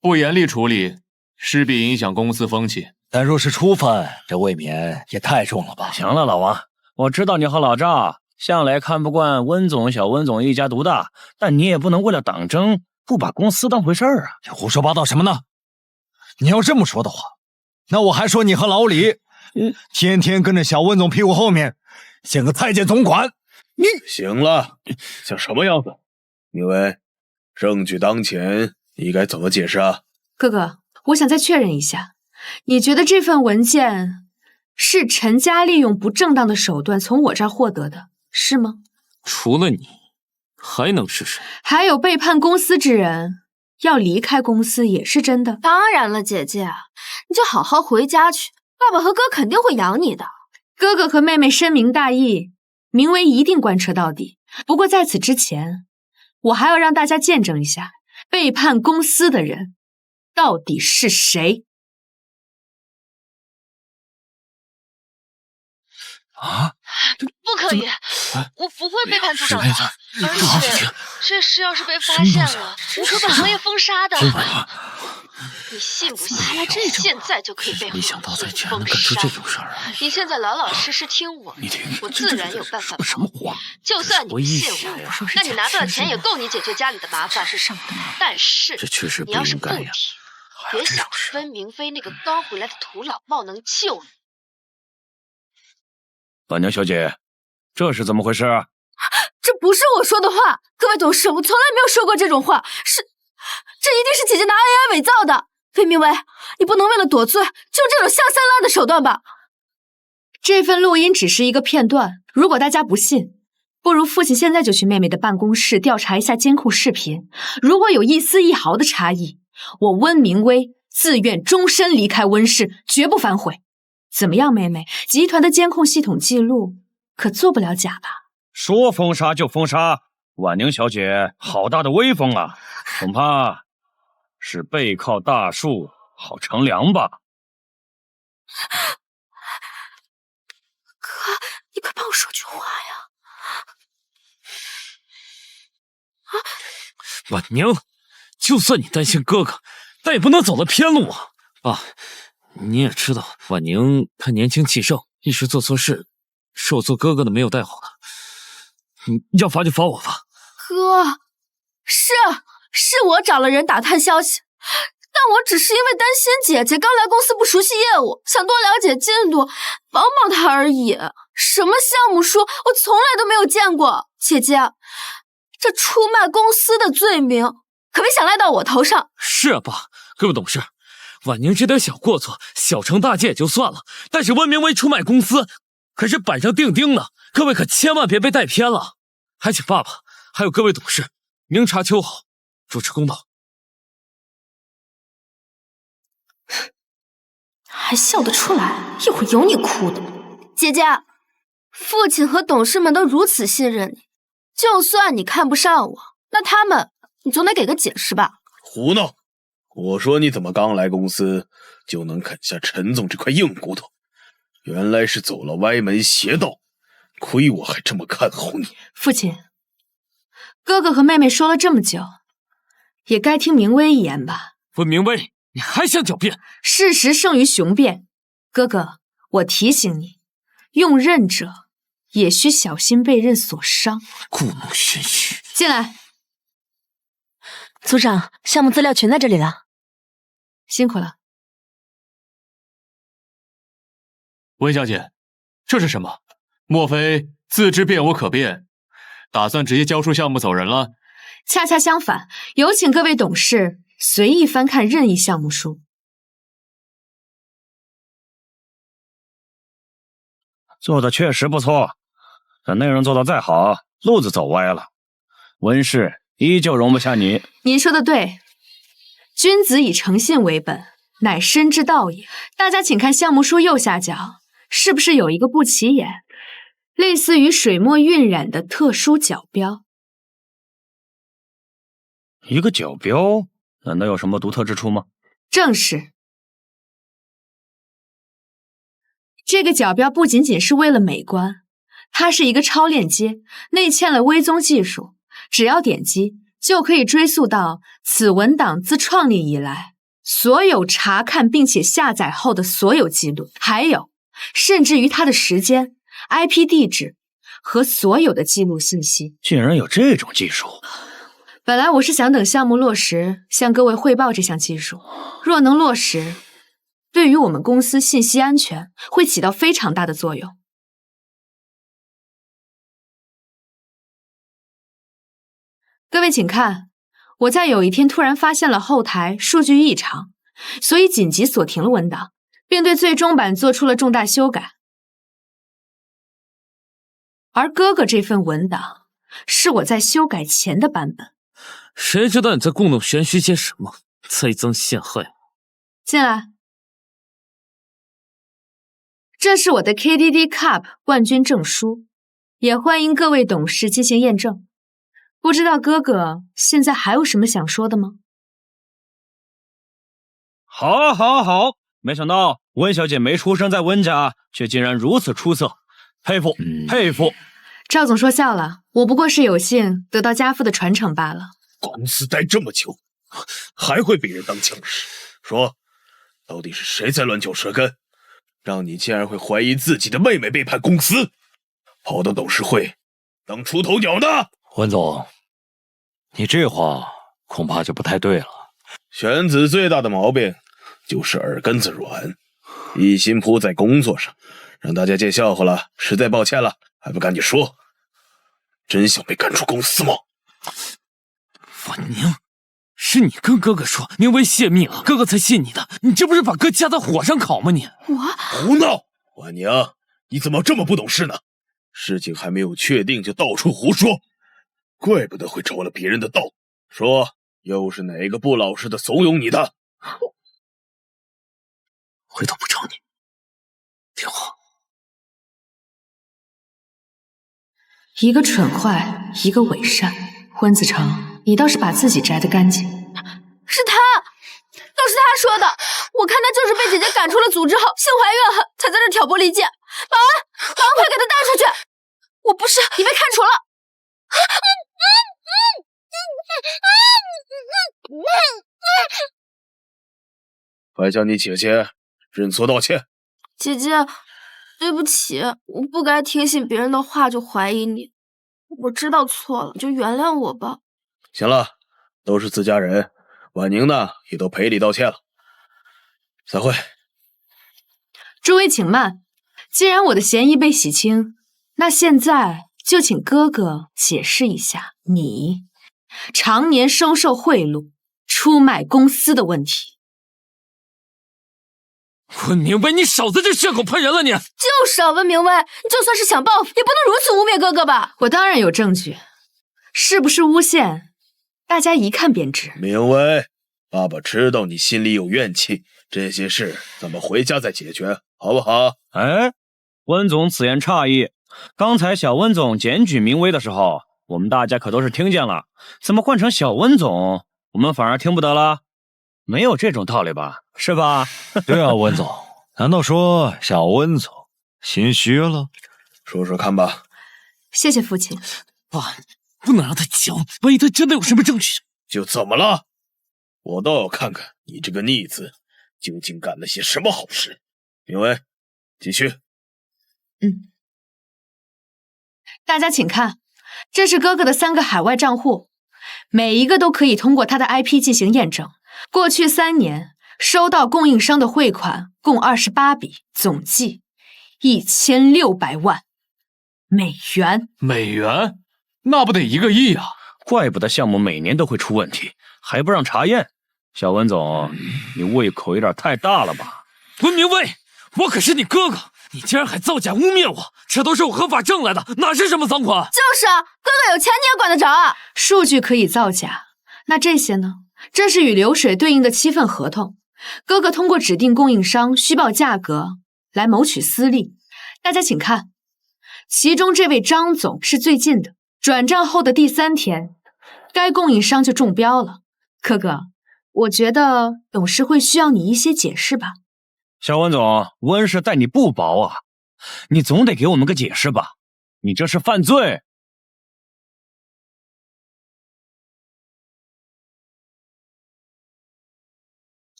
不严厉处理，势必影响公司风气。但若是初犯，这未免也太重了吧？行了，老王，我知道你和老赵向来看不惯温总、小温总一家独大，但你也不能为了党争不把公司当回事儿啊！你胡说八道什么呢？你要这么说的话，那我还说你和老李，天天跟着小温总屁股后面，像个太监总管。你行了，像什么样子？明威，证据当前，你该怎么解释啊？哥哥，我想再确认一下，你觉得这份文件是陈家利用不正当的手段从我这儿获得的，是吗？除了你，还能是谁？还有背叛公司之人要离开公司也是真的？当然了，姐姐，你就好好回家去，爸爸和哥肯定会养你的。哥哥和妹妹深明大义，明威一定贯彻到底。不过在此之前，我还要让大家见证一下背叛公司的人到底是谁。啊！不可以，我不会背叛组长的，而且这事要是被发现了，我会把行业封杀的。你信不信？现在就可以被没想到在竟然封能干出杀。这种事儿来！你现在老老实实听我，我自然有办法。什么话？就算你不信我，那你拿到的钱也够你解决家里的麻烦。但是这确实不你要是不听，应该呀！别想温明飞那个刚回来的土老帽能救你。板娘小姐，这是怎么回事啊？这不是我说的话，各位董事，我从来没有说过这种话，这一定是姐姐拿 AI 伪造的。魏明威，你不能为了躲罪，就这种下三滥的手段吧？这份录音只是一个片段，如果大家不信，不如父亲现在就去妹妹的办公室调查一下监控视频，如果有一丝一毫的差异，我温明威自愿终身离开温氏，绝不反悔。怎么样，妹妹？集团的监控系统记录可做不了假吧？说封杀就封杀，婉宁小姐好大的威风啊！恐怕是背靠大树好乘凉吧？哥，你快帮我说句话呀！婉宁，就算你担心哥哥，但也不能走了偏路啊！爸，你也知道，婉宁她年轻气盛，一时做错事，是我做哥哥的没有带好她。你要罚就罚我吧。哥，是我找了人打探消息，但我只是因为担心姐姐刚来公司不熟悉业务，想多了解进度，帮帮她而已。什么项目书，我从来都没有见过。姐姐，这出卖公司的罪名，可别想赖到我头上。是啊，爸，各位董事，婉宁这点小过错，小惩大戒也就算了，但是温明威出卖公司，可是板上钉钉的，各位可千万别被带偏了。还请爸爸还有各位董事明察秋毫，主持公道。还笑得出来，一会儿有你哭的。姐姐，父亲和董事们都如此信任你，就算你看不上我，那他们你总得给个解释吧？胡闹！我说你怎么刚来公司就能啃下陈总这块硬骨头？原来是走了歪门邪道，亏我还这么看好你。父亲，哥哥和妹妹说了这么久，也该听明威一言吧。温明威，你还想狡辩？事实胜于雄辩。哥哥，我提醒你，用刃者也需小心被刃所伤。故弄玄虚。进来。组长，项目资料全在这里了。辛苦了。温小姐，这是什么？莫非自知辩无可辩，打算直接交出项目走人了？恰恰相反，有请各位董事随意翻看任意项目书。做的确实不错，但内容做的再好，路子走歪了，温氏依旧容不下你。您说的对，君子以诚信为本，乃深之道也。大家请看项目书右下角，是不是有一个不起眼，类似于水墨晕染的特殊角标？一个角标，难道有什么独特之处吗？正是。这个角标不仅仅是为了美观，它是一个超链接，内嵌了微踪技术，只要点击就可以追溯到此文档自创立以来所有查看并且下载后的所有记录，还有甚至于它的时间、IP 地址和所有的记录信息。竟然有这种技术！本来我是想等项目落实向各位汇报这项技术，若能落实，对于我们公司信息安全会起到非常大的作用。各位请看，我在有一天突然发现了后台数据异常，所以紧急锁停了文档，并对最终版做出了重大修改。而哥哥这份文档是我在修改前的版本。谁知道你在故弄玄虚些什么，栽赃陷害我。进来。这是我的 KDD Cup 冠军证书，也欢迎各位董事进行验证。不知道哥哥现在还有什么想说的吗？好，好，好！没想到温小姐没出生在温家，却竟然如此出色，佩服，佩服！赵总说笑了，我不过是有幸得到家父的传承罢了。公司待这么久，还会被人当枪使？说，到底是谁在乱嚼舌根，让你竟然会怀疑自己的妹妹背叛公司，跑到董事会当出头鸟的？温总，你这话恐怕就不太对了。玄子最大的毛病就是耳根子软，一心扑在工作上，让大家见笑话了，实在抱歉了，还不赶紧说？真想被赶出公司吗？婉宁，是你跟哥哥说明威泄密了，哥哥才信你的，你这不是把哥夹在火上烤吗你？胡闹！婉宁，你怎么这么不懂事呢？事情还没有确定就到处胡说，怪不得会着了别人的道。说，又是哪个不老实的怂恿你的？回头不找你。电话。一个蠢坏，一个伪善。温子成，你倒是把自己摘得干净。是他，都是他说的。我看他就是被姐姐赶出了组之后，心怀怨恨，才在这挑拨离间。保安，快给他带出去！我不是，你被看除了。快向你姐姐认错道歉。姐姐，对不起，我不该听信别人的话就怀疑你，我知道错了，就原谅我吧。行了，都是自家人，婉宁呢也都赔礼道歉了。散会。诸位请慢，既然我的嫌疑被洗清，那现在就请哥哥解释一下你常年收受贿赂、出卖公司的问题。温明威，你少在这血口喷人了你！就是啊，温明威，你就算是想报复，也不能如此污蔑哥哥吧？我当然有证据，是不是诬陷，大家一看便知。明威，爸爸知道你心里有怨气，这些事咱们回家再解决，好不好？哎，温总此言差矣。刚才小温总检举明威的时候，我们大家可都是听见了，怎么换成小温总，我们反而听不得了？没有这种道理吧？是吧？对啊，温总，难道说小温总心虚了？说说看吧。谢谢父亲。爸，不能让他讲，万一他真的有什么证据，就怎么了？我倒要看看你这个逆子究竟干了些什么好事。明威，继续。大家请看，这是哥哥的3个海外账户，每一个都可以通过他的 IP 进行验证。过去3年收到供应商的汇款共28笔，总计1600万美元。美元？那不得1个亿啊！怪不得项目每年都会出问题，还不让查验。小温总，你胃口有点太大了吧？温明威，我可是你哥哥，你竟然还造假污蔑我，这都是我合法挣来的，哪是什么赃款？就是啊，哥哥有钱你也管得着啊？数据可以造假，那这些呢？这是与流水对应的7份合同，哥哥通过指定供应商虚报价格来谋取私利。大家请看，其中这位张总是最近的，转账后的第3天，该供应商就中标了。哥哥，我觉得董事会需要你一些解释吧。小温总，温氏待你不薄啊，你总得给我们个解释吧？你这是犯罪！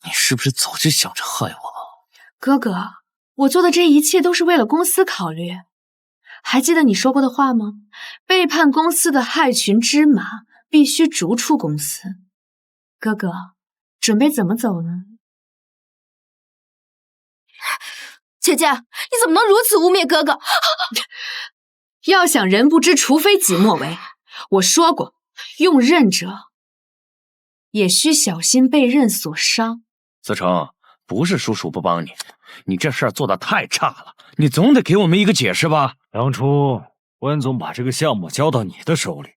你是不是早就想着害我？哥哥，我做的这一切都是为了公司考虑。还记得你说过的话吗？背叛公司的害群之马必须逐出公司。哥哥，准备怎么走呢？姐姐，你怎么能如此污蔑哥哥？要想人不知，除非己莫为。我说过，用刃者也需小心被刃所伤。思成，不是叔叔不帮你，你这事儿做得太差了，你总得给我们一个解释吧？当初温总把这个项目交到你的手里，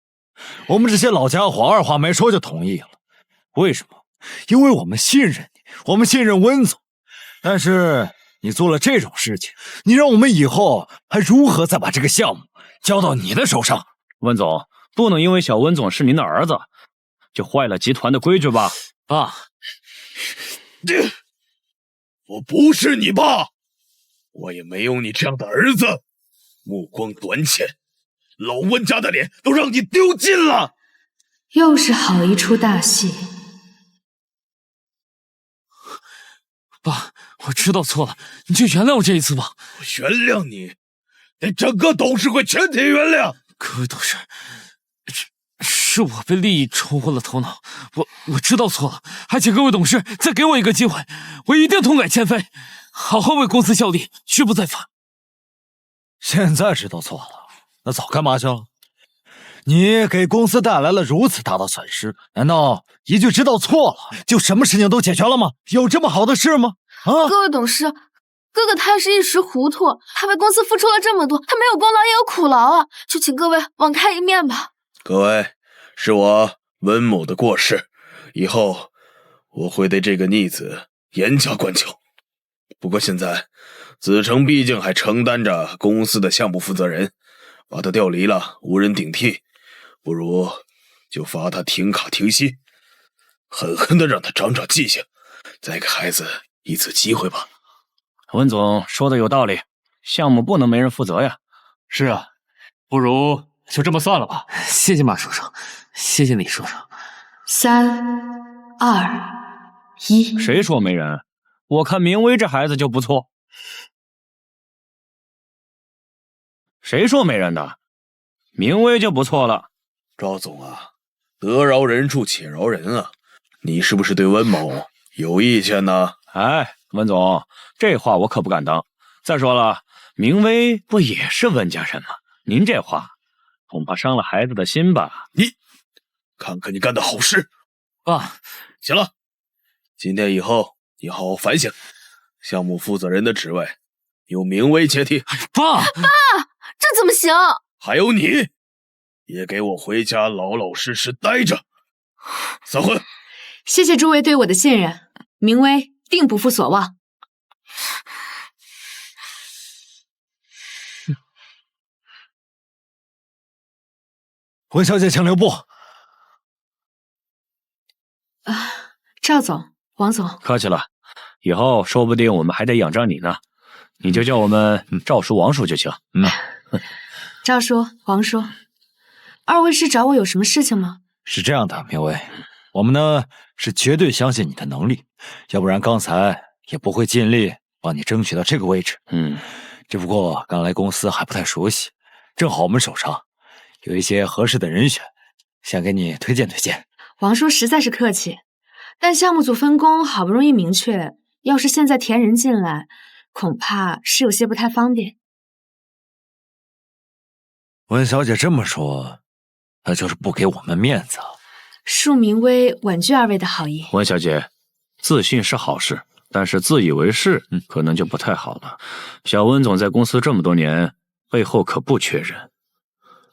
我们这些老家伙二话没说就同意了。为什么？因为我们信任你，我们信任温总。但是你做了这种事情，你让我们以后还如何再把这个项目交到你的手上？温总，不能因为小温总是您的儿子，就坏了集团的规矩吧？爸，我不是你爸，我也没有你这样的儿子，目光短浅，老温家的脸都让你丢尽了。又是好一出大戏。爸，我知道错了，你就原谅我这一次吧。我原谅你，连整个董事会全体原谅。各位董事，是我被利益冲昏了头脑，我知道错了，还请各位董事再给我一个机会，我一定痛改前非，好好为公司效力，绝不再犯。现在知道错了，那早干嘛去了？你给公司带来了如此大的损失，难道一句知道错了就什么事情都解决了吗？有这么好的事吗？啊！各位董事，哥哥他是一时糊涂，他为公司付出了这么多，他没有功劳也有苦劳啊，就请各位网开一面吧。各位，是我温某的过失，以后我会对这个逆子严加管教。不过现在子成毕竟还承担着公司的项目负责人，把他调离了，无人顶替，不如就罚他停卡停薪，狠狠地让他长长记性，再给孩子一次机会吧。温总说的有道理，项目不能没人负责呀。是啊，不如就这么算了吧。谢谢马叔叔，谢谢李叔叔。3、2、1。谁说没人？我看明威这孩子就不错。谁说没人的？明威就不错了。赵总啊，得饶人处且饶人啊！你是不是对温某有意见呢？哎，温总，这话我可不敢当。再说了，明威不也是温家人吗？您这话恐怕伤了孩子的心吧？你看看你干的好事！爸，行了，今天以后你好好反省，项目负责人的职位由明威接替。爸，这怎么行？还有你，也给我回家老老实实待着。散会。谢谢诸位对我的信任，明威定不负所望。温小姐，请留步。赵总、王总，客气了，以后说不定我们还得仰仗你呢。你就叫我们赵叔、王叔就行。赵叔、王叔，二位是找我有什么事情吗？是这样的，明威，我们呢是绝对相信你的能力，要不然刚才也不会尽力帮你争取到这个位置。只不过刚来公司还不太熟悉，正好我们手上有一些合适的人选，想给你推荐推荐。王叔实在是客气，但项目组分工好不容易明确，要是现在填人进来，恐怕是有些不太方便。温小姐这么说，那就是不给我们面子。恕明威婉拒二位的好意。温小姐，自信是好事，但是自以为是可能就不太好了。小温总在公司这么多年，背后可不缺人。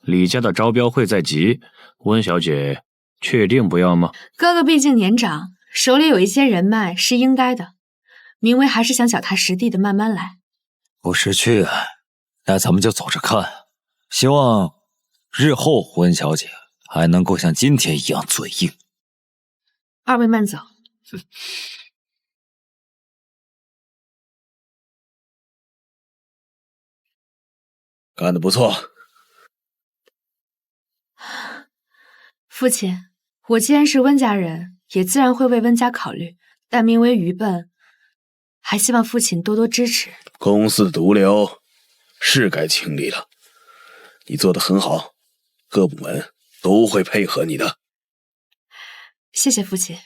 李家的招标会在即，温小姐确定不要吗？哥哥毕竟年长，手里有一些人脉是应该的。明威还是想脚踏实地的慢慢来。不识趣，那咱们就走着看。希望日后温小姐还能够像今天一样嘴硬。二位慢走。干得不错。父亲，我既然是温家人，也自然会为温家考虑，但明威愚笨，还希望父亲多多支持。公司毒瘤是该清理了，你做得很好，各部门都会配合你的。谢谢父亲。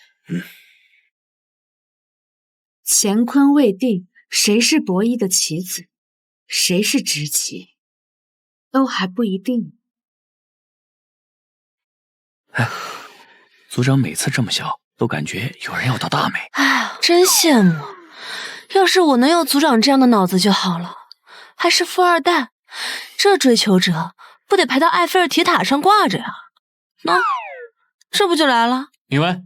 乾坤未定，谁是伯夷的棋子，谁是直棋，都还不一定。组长每次这么小，都感觉有人要倒大霉。哎，真羡慕。要是我能有组长这样的脑子就好了，还是富二代，这追求者不得排到埃菲尔铁塔上挂着呀？喏，这不就来了？明威，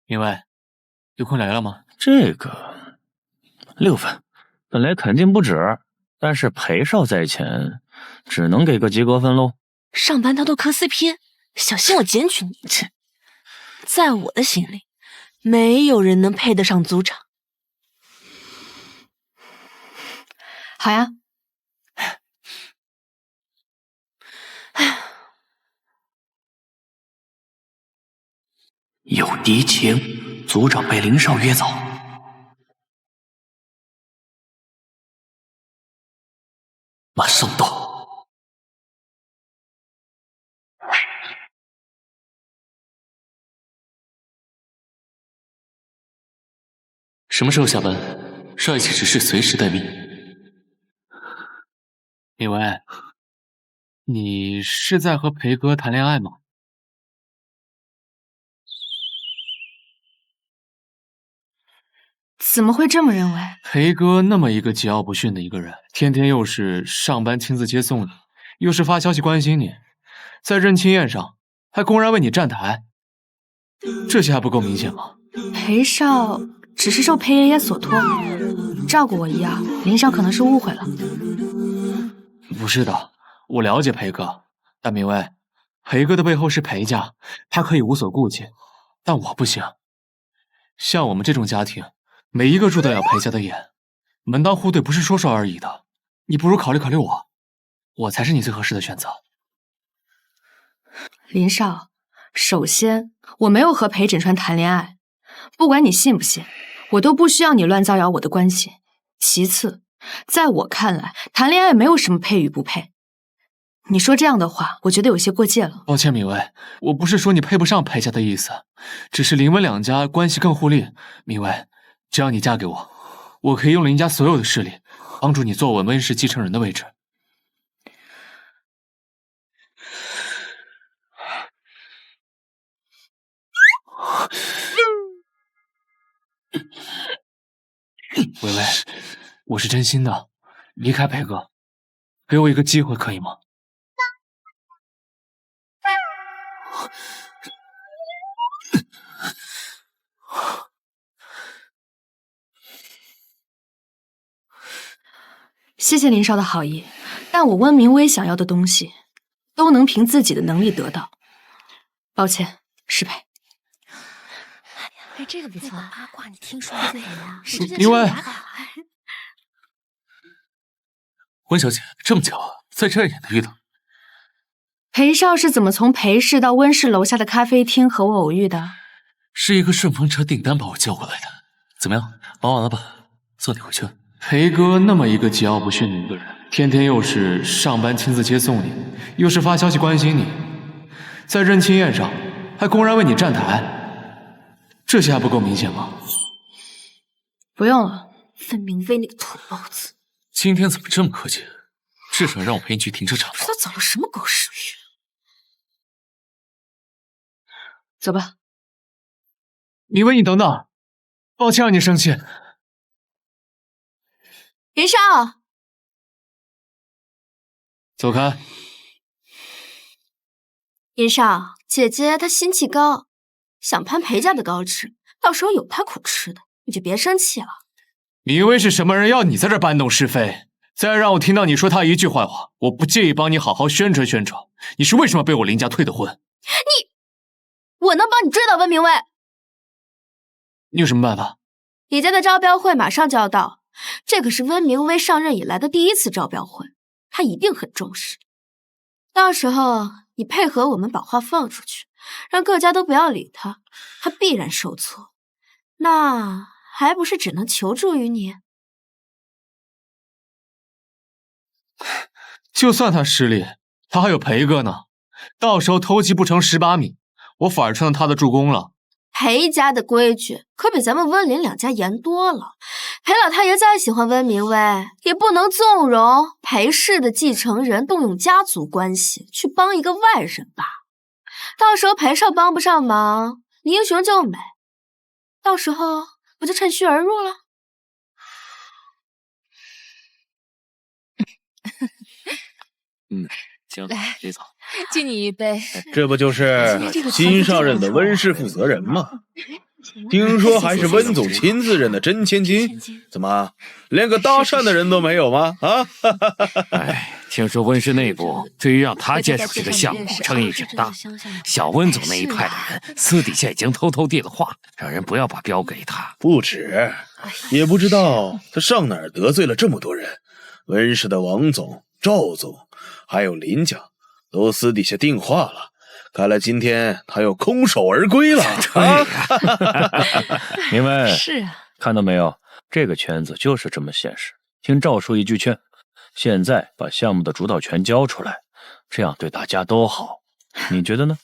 明威，有空来了吗？这个6分，本来肯定不止，但是裴少在前，只能给个及格分喽。上班他都磕 CP， 小心我检举你！切，在我的心里，没有人能配得上组长。好呀。有敌情，组长被林少约走。马上到。什么时候下班？帅气指示随时待命。明威，你是在和裴哥谈恋爱吗？怎么会这么认为？裴哥那么一个桀骜不驯的一个人，天天又是上班亲自接送你，又是发消息关心你，在认亲宴上还公然为你站台，这些还不够明显吗？裴少只是受裴爷爷所托，照顾我一样，林少可能是误会了。不是的，我了解裴哥，但明威，裴哥的背后是裴家，他可以无所顾忌，但我不行。像我们这种家庭，每一个住得了裴家的眼，门当户对不是说说而已的。你不如考虑考虑我，我才是你最合适的选择。林少，首先我没有和裴枕川谈恋爱，不管你信不信，我都不需要你乱造谣我的关系。其次，在我看来，谈恋爱没有什么配与不配。你说这样的话，我觉得有些过界了。抱歉，敏薇，我不是说你配不上裴家的意思，只是林温两家关系更互利。敏薇，只要你嫁给我，我可以用林家所有的势力，帮助你坐稳温氏继承人的位置。薇薇，我是真心的，离开裴哥，给我一个机会可以吗？谢谢林少的好意，但我温明威想要的东西，都能凭自己的能力得到。抱歉，失陪。哎，这个不错。八卦你听说过呀？明威，温小姐，这么巧，在这儿也能遇到。裴少是怎么从裴氏到温氏楼下的咖啡厅和我偶遇的？是一个顺风车订单把我叫过来的。怎么样，忙完了吧？送你回去。裴哥那么一个桀骜不驯的一个人，天天又是上班亲自接送你，又是发消息关心你，在认亲宴上还公然为你站台，这些还不够明显吗？不用了。分明威那个土包子，今天怎么这么客气？至少让我陪你去停车场。不知道走了什么狗屎运。走吧。明威，你等等，抱歉让你生气。林少，走开。林少，姐姐她心气高，想攀裴家的高枝，到时候有她苦吃的，你就别生气了。明威是什么人，要你在这搬弄是非？再让我听到你说他一句坏话，我不介意帮你好好宣传宣传。你是为什么被我林家退的婚？我能帮你追到温明威。你有什么办法？李家的招标会马上就要到，这可是温明威上任以来的第一次招标会，他一定很重视。到时候你配合我们把话放出去，让各家都不要理他，他必然受挫。那还不是只能求助于你？就算他失利，他还有裴哥呢。到时候偷鸡不成蚀把米，我反而成了他的助攻了。裴家的规矩可比咱们温林两家严多了。裴老太爷再喜欢温明威，也不能纵容裴氏的继承人动用家族关系去帮一个外人吧。到时候裴少帮不上忙，你英雄救美，到时候不就趁虚而入了？行，李总，敬你一杯。这不就是新上任的温氏负责人吗？听说还是温总亲自认的真千金，怎么连个搭讪的人都没有吗？啊！哎，听说温氏内部对于让他接手这个项目争议挺大，小温总那一派的人私底下已经偷偷递了话，让人不要把标给他。不止，也不知道他上哪儿得罪了这么多人。温氏的王总、赵总，还有林家，都私底下定话了。看来今天他又空手而归了。明威，是啊，看到没有？这个圈子就是这么现实。听赵叔一句劝，现在把项目的主导权交出来，这样对大家都好。你觉得呢？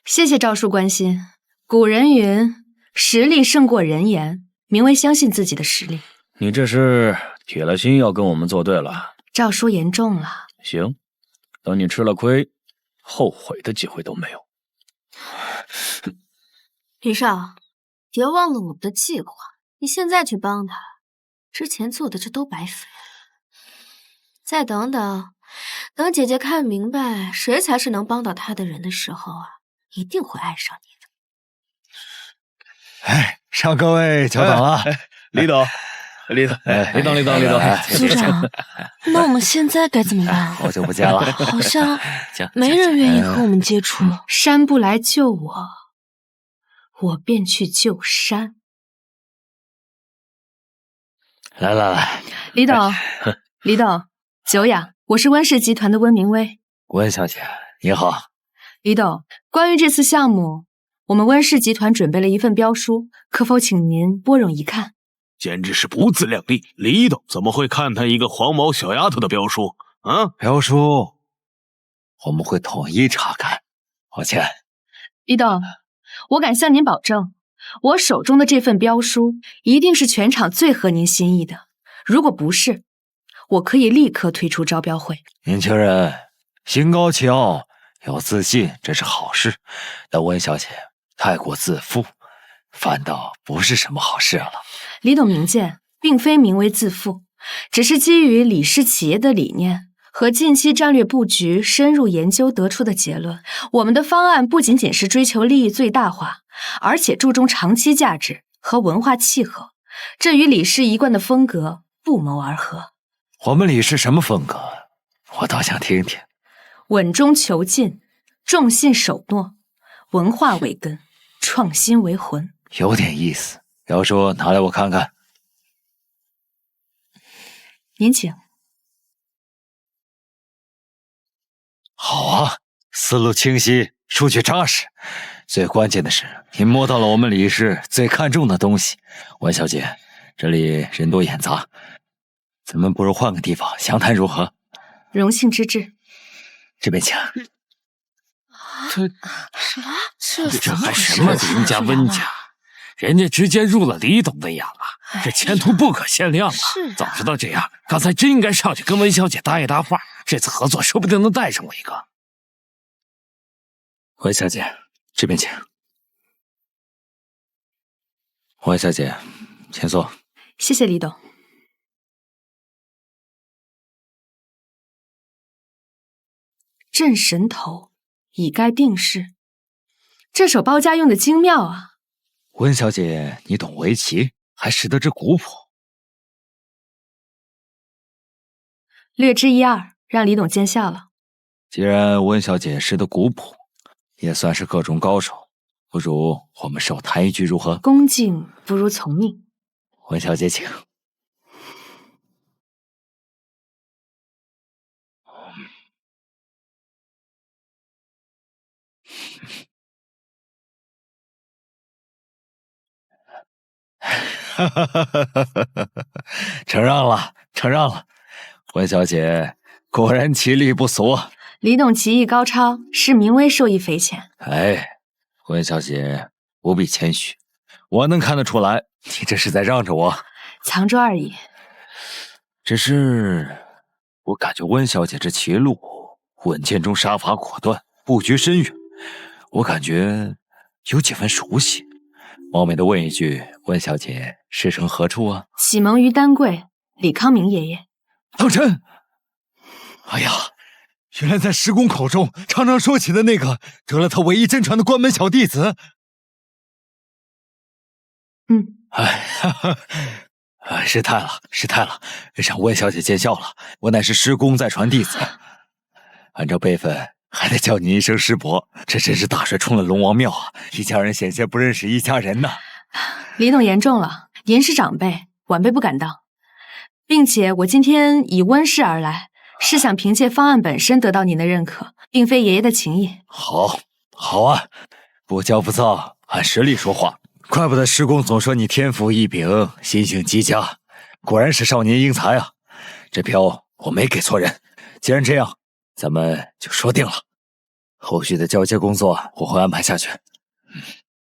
谢谢赵叔关心。古人云，实力胜过人言。明威相信自己的实力。你这是铁了心要跟我们作对了。赵叔言重了。行，等你吃了亏，后悔的机会都没有。林少，别忘了我们的计划。你现在去帮他，之前做的这都白费了。再等等，等姐姐看明白谁才是能帮到她的人的时候啊，一定会爱上你的。哎，让各位久等了。李董，李董，李董，组长，那我们现在该怎么办？好久不见了，好像没人愿意和我们接触。山不来救我，我便去救山。来，李董，李董，久仰，我是温氏集团的温明威。温小姐，你好。李董，关于这次项目，我们温氏集团准备了一份标书，可否请您拨冗一看？简直是不自量力！李董怎么会看他一个黄毛小丫头的标书啊？标书我们会统一查看。抱歉，李董，我敢向您保证，我手中的这份标书一定是全场最合您心意的。如果不是，我可以立刻退出招标会。年轻人心高气傲，有自信，这是好事。但温小姐太过自负，反倒不是什么好事了。李董明鉴，并非名为自负，只是基于李氏企业的理念和近期战略布局深入研究得出的结论。我们的方案不仅仅是追求利益最大化，而且注重长期价值和文化契合，这与李氏一贯的风格不谋而合。我们李氏什么风格？我倒想听听。稳中求进，重信守诺，文化为根，创新为魂。有点意思。标书拿来我看看。您请。好啊，思路清晰，数据扎实。最关键的是，您摸到了我们李氏最看重的东西。温小姐，这里人多眼杂，咱们不如换个地方详谈如何？荣幸之至。这边请。这还什么林家温家？人家直接入了李董的眼了，这前途不可限量啊！早知道这样，刚才真应该上去跟温小姐搭一搭话，这次合作说不定能带上我一个。温小姐，这边请。温小姐，请坐。谢谢李董。镇神头，以该定势。这手包家用的精妙啊！温小姐，你懂围棋，还识得这古谱？略知一二，让李董见笑了。既然温小姐识得古谱，也算是个中高手，不如我们手谈一局如何？恭敬不如从命。温小姐，请。承让了，承让了。温小姐果然棋力不俗。李董棋艺高超，是名威受益匪浅。哎，温小姐不必谦虚，我能看得出来，你这是在让着我。藏拙而已。只是我感觉温小姐这棋路稳健中杀伐果断，布局深远，我感觉有几分熟悉。冒昧的问一句，温小姐师承何处啊？启蒙于丹桂，李康明爷爷。当真？哎呀，原来在师公口中常常说起的那个得了他唯一真传的关门小弟子。失态了，失态了，让温小姐见笑了。我乃是师公再传弟子，按照辈分还得叫你一声师伯，这真是大水冲了龙王庙啊！一家人险些不认识一家人呐。李董言重了，您是长辈，晚辈不敢当。并且我今天以温氏而来，是想凭借方案本身得到您的认可，并非爷爷的情谊。好，好啊，不骄不躁，按实力说话。怪不得师公总说你天赋异禀，心性极佳，果然是少年英才啊！这标我没给错人。既然这样，咱们就说定了。后续的交接工作我会安排下去。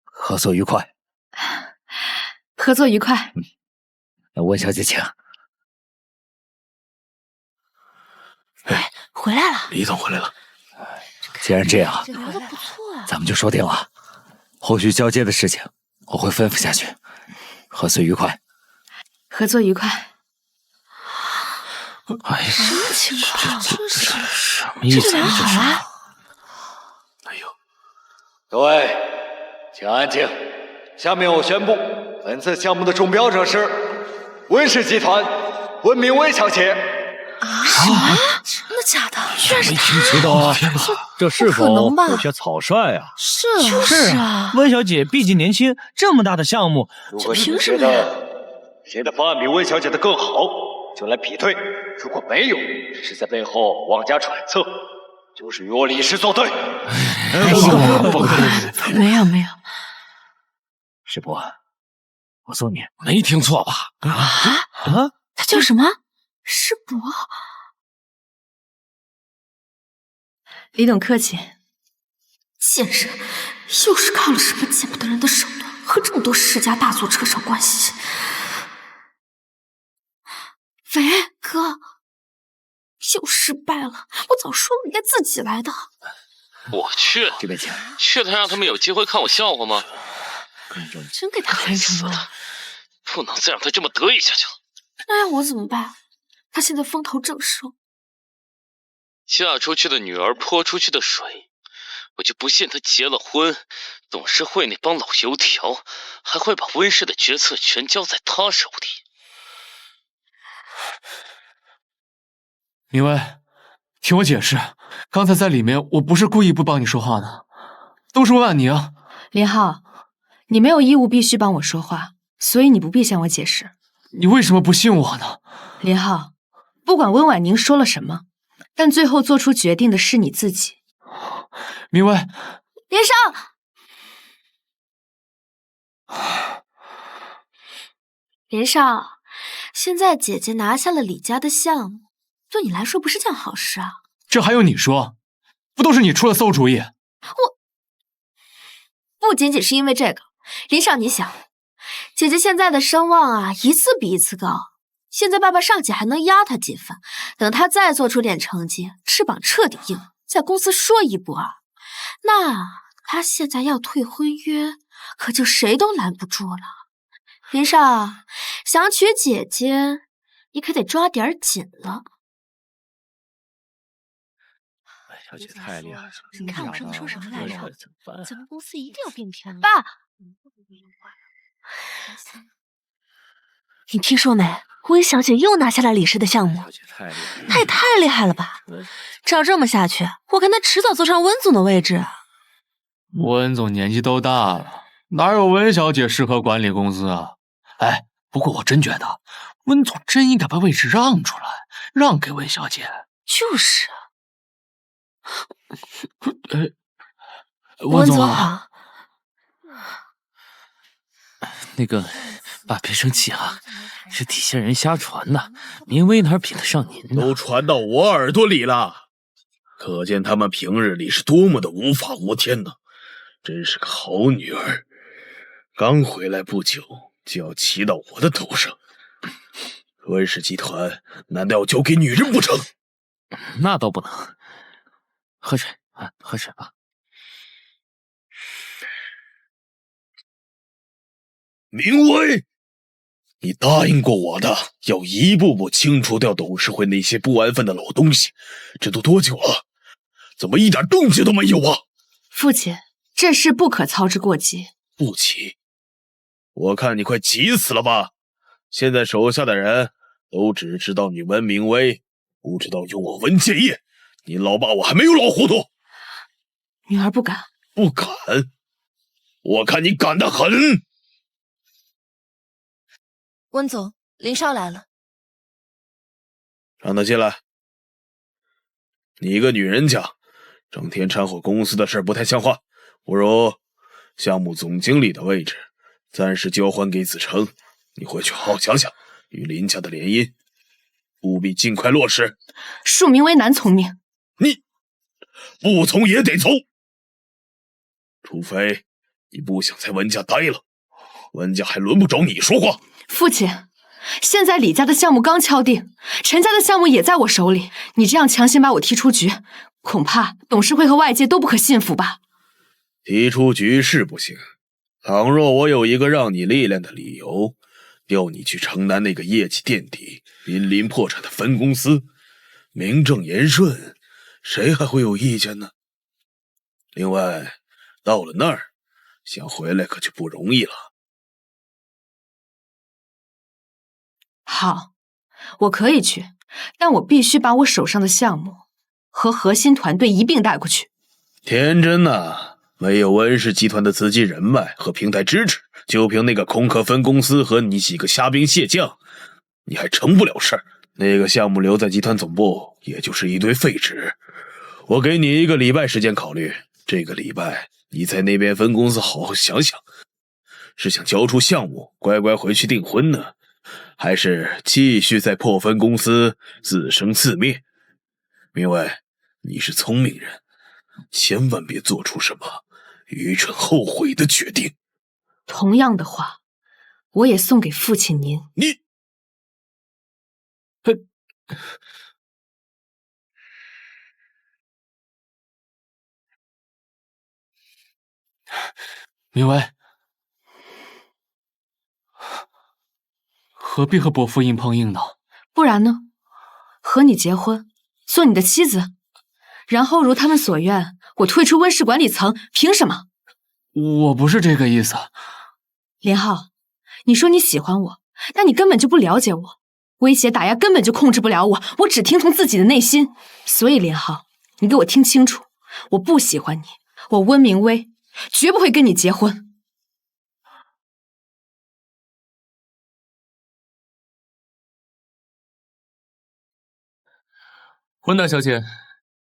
合作愉快。合作愉快。那温小姐请。哎，回来了。李总回来了。既然这样，聊得不错啊。咱们就说定了。后续交接的事情我会吩咐下去。合作愉快。合作愉快。哎呀，什么情况？这什么意思？这就聊好了。哎呦，各位，请安静。下面我宣布，本次项目的中标者是温氏集团温明威小姐。什么？真的假的？居然是他！知道啊，这是否有些草率啊？是啊，温小姐毕竟年轻，这么大的项目，这凭什么呀？谁的方案比温小姐的更好，就来比对。如果没有，只是在背后妄加揣测，就是与我李氏作对。没有没有，师伯，我送你。没听错吧？他叫什么？师伯？李董客气。贱人，又是看了什么见不得人的手段，和这么多世家大族扯上关系？喂，哥，又失败了。我早说了，应该自己来的。我去，这边请。确定让他们有机会看我笑话吗？真给他看成了。不能再让他这么得意下去了。那让我怎么办？他现在风头正盛。嫁出去的女儿泼出去的水，我就不信他结了婚，董事会那帮老油条还会把温氏的决策权交在他手里。明威，听我解释，刚才在里面我不是故意不帮你说话的，都是温婉宁。林浩，你没有义务必须帮我说话，所以你不必向我解释。你为什么不信我呢？林浩，不管温婉宁说了什么，但最后做出决定的是你自己。明威，连胜，连少，现在姐姐拿下了李家的项目，对你来说不是件好事啊。这还用你说？不都是你出了馊主意？不仅仅是因为这个，林少，你想，姐姐现在的声望啊，一次比一次高。现在爸爸上去还能压她几分，等她再做出点成绩，翅膀彻底硬，在公司说一不二，那她现在要退婚约，可就谁都拦不住了。林少，想娶姐姐，你可得抓点紧了。小姐太厉害了！你看我上次说什么来着？咱们公司一定要变天了。爸，你听说没？温小姐又拿下了李氏的项目，她也太厉害了吧！照这么下去，我看她迟早坐上温总的位置。温总年纪都大了，哪有温小姐适合管理公司啊？哎，不过我真觉得温总真应该把位置让出来，让给温小姐。就是啊。温总好。那个，爸别生气啊，是底下人瞎传的，明威哪比得上您呢？都传到我耳朵里了，可见他们平日里是多么的无法无天呢！真是个好女儿，刚回来不久就要骑到我的头上。温氏集团难道要交给女人不成？那倒不能。喝水啊，喝水吧。明威，你答应过我的，要一步步清除掉董事会那些不安分的老东西，这都多久了？怎么一点动静都没有啊？父亲，这事不可操之过急。不急？我看你快急死了吧！现在手下的人都只知道你温明威，不知道有我温建业。你老爸我还没有老糊涂。女儿不敢。不敢？我看你敢得很。温总，林少来了。让他进来。你一个女人家，整天掺和公司的事不太像话，不如项目总经理的位置暂时交还给子成，你回去好好想想与林家的联姻，务必尽快落实。恕明威难从命。你不从也得从，除非你不想在温家待了，温家还轮不着你说话。父亲，现在李家的项目刚敲定，陈家的项目也在我手里，你这样强行把我踢出局，恐怕董事会和外界都不可信服吧？踢出局是不行，倘若我有一个让你历练的理由，调你去城南那个业绩垫底、濒临破产的分公司，名正言顺，谁还会有意见呢？另外，到了那儿，想回来可就不容易了。好，我可以去，但我必须把我手上的项目和核心团队一并带过去。天真呐，没有温氏集团的资金人脉和平台支持，就凭那个空壳分公司和你几个虾兵蟹将，你还成不了事儿。那个项目留在集团总部，也就是一堆废纸。我给你1个礼拜时间考虑，这个礼拜你在那边分公司好好想想，是想交出项目，乖乖回去订婚呢，还是继续在破分公司自生自灭？明伟，你是聪明人，千万别做出什么愚蠢后悔的决定。同样的话，我也送给父亲您。你，明威，何必和伯父硬碰硬呢？不然呢？和你结婚，做你的妻子，然后如他们所愿，我退出温氏管理层，凭什么？我不是这个意思。林浩，你说你喜欢我，但你根本就不了解我，威胁打压根本就控制不了我，我只听从自己的内心。所以林浩，你给我听清楚，我不喜欢你，我温明威绝不会跟你结婚。温大小姐，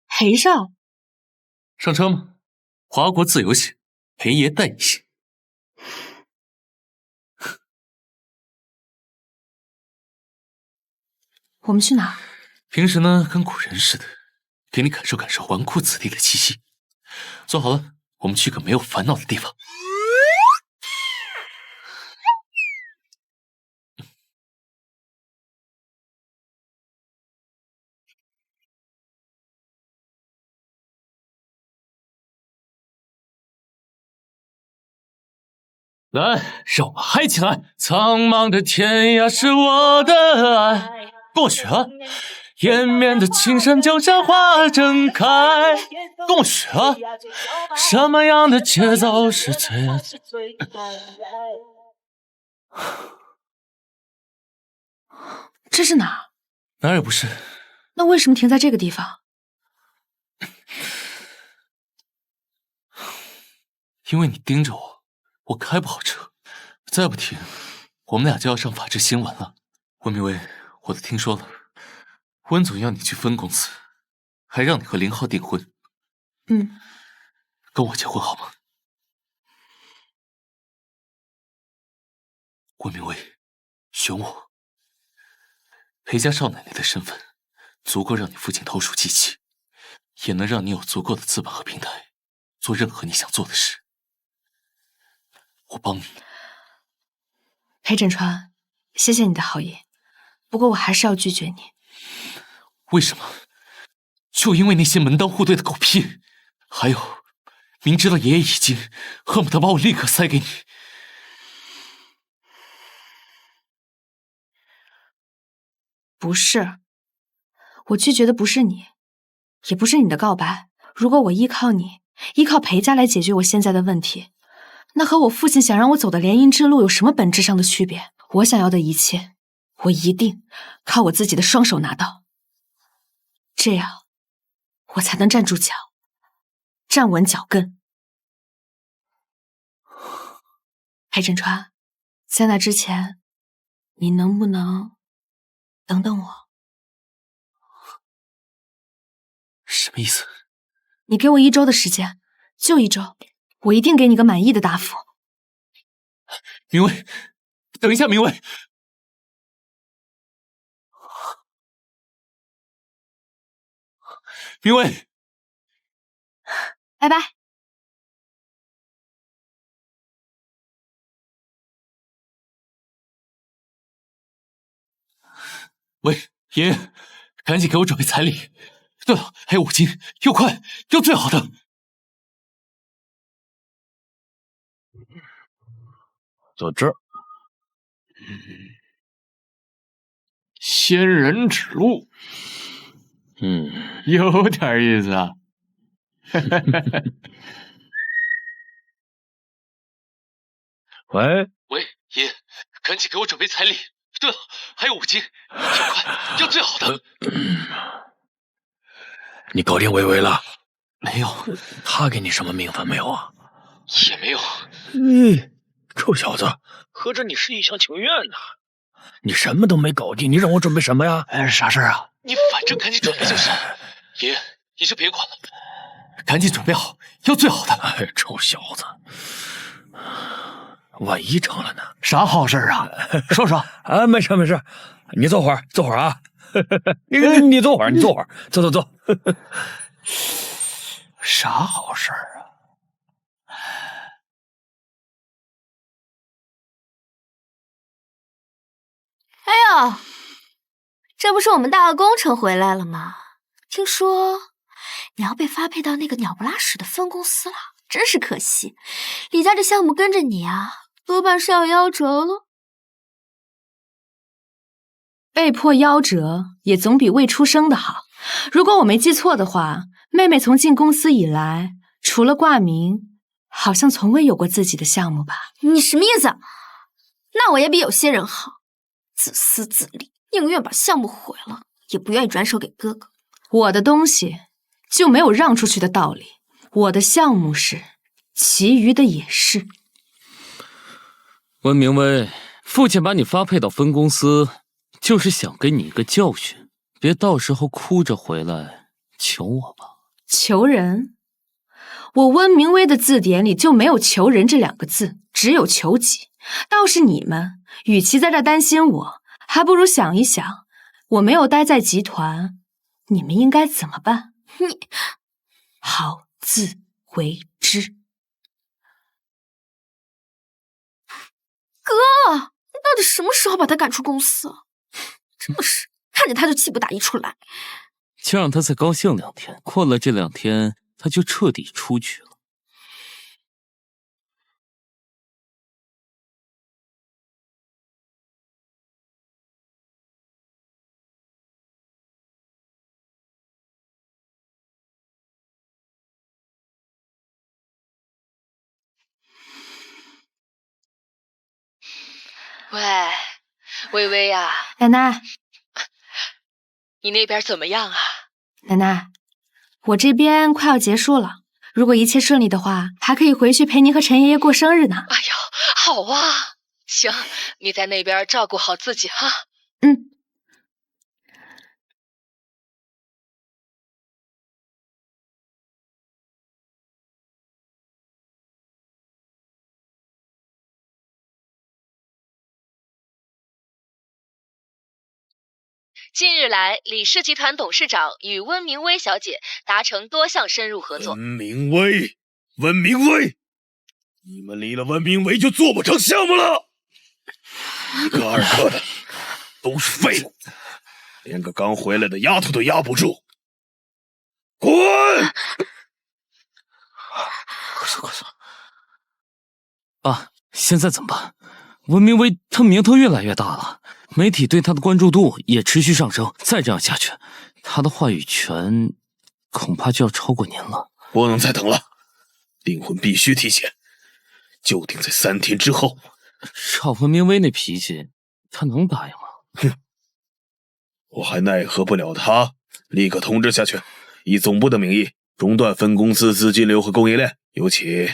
裴少，上车吗？华国自由行，裴爷带你行。我们去哪？平时呢，跟古人似的，给你感受感受纨绔子弟的气息。坐好了，我们去个没有烦恼的地方。来，让我们嗨起来！苍茫的天涯是我的爱，跟我学啊！延绵的青山就像花正开，跟我学啊！什么样的节奏是最……这是哪儿？哪儿也不是。那为什么停在这个地方？因为你盯着我，我开不好车，再不停，我们俩就要上法制新闻了。温明威，我都听说了，温总要你去分公司，还让你和林浩订婚。跟我结婚好吗？温明威，选我。裴家少奶奶的身份，足够让你父亲投鼠忌器，也能让你有足够的资本和平台，做任何你想做的事。我帮你。裴振川，谢谢你的好意，不过我还是要拒绝你。为什么？就因为那些门当户对的狗屁，还有明知道爷爷已经恨不得把我立刻塞给你。不是，我拒绝的不是你，也不是你的告白。如果我依靠你，依靠裴家来解决我现在的问题，那和我父亲想让我走的联姻之路有什么本质上的区别？我想要的一切，我一定靠我自己的双手拿到，这样我才能站住脚，站稳脚跟。裴振川，在那之前，你能不能等等我？什么意思？你给我1周的时间，就1周，我一定给你个满意的答复。明威，等一下，明威。明威，拜拜。喂，爷爷，赶紧给我准备彩礼。对了，还有5金，又快又最好的。坐这儿。仙人指路，有点意思啊。喂，爷，赶紧给我准备彩礼。对了，还有5金，要快要最好的。你搞定薇薇了？没有。他给你什么名分没有啊？也没有。臭小子，合着你是一厢情愿呐？你什么都没搞定，你让我准备什么呀？啥事啊？你反正赶紧准备就是。爷，你就别管了，赶紧准备好，要最好的。臭小子，万一成了呢？啥好事啊？说说。啊，没事没事，你坐会儿啊。你坐会儿，坐。啥好事啊？哎呦，这不是我们大额工程回来了吗？听说你要被发配到那个鸟不拉屎的分公司了，真是可惜。李家这项目跟着你啊，多半是要夭折了。被迫夭折也总比未出生的好。如果我没记错的话，妹妹从进公司以来，除了挂名，好像从未有过自己的项目吧？你什么意思？那我也比有些人好，自私自利，宁愿把项目毁了，也不愿意转手给哥哥。我的东西就没有让出去的道理。我的项目是，其余的也是。温明威，父亲把你发配到分公司，就是想给你一个教训，别到时候哭着回来求我吧。求人？我温明威的字典里就没有求人这2个字，只有求己。倒是你们，与其在这担心我，还不如想一想，我没有待在集团，你们应该怎么办？你好自为之。哥，你到底什么时候把他赶出公司？真的是看见他就气不打一处来。就让他再高兴2天，过了这2天，他就彻底出去了。喂，微微呀，奶奶，你那边怎么样啊？奶奶，我这边快要结束了，如果一切顺利的话，还可以回去陪您和陈爷爷过生日呢。哎呦，好啊，行，你在那边照顾好自己哈。嗯。近日来，李氏集团董事长与温明威小姐达成多项深入合作。温明威，你们离了温明威就做不成项目了。一个二个的，都是废物，连个刚回来的丫头都压不住。滚！快速！爸，现在怎么办？温明威他名头越来越大了，媒体对他的关注度也持续上升。再这样下去，他的话语权恐怕就要超过您了。不能再等了，订婚必须提前，就定在3天之后。照温明威那脾气，他能答应吗？哼，我还奈何不了他，立刻通知下去，以总部的名义中断分公司资金流和供应链，尤其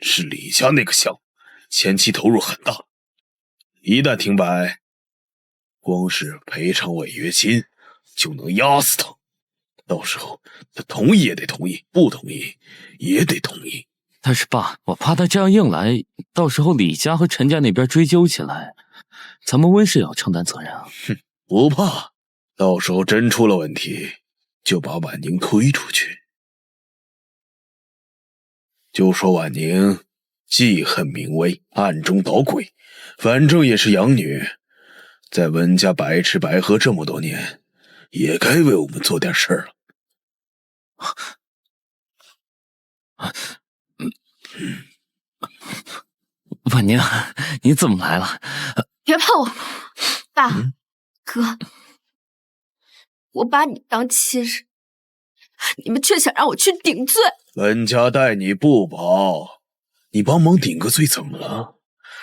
是李家那个项目，前期投入很大，一旦停摆，光是赔偿违约金就能压死他。到时候他同意也得同意，不同意也得同意。但是爸，我怕他这样硬来，到时候李家和陈家那边追究起来，咱们温氏也要承担责任啊。哼，不怕，到时候真出了问题，就把婉宁推出去。就说婉宁记恨明威，暗中捣鬼，反正也是养女，在温家白吃白喝这么多年，也该为我们做点事儿了。婉宁，你怎么来了？别碰我，爸，哥，我把你当亲人，你们却想让我去顶罪。温家待你不薄，你帮忙顶个罪怎么了？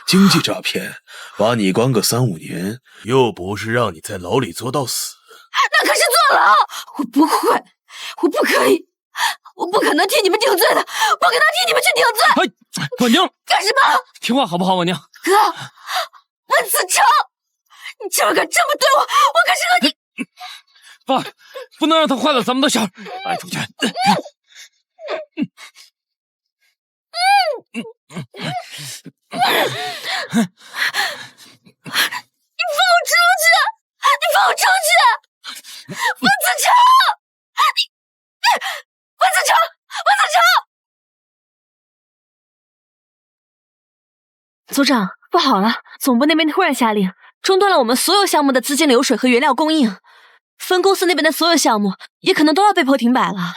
经济诈骗，把你关个3、5年，又不是让你在牢里做到死。那可是坐牢，我不会，我不可以，我不可能替你们顶罪的，不可能替你们去顶罪。哎，婉宁，干什么？听话好不好，婉宁？哥，温子成，你今儿敢这么对我，我可是和你……爸，不能让他坏了咱们的事儿，搬出去。组长，不好了，总部那边突然下令，中断了我们所有项目的资金流水和原料供应，分公司那边的所有项目也可能都要被迫停摆了。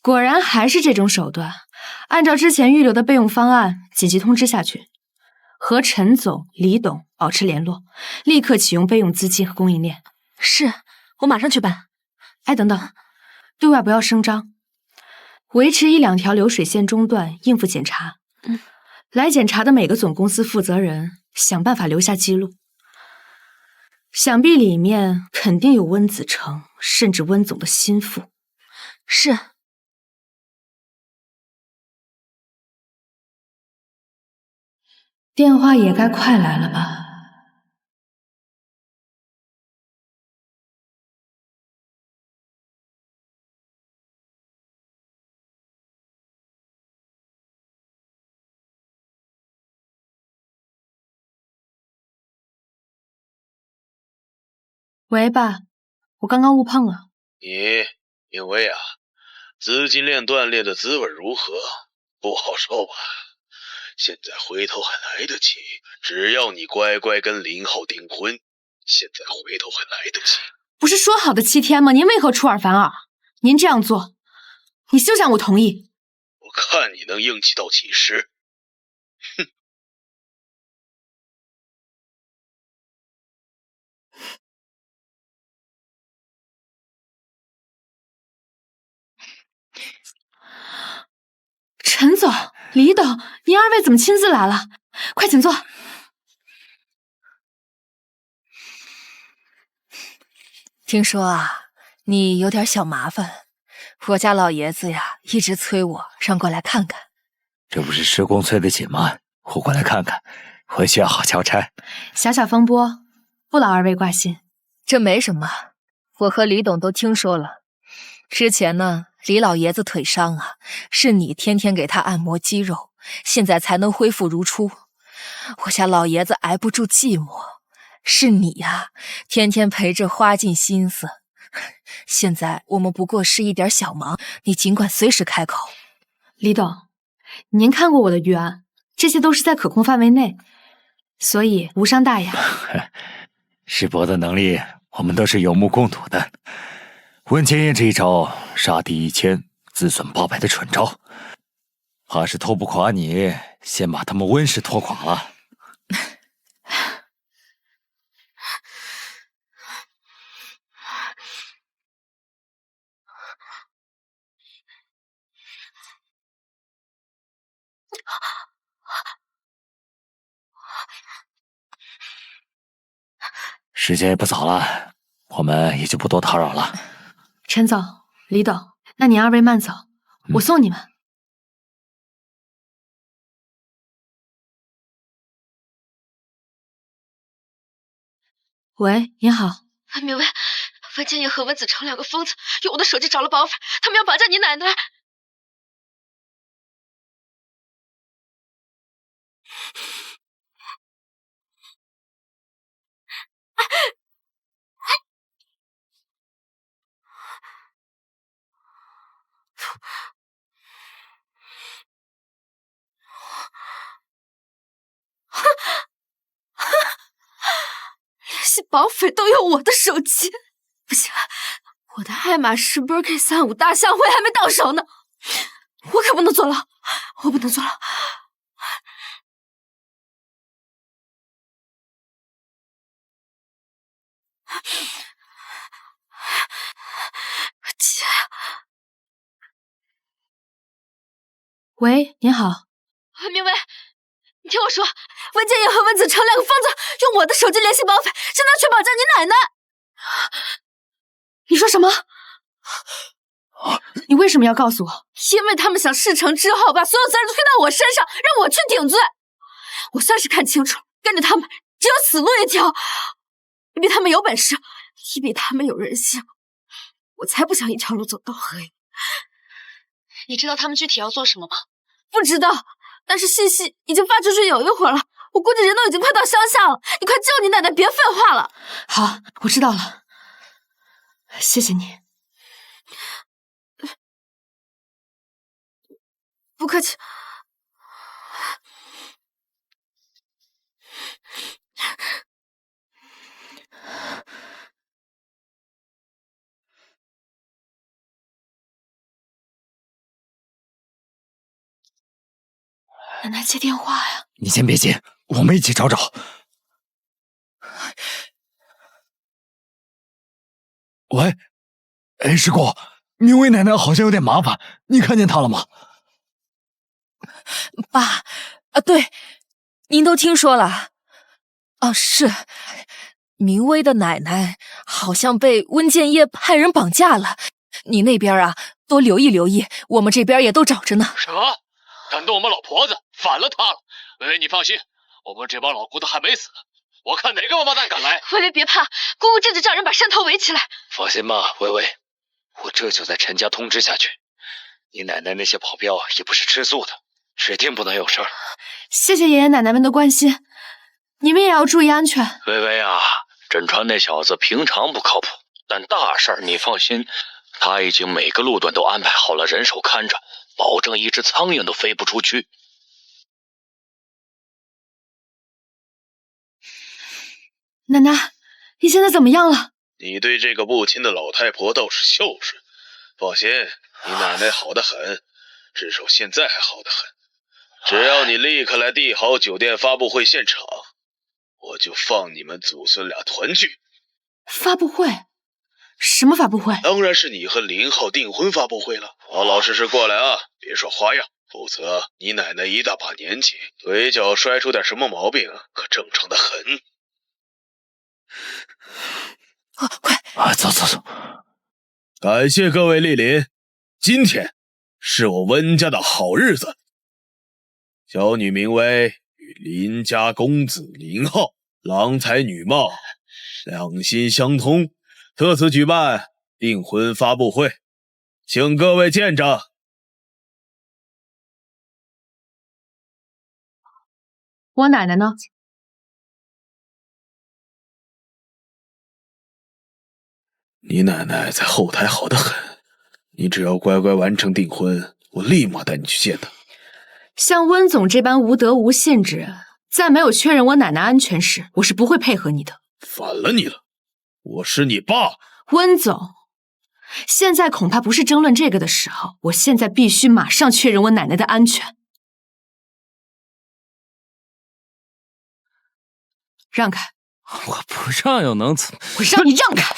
果然还是这种手段，按照之前预留的备用方案，紧急通知下去，和陈总、李董保持联络，立刻启用备用资金和供应链。是，我马上去办。哎，等等，对外不要声张，维持1-2条流水线中断，应付检查。来检查的每个总公司负责人，想办法留下记录。想必里面肯定有温子成，甚至温总的心腹。是。电话也该快来了吧？喂，爸，我刚刚误碰了。因为啊，资金链断裂的滋味如何？不好受吧？现在回头还来得及，只要你乖乖跟林浩订婚，现在回头还来得及。不是说好的7天吗？您为何出尔反尔？您这样做，你休想我同意。我看你能硬气到几时？哼！陈总、李董，您二位怎么亲自来了？快请坐。听说啊，你有点小麻烦，我家老爷子呀一直催我让过来看看。这不是施工催得紧吗？我过来看看，回去要好交差。小小风波，不劳二位挂心。这没什么，我和李董都听说了。之前呢，李老爷子腿伤啊，是你天天给他按摩肌肉，现在才能恢复如初。我家老爷子挨不住寂寞，是你呀，天天陪着花尽心思。现在我们不过是一点小忙，你尽管随时开口。李董，您看过我的预案，这些都是在可控范围内，所以无伤大雅。师伯的能力，我们都是有目共睹的。温千叶这一招杀敌1000，自损800的蠢招，怕是拖不垮你，先把他们温氏拖垮了。时间也不早了，我们也就不多打扰了。陈总、李董，那您二位慢走，我送你们。喂，您好。明薇，文建业和文子成2个疯子用我的手机找了绑匪，他们要绑架你奶奶。联系绑匪都用我的手机，不行，我的爱马仕 Birkin 35大象会还没到手呢，我可不能坐牢，我不能坐牢。姐，喂，您好。明薇，你听我说，文建业和文子成2个疯子用我的手机联系绑匪，现在去绑架你奶奶。你说什么？你为什么要告诉我？因为他们想事成之后把所有责任推到我身上，让我去顶罪。我算是看清楚了，跟着他们只有死路一条。你比他们有本事，你比他们有人性，我才不想一条路走到黑。你知道他们具体要做什么吗？不知道，但是信息已经发出去有一会儿了，我估计人都已经快到乡下了。你快救你奶奶，别废话了。好，我知道了，谢谢你。不客气。奶奶接电话呀！你先别接，我们一起找找。喂，哎，师姑，明薇奶奶好像有点麻烦，你看见她了吗？爸，对，您都听说了。是，明薇的奶奶好像被温建业派人绑架了。你那边啊，多留意留意，我们这边也都找着呢。什么？敢动我们老婆子，反了她了？薇薇，你放心，我们这帮老骨头还没死，我看哪个王八蛋敢来。微微别怕，姑姑这就叫人把山头围起来。放心吧，微微，我这就在陈家通知下去。你奶奶那些保镖也不是吃素的，指定不能有事儿。谢谢爷爷奶奶们的关心，你们也要注意安全。微微啊，甄川那小子平常不靠谱，但大事儿你放心，他已经每个路段都安排好了人手看着，保证一只苍蝇都飞不出去。奶奶，你现在怎么样了？你对这个不亲的老太婆倒是孝顺。放心，你奶奶好得很，至少现在还好得很。只要你立刻来帝豪酒店发布会现场，我就放你们祖孙俩团聚。发布会？什么发布会？当然是你和林浩订婚发布会了。老老实实过来啊，别耍花样，否则你奶奶一大把年纪，腿脚摔出点什么毛病，可正常的很。快！走！感谢各位莅临，今天是我温家的好日子。小女名为与林家公子林浩郎才女貌，两心相通，特此举办订婚发布会，请各位见证。我奶奶呢？你奶奶在后台好得很，你只要乖乖完成订婚，我立马带你去见她。像温总这般无德无信之人，在没有确认我奶奶安全时，我是不会配合你的。反了你了，我是你爸。温总，现在恐怕不是争论这个的时候，我现在必须马上确认我奶奶的安全。让开！我不让又能怎么？我让你让开！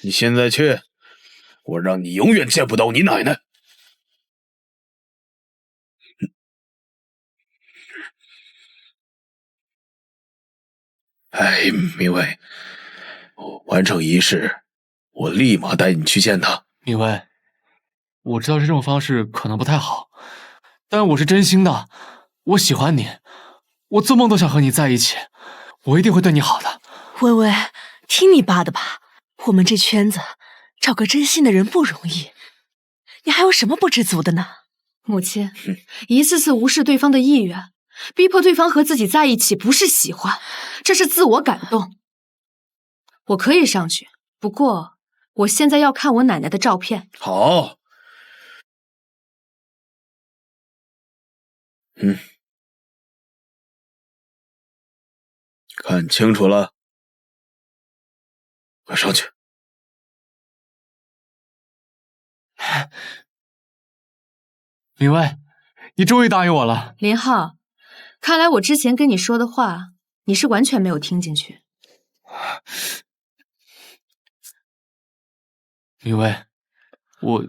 你现在去，我让你永远见不到你奶奶。哎，明薇，完成仪式，我立马带你去见她。明薇，我知道这种方式可能不太好，但我是真心的，我喜欢你，我做梦都想和你在一起，我一定会对你好的。微微，听你爸的吧，我们这圈子找个真心的人不容易，你还有什么不知足的呢？母亲，一次次无视对方的意愿，逼迫对方和自己在一起，不是喜欢，这是自我感动。我可以上去，不过我现在要看我奶奶的照片。好。看清楚了，快上去。明薇，你终于答应我了。林浩，看来我之前跟你说的话，你是完全没有听进去。明薇，我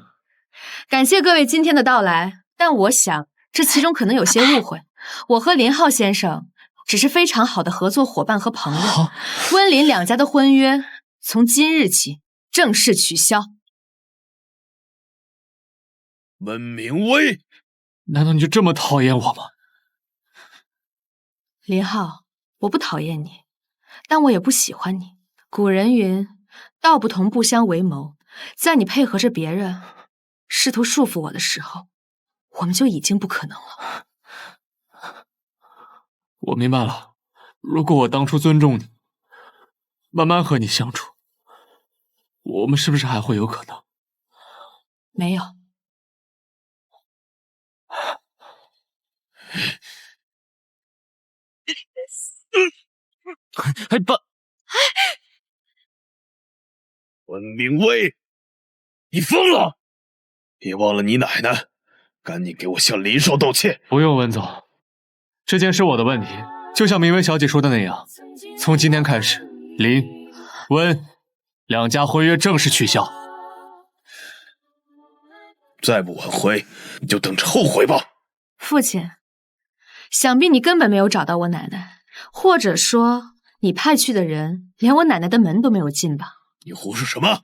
感谢各位今天的到来，但我想这其中可能有些误会。我和林浩先生只是非常好的合作伙伴和朋友。温林两家的婚约从今日起正式取消。温明薇，难道你就这么讨厌我吗？林浩，我不讨厌你，但我也不喜欢你。古人云，道不同不相为谋。在你配合着别人，试图束缚我的时候，我们就已经不可能了。我明白了，如果我当初尊重你，慢慢和你相处，我们是不是还会有可能？没有。哎，爸！温明薇，你疯了！别忘了你奶奶，赶紧给我向林少道歉。不用，温总，这件是我的问题，就像明薇小姐说的那样，从今天开始，林、温两家婚约正式取消。再不挽回，你就等着后悔吧。父亲，想必你根本没有找到我奶奶，或者说你派去的人连我奶奶的门都没有进吧？你胡说什么？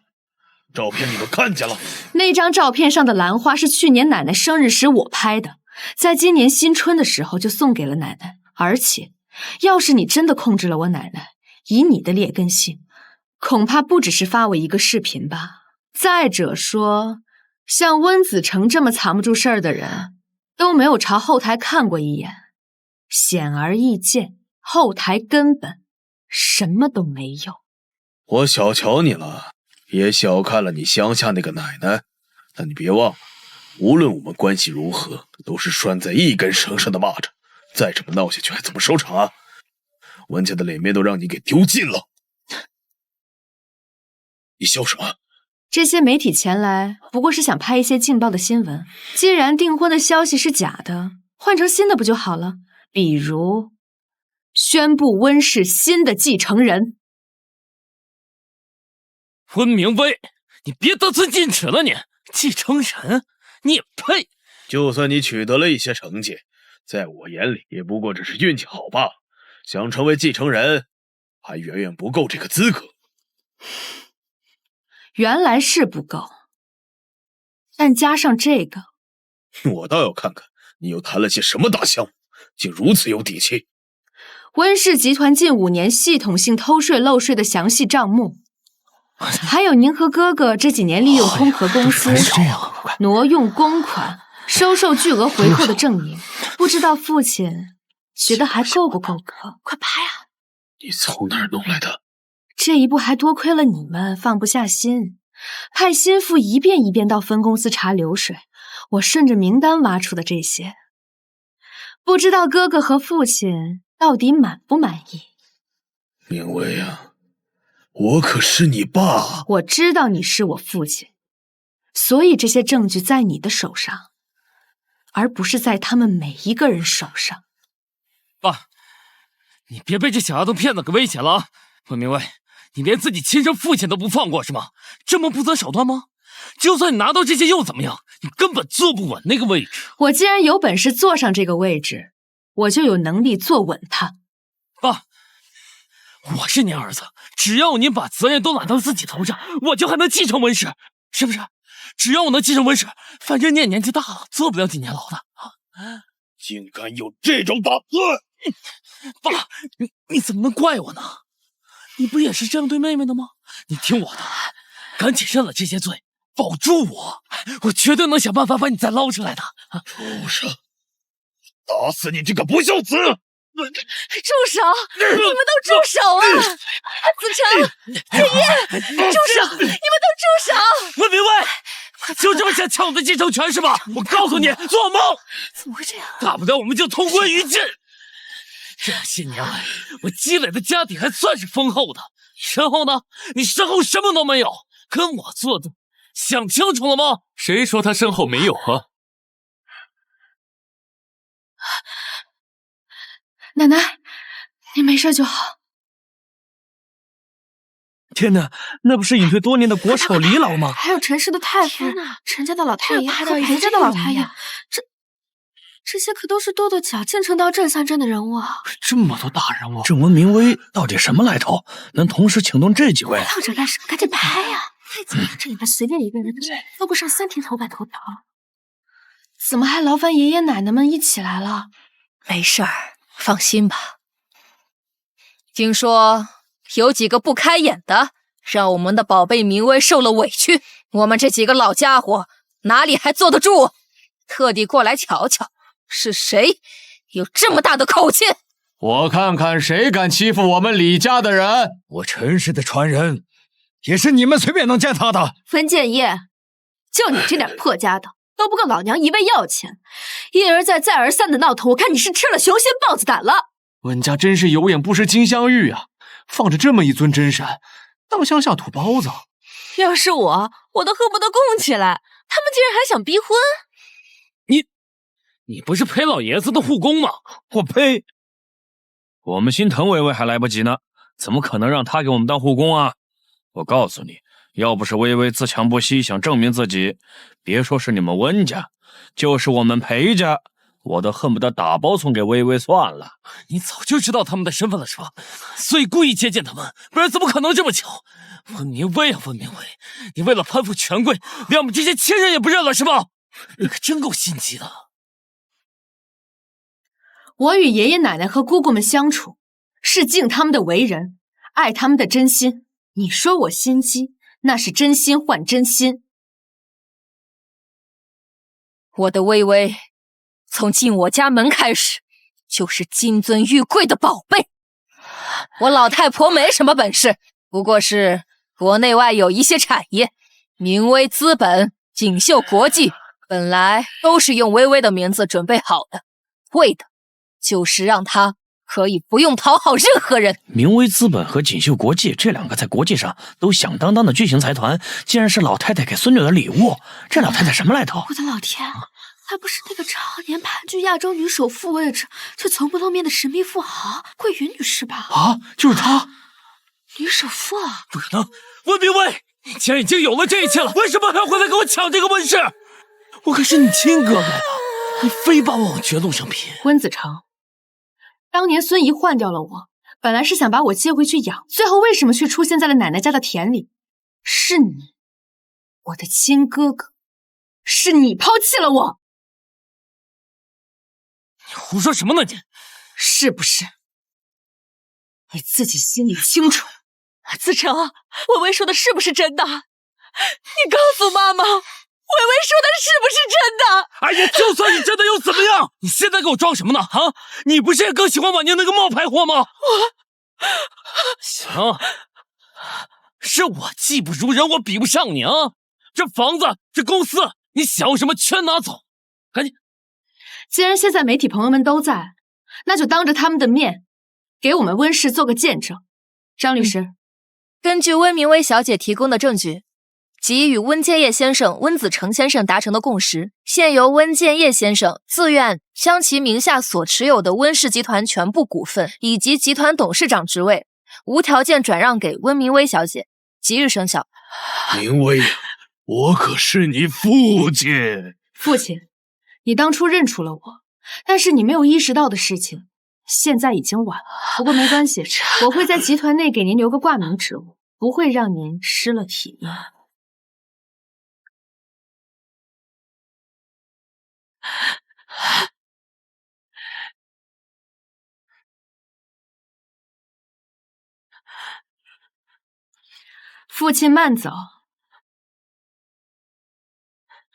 照片你都看见了。那张照片上的兰花是去年奶奶生日时我拍的，在今年新春的时候就送给了奶奶。而且，要是你真的控制了我奶奶，以你的劣根性，恐怕不只是发我一个视频吧。再者说，像温子成这么藏不住事儿的人，都没有朝后台看过一眼，显而易见，后台根本什么都没有。我小瞧你了，也小看了你乡下那个奶奶，但你别忘了，无论我们关系如何，都是拴在一根绳上的蚂蚱，再这么闹下去还怎么收场啊？温家的脸面都让你给丢尽了。你笑什么？这些媒体前来不过是想拍一些劲爆的新闻，既然订婚的消息是假的，换成新的不就好了？比如宣布温氏新的继承人。温明威，你别得寸进尺了你！继承人，你也配？就算你取得了一些成绩，在我眼里也不过只是运气好罢了。想成为继承人，还远远不够这个资格。原来是不够，但加上这个，我倒要看看你又谈了些什么大项目，竟如此有底气。温氏集团近5年系统性偷税漏税的详细账目，还有您和哥哥这几年利用空壳公司挪用公款、收受巨额回扣的证明，不知道父亲觉得还够不够格？快拍啊！你从哪儿弄来的？这一步还多亏了你们放不下心，派心腹一遍一遍到分公司查流水，我顺着名单挖出的这些，不知道哥哥和父亲到底满不满意？明威啊，我可是你爸。我知道你是我父亲，所以这些证据在你的手上，而不是在他们每一个人手上。爸，你别被这小丫头片子给威胁了啊！温明威，你连自己亲生父亲都不放过是吗？这么不择手段吗？就算你拿到这些又怎么样？你根本坐不稳那个位置。我既然有本事坐上这个位置，我就有能力坐稳它。爸，我是您儿子，只要您把责任都揽到自己头上，我就还能继承温氏，是不是？只要我能继承温氏，反正你也年纪大了，坐不了几年牢的啊！竟敢有这种打算！爸，你怎么能怪我呢？你不也是这样对妹妹的吗？你听我的，赶紧认了这些罪，保住我，我绝对能想办法把你再捞出来的。畜生！打死你这个不孝子！住手！你们都住手啊！子成、子夜，住手！你们都住手！温明威，就这么想抢我的继承权是吧？我告诉你，做梦！怎么会这样？大不了我们就同归于尽。这些年来，我积累的家底还算是丰厚的。然后呢，你身后什么都没有，跟我作对，想清楚了吗？谁说他身后没有啊？奶奶，你没事就好。天哪，那不是隐退多年的国手李老吗？还有陈氏的太傅、陈家的老太爷和裴家的老太爷，这些可都是跺跺脚进城到镇3镇的人物啊！这么多大人物，这温明威到底什么来头？能同时请动这几位？闹着干什么？赶紧拍呀！太紧了，这里面随便一个人都不上3天头版头条。怎么还劳烦爷爷奶奶们一起来了？没事儿，放心吧。听说有几个不开眼的，让我们的宝贝明威受了委屈，我们这几个老家伙哪里还坐得住？特地过来瞧瞧，是谁有这么大的口气？我看看谁敢欺负我们李家的人！我陈氏的传人，也是你们随便能践踏的。温建业，就你这点破家当，都不够老娘一味要钱，一而再再而三的闹腾，我看你是吃了雄心豹子胆了。温家真是有眼不识金镶玉啊！放着这么一尊真山，当乡下土包子。要是我都恨不得供起来，他们竟然还想逼婚？你不是裴老爷子的护工吗？我呸！我们心疼薇薇还来不及呢，怎么可能让她给我们当护工啊？我告诉你，要不是薇薇自强不息，想证明自己，别说是你们温家，就是我们裴家，我都恨不得打包送给薇薇算了。你早就知道他们的身份了是吧？所以故意接近他们，不然怎么可能这么巧？温明威啊，温明威，你为了攀附权贵，连我们这些亲人也不认了是吧？你可真够心机的。我与爷爷奶奶和姑姑们相处，是敬他们的为人，爱他们的真心。你说我心机，那是真心换真心。我的薇薇，从进我家门开始，就是金尊玉贵的宝贝。我老太婆没什么本事，不过是国内外有一些产业，明威资本、锦绣国际，本来都是用薇薇的名字准备好的，为的就是让她可以不用讨好任何人。明威资本和锦绣国际这两个在国际上都响当当的巨型财团，竟然是老太太给孙女的礼物，这老太太什么来头？我的老天，还不是那个常年盘踞亚洲女首富位置却从不露面的神秘富豪桂云女士吧？啊，就是她，女首富啊！不可能，温明威，你既然已经有了这一切了，为什么还要回来跟我抢这个温室？我可是你亲哥哥呀，你非把我往绝路上撇。温子成，当年孙姨换掉了我，本来是想把我接回去养，最后为什么却出现在了奶奶家的田里？是你，我的亲哥哥，是你抛弃了我。你胡说什么呢你？是不是？你自己心里清楚。子成，薇薇说的是不是真的？你告诉妈妈，薇薇说的是不是真的？哎呀，就算你真的又怎么样？你现在给我装什么呢？啊，你不是也更喜欢婉宁那个冒牌货吗？行，是我技不如人，我比不上你啊！这房子，这公司，你想要什么全拿走，赶紧。既然现在媒体朋友们都在，那就当着他们的面，给我们温氏做个见证。张律师，根据温明威小姐提供的证据，即与温建业先生、温子成先生达成的共识，现由温建业先生自愿将其名下所持有的温氏集团全部股份以及集团董事长职位，无条件转让给温明威小姐，即日生效。明威，我可是你父亲。父亲，你当初认出了我，但是你没有意识到的事情，现在已经晚了。不过没关系，我会在集团内给您留个挂名职务，不会让您失了体面。父亲慢走。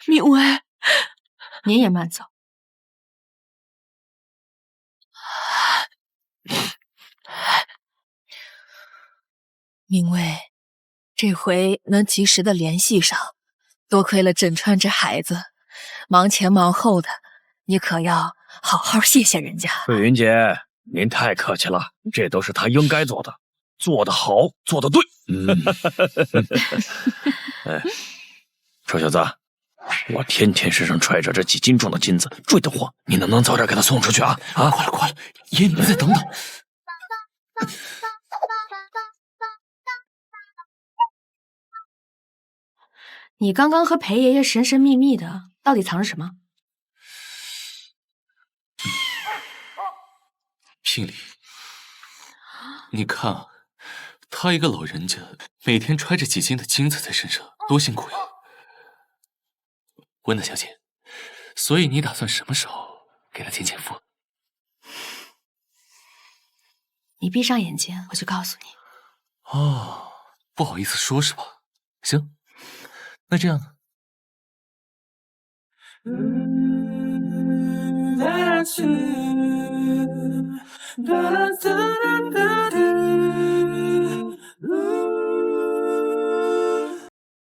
明威，您也慢走。明威，这回能及时的联系上，多亏了枕川这孩子，忙前忙后的，你可要好好谢谢人家。桂云姐，您太客气了，这都是他应该做的，做得好，做得对。哎，臭小子，我天天身上揣着这几斤重的金子，追得慌，你能不能早点给他送出去啊？啊，快了快了，爷，你们再等等。你刚刚和裴爷爷神神秘秘的，到底藏着什么？聘礼，你看啊，他一个老人家，每天揣着几斤的金子在身上，多辛苦呀！温大小姐，所以你打算什么时候给他见前夫？你闭上眼睛，我就告诉你。哦，不好意思说是吧？行，那这样呢？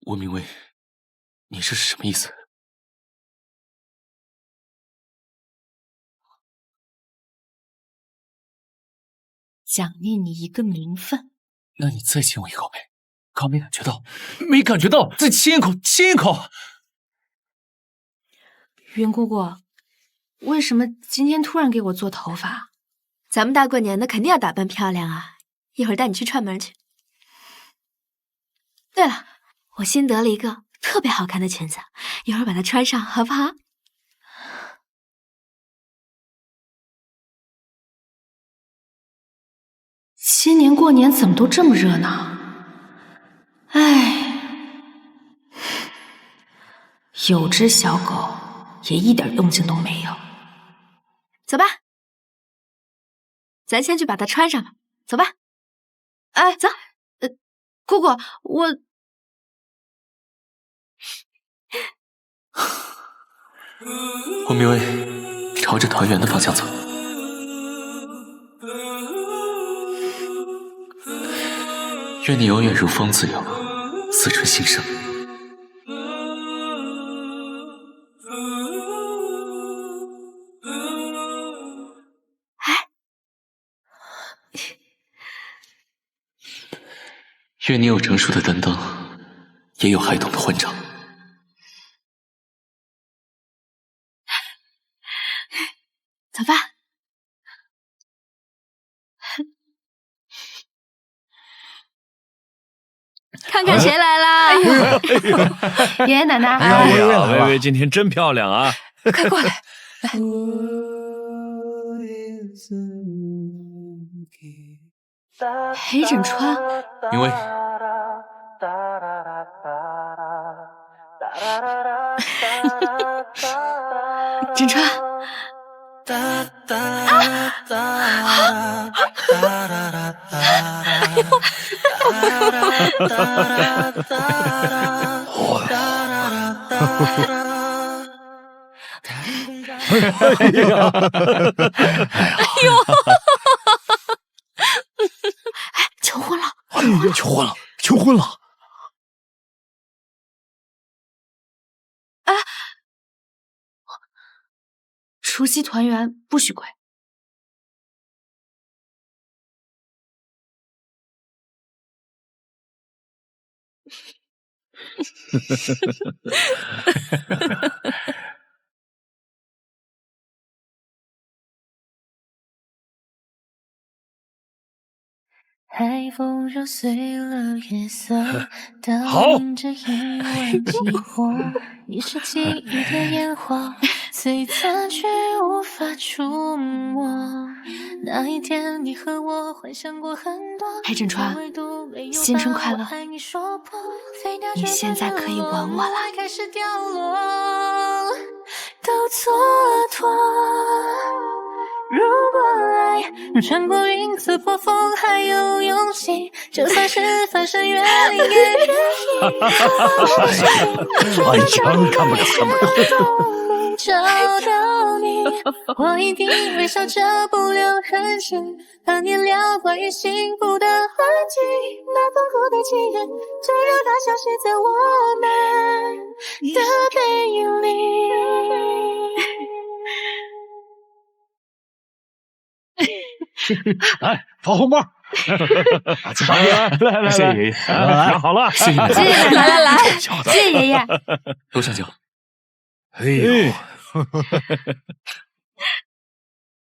温明威，你这是什么意思？奖励你一个名分。那你再亲我一口呗？刚没感觉到，没感觉到，再亲一口，亲一口。云姑姑，为什么今天突然给我做头发？咱们大过年的肯定要打扮漂亮啊！一会儿带你去串门去。对了，我新得了一个特别好看的裙子，一会儿把它穿上，好不好？新年过年怎么都这么热闹？唉，有只小狗也一点动静都没有。走吧，咱先去把它穿上吧。走吧。哎，走。姑姑，我明薇朝着团圆的方向走。愿你永远如风自由，似春新生。愿你有成熟的担当，也有孩童的欢畅。走吧。看看谁来啦！爷爷奶奶，哎呀，薇薇今天真漂亮啊！快过来，来。裴枕川，明薇，枕川，哎呦！哎，求婚了！求婚了！求婚了！哎，除夕团圆不许跪。海风揉碎了月色，好。你是记忆的烟花，璀璨却无法触摸。那一天，你和我幻想过很多。裴枕川，新春快乐！你现在可以吻我了。都蹉跎。如果爱穿过云刺破风，还有勇气，就算是翻山越岭也愿意。哎呀，看不了，看不了。找到你，我一定微笑着不留痕迹，当年聊关于幸福的话题，那丰富的记忆，就让它消失在我们的背影里。来，发红包！来，谢谢爷爷，拿好了，谢谢奶奶，谢谢奶奶，来，谢谢爷爷，多上酒。哎呦，